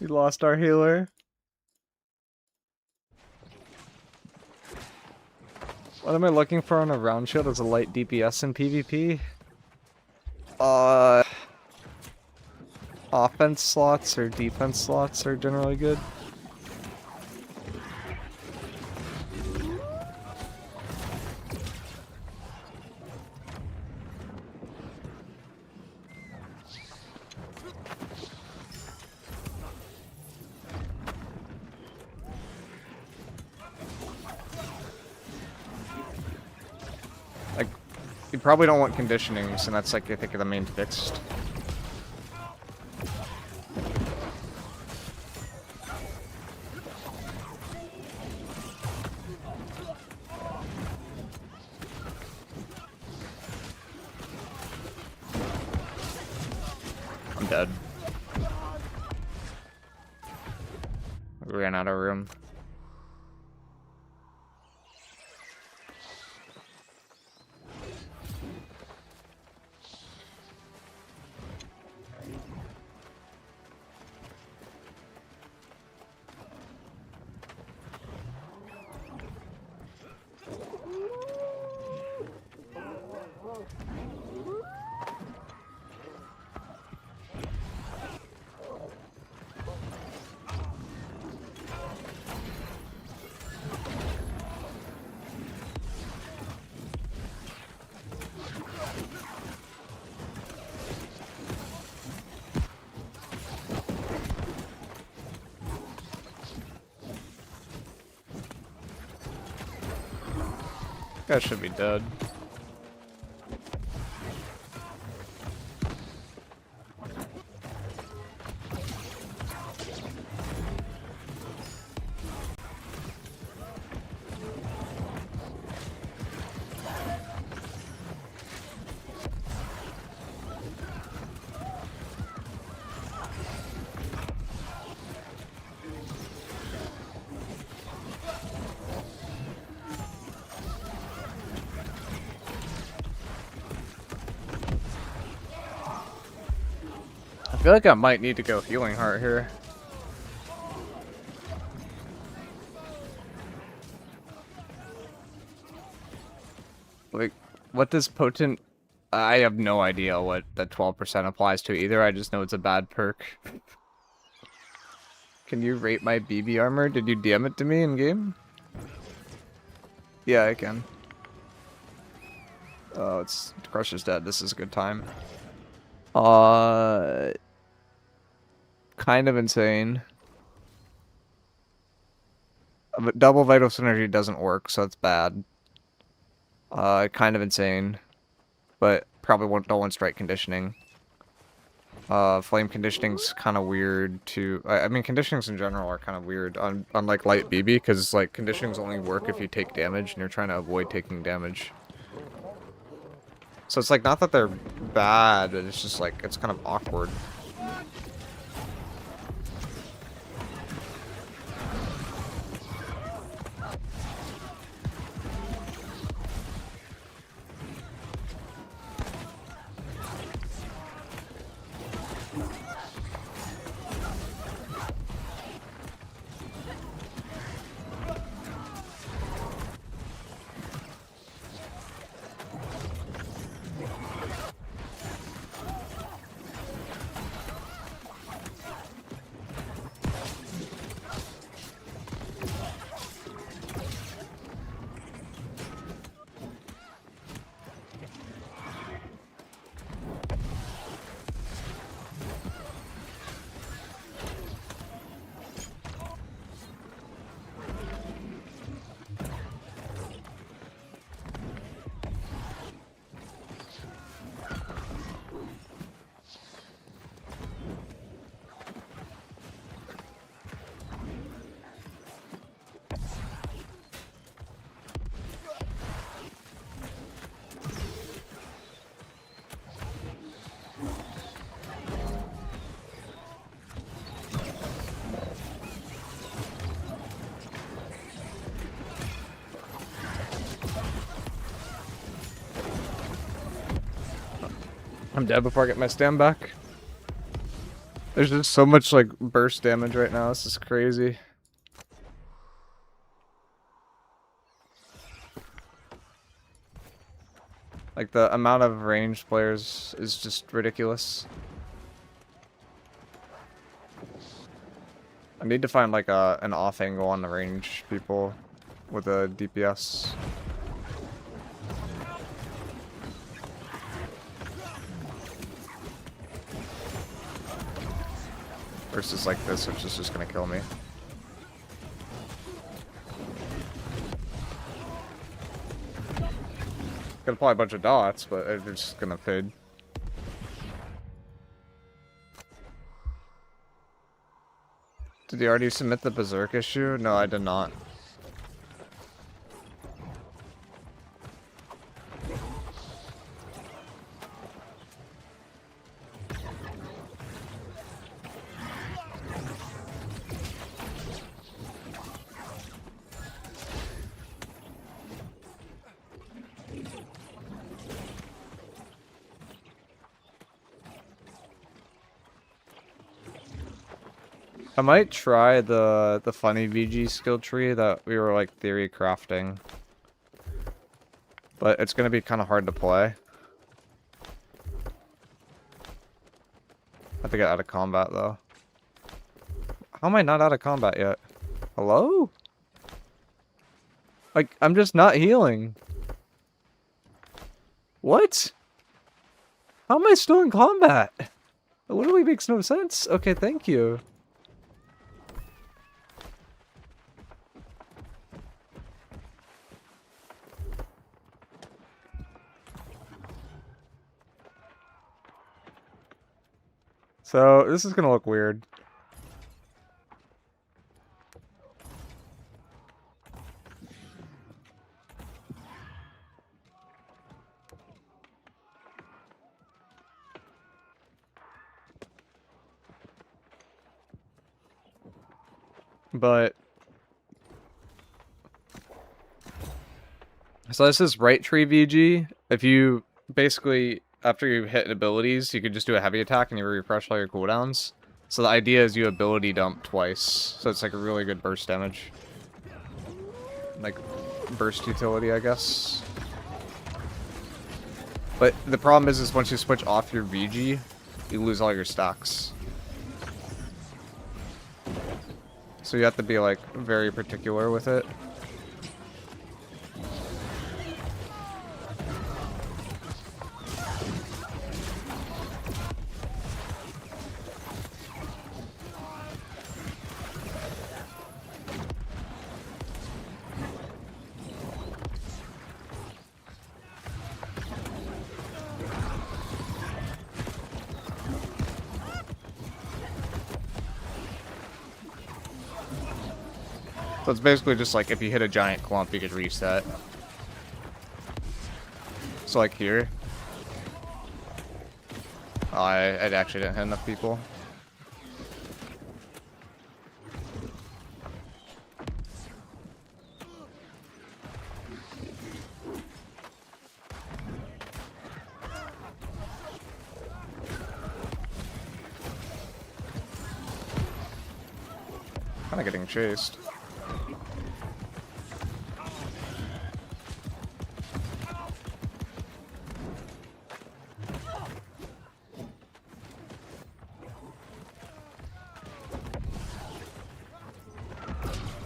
We lost our healer. What am I looking for on a round shield as a light DPS in PvP? Offense slots or defense slots are generally good. Like, you probably don't want conditionings, and that's like, I think, the main fixed. I'm dead. We ran out of room. Guy should be dead. I feel like I might need to go healing heart here. Like, what does potent... I have no idea what that 12% applies to either, I just know it's a bad perk. Can you rate my BB armor? Did you DM it to me in game? Yeah, I can. Oh, it's... Crush is dead, this is a good time. Kind of insane. But double vital synergy doesn't work, so that's bad. Kind of insane. But probably don't want strike conditioning. Flame conditioning's kind of weird too. I mean, conditionings in general are kind of weird on like light BB, because like conditionings only work if you take damage, and you're trying to avoid taking damage. So it's like, not that they're bad, but it's just like, it's kind of awkward. I'm dead before I get my stam back. There's just so much like burst damage right now. This is crazy. Like the amount of ranged players is just ridiculous. I need to find like an off angle on the range people with a DPS. Versus like this, which is just gonna kill me. Gonna apply a bunch of dots, but they're just gonna fade. Did you already submit the Berserk issue? No, I did not. I might try the funny VG skill tree that we were like theory crafting. But it's gonna be kind of hard to play. I have to get out of combat though. How am I not out of combat yet? Hello? Like, I'm just not healing. What? How am I still in combat? It literally makes no sense. Okay, thank you. So, this is gonna look weird. But... So this is right tree VG. If you basically, after you hit abilities, you could just do a heavy attack and you refresh all your cooldowns. So the idea is you ability dump twice. So it's like a really good burst damage. Like, burst utility, I guess. But the problem is once you switch off your VG, you lose all your stacks. So you have to be like very particular with it. So it's basically just like if you hit a giant clump, you could reset. So like here. Oh, I actually didn't hit enough people. Kinda getting chased.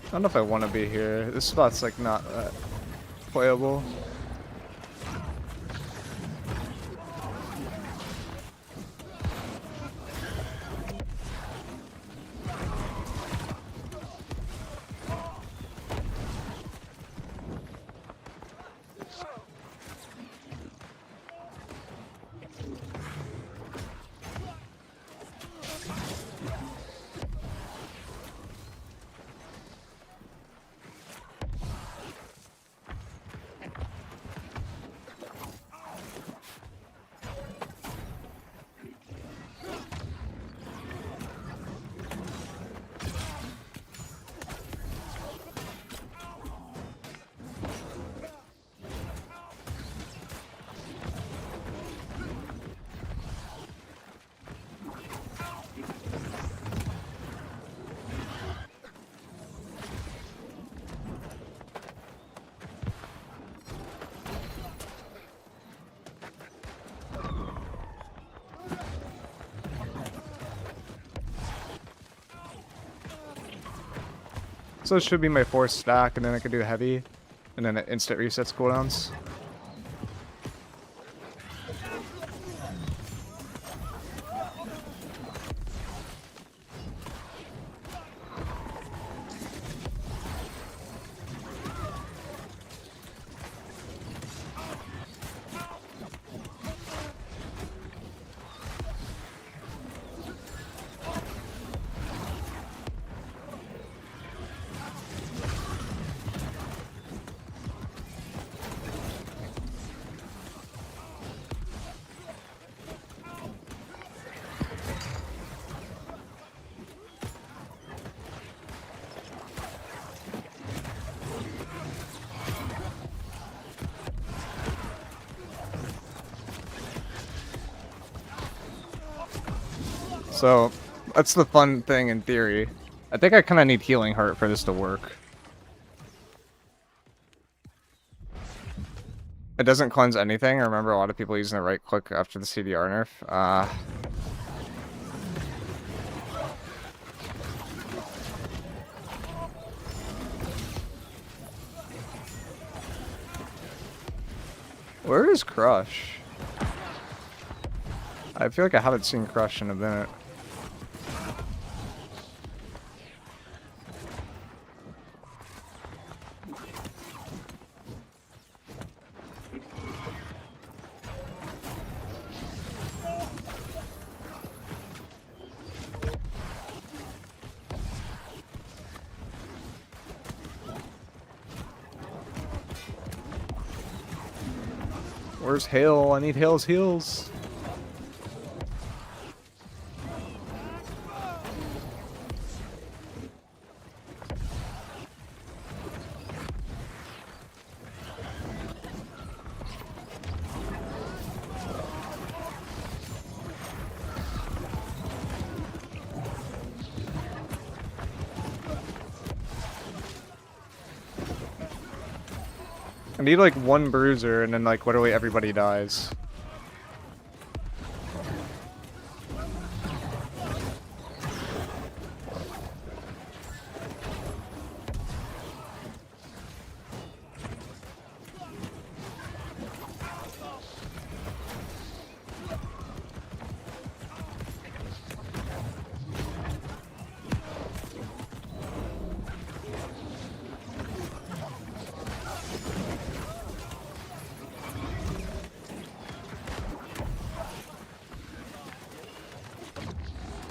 I don't know if I want to be here. This spot's like not that playable. So it should be my 4th stack, and then I can do heavy, and then it instant resets cooldowns. So, that's the fun thing in theory. I think I kind of need Healing Heart for this to work. It doesn't cleanse anything. I remember a lot of people using the right click after the CDR nerf. Where is Crush? I feel like I haven't seen Crush in a minute. Where's Hale? I need Hale's heals. I need like one bruiser and then like literally everybody dies.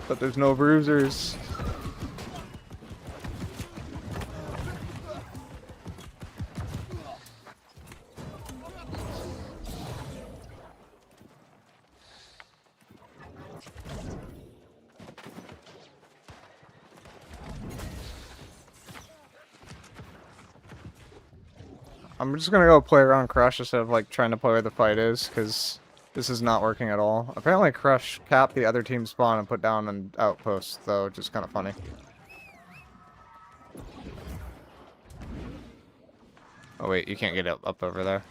But there's no bruisers. I'm just gonna go play around Crush instead of like trying to play where the fight is, because this is not working at all. Apparently Crush capped the other team's spawn and put down an outpost, though, which is kind of funny. Oh wait, you can't get up over there.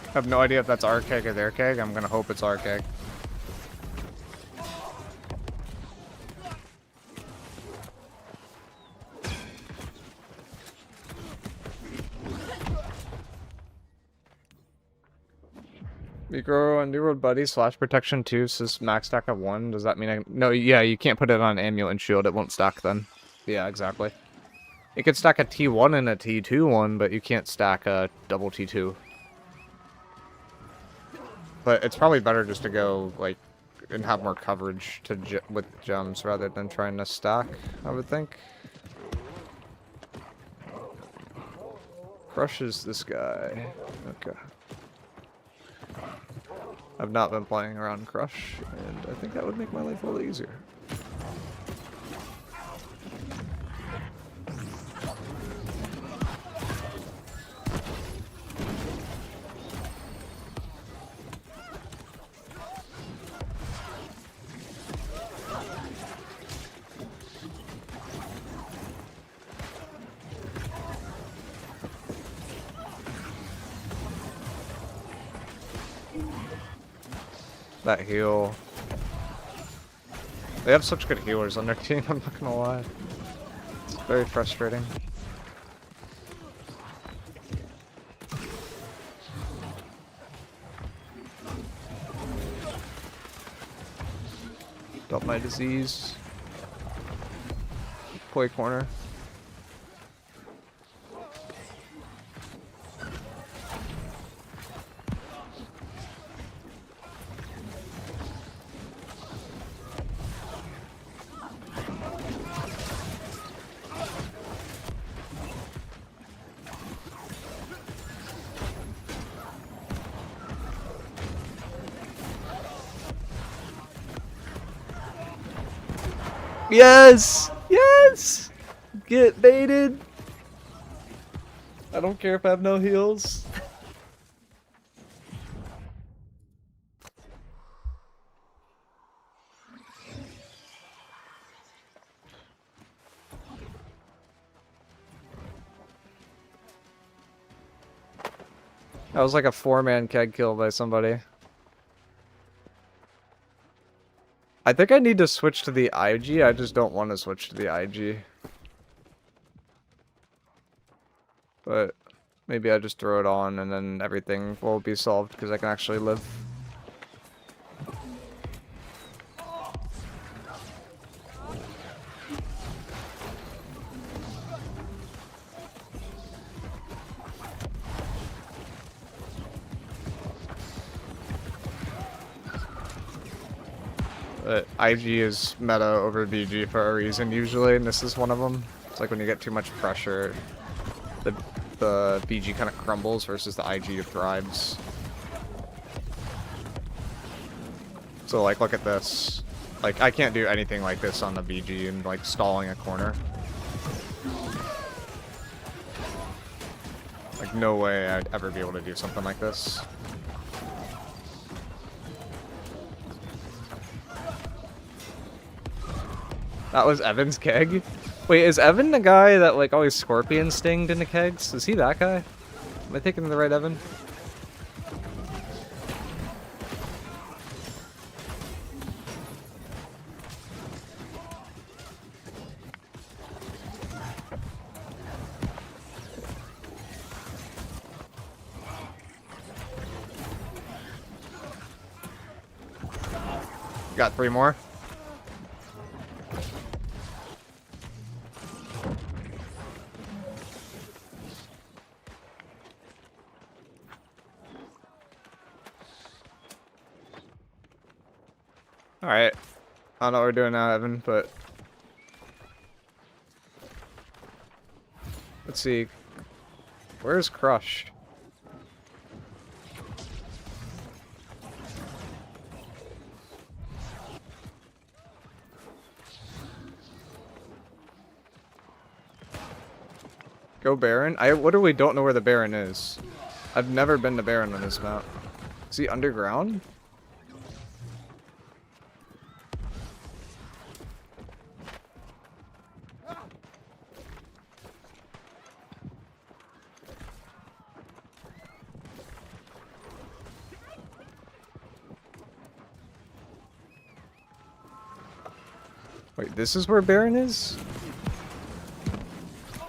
I have no idea if that's our keg or their keg. I'm gonna hope it's our keg. Miicrow and New World Buddy / protection 2 says max stack of 1. Does that mean I... No, yeah, you can't put it on Amulet and Shield. It won't stack then. Yeah, exactly. It could stack a T1 and a T2 one, but you can't stack a double T2. But it's probably better just to go, like, and have more coverage to with gems rather than trying to stack, I would think. Crushes this guy. Okay. I've not been playing around Crush, and I think that would make my life a little easier. That heal. They have such good healers on their team, I'm not gonna lie. It's very frustrating. Dump my disease. Koi corner. Yes! Yes! Get baited! I don't care if I have no heals. That was like a 4-man keg kill by somebody. I think I need to switch to the IG, I just don't want to switch to the IG. But maybe I just throw it on and then everything will be solved because I can actually live. But IG is meta over BG for a reason usually, and this is one of them. It's like when you get too much pressure, the BG kind of crumbles versus the IG thrives. So like, look at this. Like, I can't do anything like this on the BG and like stalling a corner. Like, no way I'd ever be able to do something like this. That was Evan's keg? Wait, is Evan the guy that like always scorpion stinged into kegs? Is he that guy? Am I thinking of the right Evan? Got 3 more. Alright. I don't know what we're doing now, Evan, but... Let's see. Where's Crush? Go Baron? I literally don't know where the Baron is. I've never been to Baron on this map. Is he underground? Wait, this is where Baron is?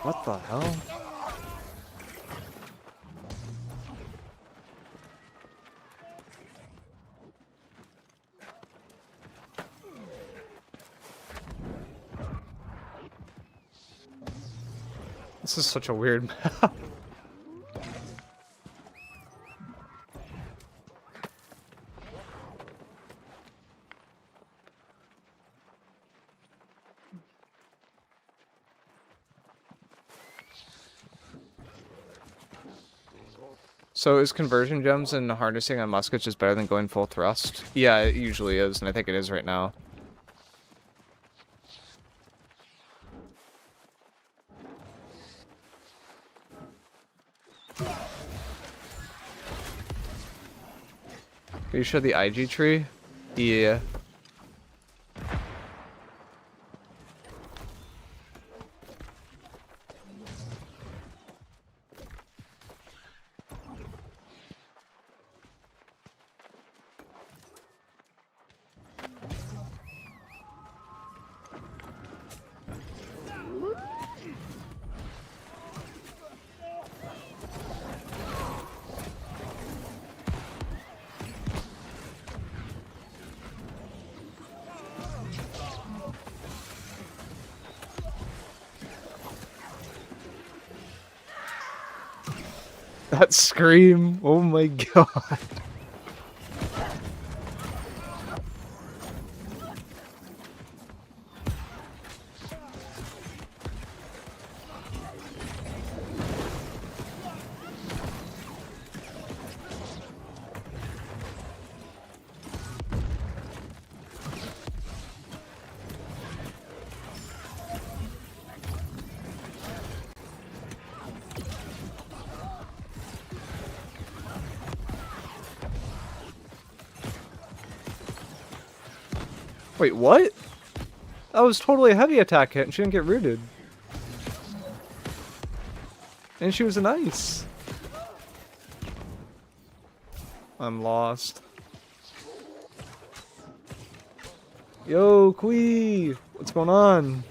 What the hell? This is such a weird map. So is conversion gems and harnessing on muskets just better than going full thrust? Yeah, it usually is, and I think it is right now. Can you show the IG tree? Yeah. That scream! Oh my god. Wait, what? That was totally a heavy attack hit and she didn't get rooted. And she was an ice. I'm lost. Yo, Quee! What's going on?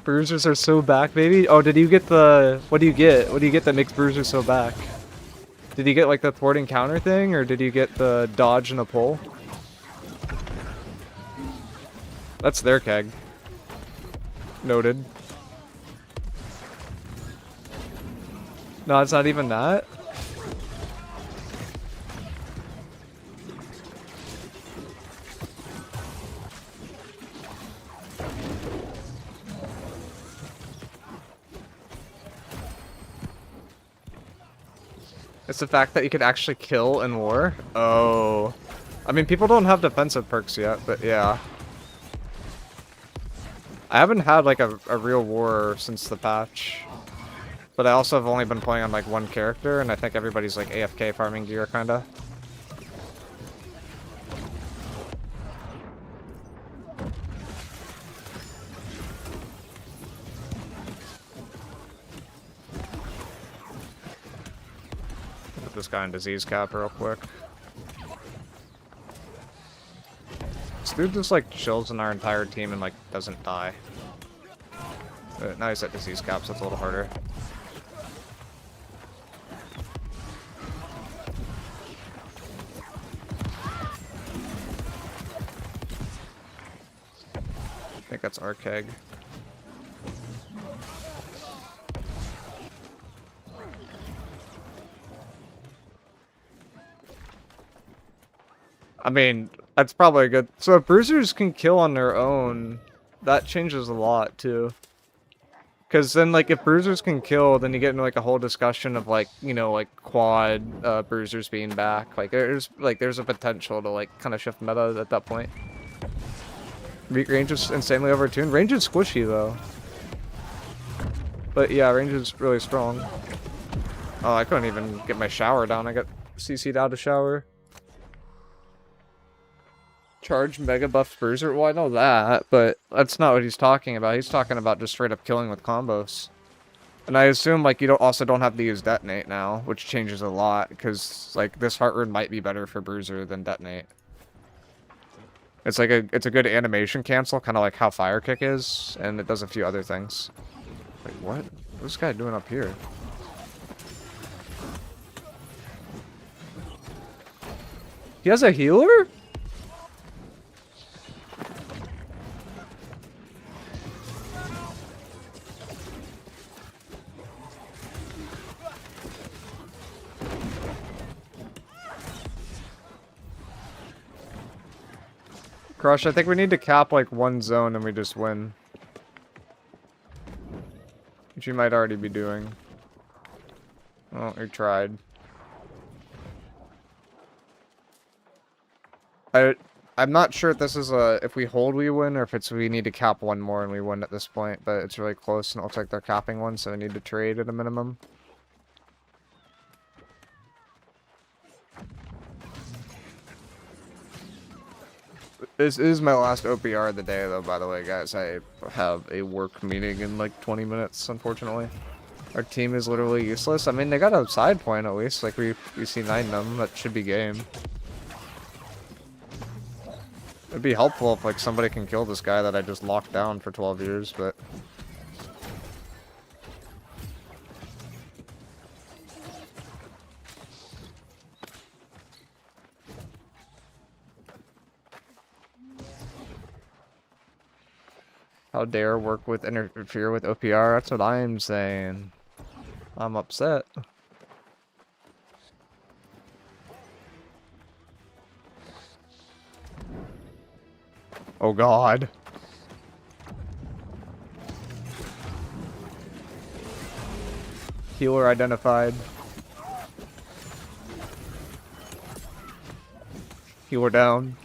Bruisers are so back, baby. Oh, did you get the... What do you get? What do you get that makes Bruisers so back? Did you get, like, the thwarting counter thing? Or did you get the dodge and the pull? That's their keg. Noted. No, it's not even that? It's the fact that you can actually kill in war? Oh. I mean, people don't have defensive perks yet, but yeah. I haven't had, like, a real war since the patch. But I also have only been playing on, like, one character, and I think everybody's, like, AFK farming gear, kinda. Put this guy in disease cap real quick. This dude just, like, chills in our entire team and, like, doesn't die. But now he's at disease cap, so it's a little harder. I think that's our keg. I mean, that's probably good. So if bruisers can kill on their own, that changes a lot too. Because then, like, if bruisers can kill, then you get into, like, a whole discussion of, like, you know, like, quad bruisers being back. Like, there's a potential to, like, kind of shift meta at that point. Range is insanely overtuned. Range is squishy, though. But, yeah, range is really strong. Oh, I couldn't even get my shower down. I got CC'd out of shower. Charge mega buff bruiser? Well, I know that, but that's not what he's talking about. He's talking about just straight up killing with combos. And I assume, like, you also don't have to use detonate now, which changes a lot, because, like, this heart rune might be better for bruiser than detonate. It's like it's a good animation cancel, kind of like how fire kick is, and it does a few other things. Wait, what? What's this guy doing up here? He has a healer? Crush, I think we need to cap like one zone and we just win. Which you might already be doing. Oh, we tried. I'm not sure if this is if we hold we win or if it's we need to cap one more and we win at this point, but it's really close and it looks like they're capping one, so we need to trade at a minimum. This is my last OPR of the day though, by the way, guys. I have a work meeting in like 20 minutes, unfortunately. Our team is literally useless. I mean, they got a side point at least. Like, we C9'd them. That should be game. It'd be helpful if, like, somebody can kill this guy that I just locked down for 12 years, but... How dare interfere with OPR? That's what I'm saying. I'm upset. Oh god. Healer identified. Healer down.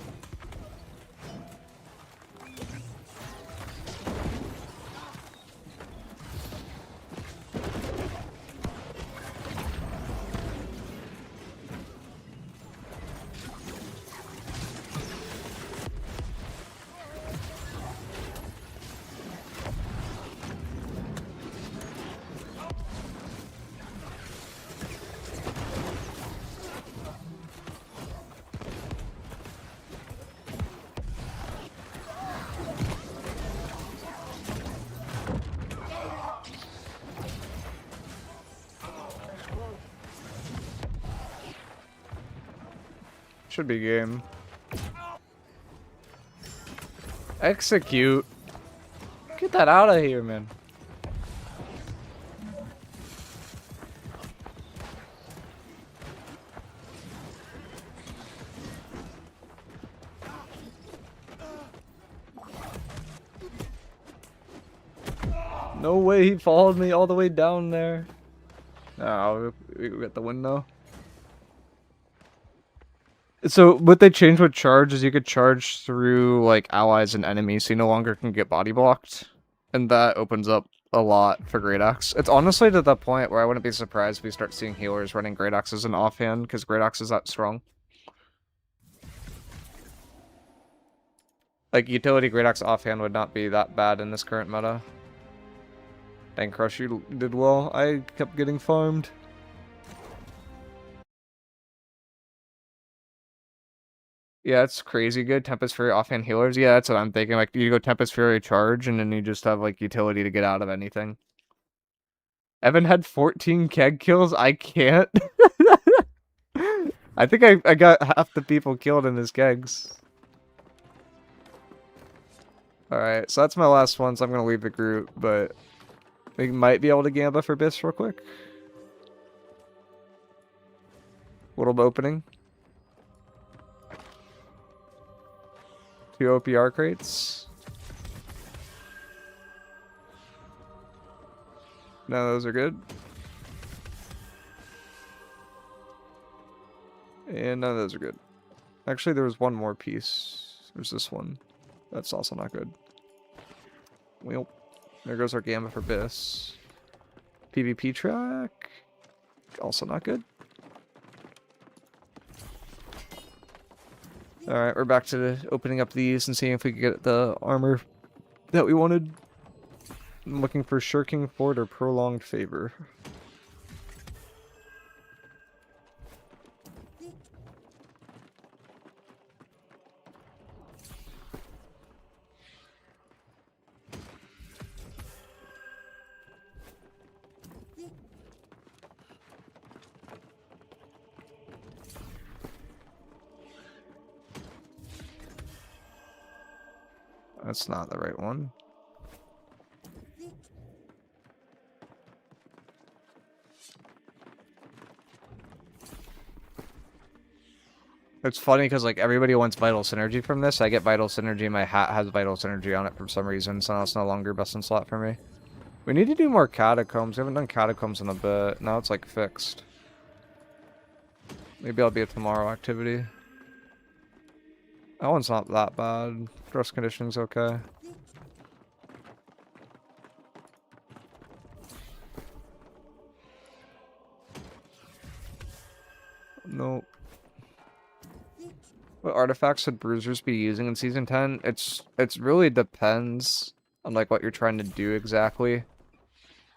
Should be game. Execute. Get that out of here, man. No way he followed me all the way down there. No, we got the win though. So what they changed with charge is you could charge through like allies and enemies, so you no longer can get body blocked, and that opens up a lot for Great Axe. It's honestly to the point where I wouldn't be surprised if we start seeing healers running Great Axes in offhand because Great Axe is that strong. Like utility Great Axe offhand would not be that bad in this current meta. Dang, Crush, you did well. I kept getting farmed. Yeah, it's crazy good. Tempest Fury offhand healers. Yeah, that's what I'm thinking. Like, you go Tempest Fury charge, and then you just have, like, utility to get out of anything. Evan had 14 keg kills? I can't. I think I got half the people killed in his kegs. Alright, so that's my last one, so I'm gonna leave the group, but... we might be able to gamba for Biss real quick. Little opening. 2 OPR crates. No, those are good. And none of those are good. Actually, there was one more piece. There's this one. That's also not good. Well, there goes our gamba for Biss. PvP track. Also not good. Alright, we're back to opening up these and seeing if we can get the armor that we wanted. I'm looking for Shirking Fort or Prolonged Favor. That's not the right one. It's funny because like everybody wants vital synergy from this. I get vital synergy. My hat has vital synergy on it for some reason, so now it's no longer best in slot for me. We need to do more catacombs. We haven't done catacombs in a bit. Now it's like fixed. Maybe I'll be a tomorrow activity. That one's not that bad. Gross conditioning's okay. Nope. What artifacts should bruisers be using in season 10? It's really depends on like what you're trying to do exactly.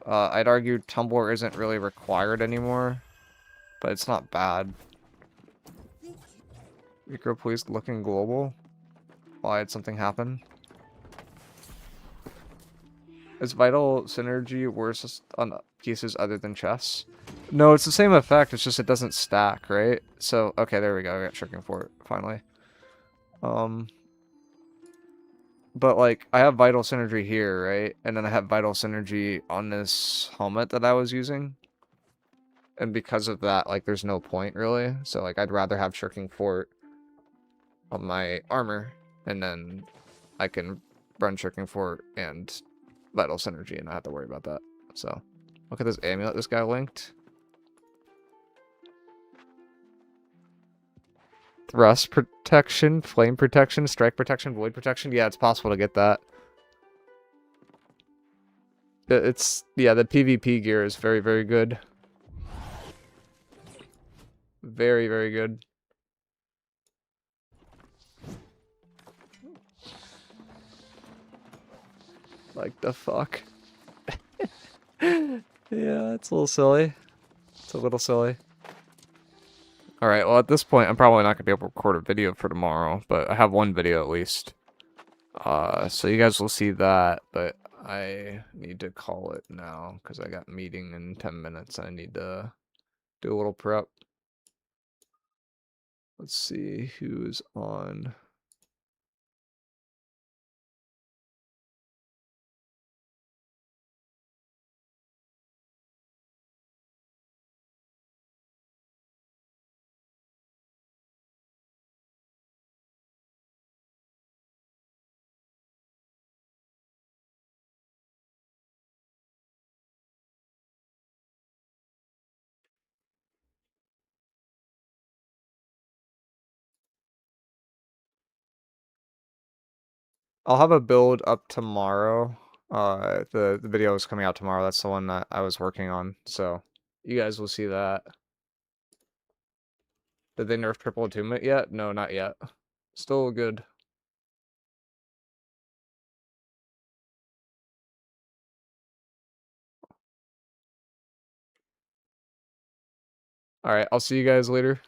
I'd argue Tumbler isn't really required anymore, but it's not bad. Miicrow, please looking global. Why had something happen? Is vital synergy worse on pieces other than chess? No, it's the same effect. It's just it doesn't stack, right? So okay, there we go. I got tricking for it finally. But like I have vital synergy here, right? And then I have vital synergy on this helmet that I was using. And because of that, like there's no point really. So like I'd rather have shirking fort on my armor, and then I can run shirking fort and vital synergy and not have to worry about that. So look at this amulet this guy linked. Thrust protection, flame protection, strike protection, void protection. Yeah, it's possible to get that. It's, yeah, the PvP gear is very, very good. Very, very good. Like, the fuck? Yeah, it's a little silly. It's a little silly. Alright, well, at this point, I'm probably not going to be able to record a video for tomorrow, but I have one video at least. So you guys will see that, but I need to call it now, because I got a meeting in 10 minutes. I need to do a little prep. Let's see who's on. I'll have a build up tomorrow. The video is coming out tomorrow. That's the one that I was working on. So you guys will see that. Did they nerf triple attunement yet? No, not yet. Still good. All right, I'll see you guys later.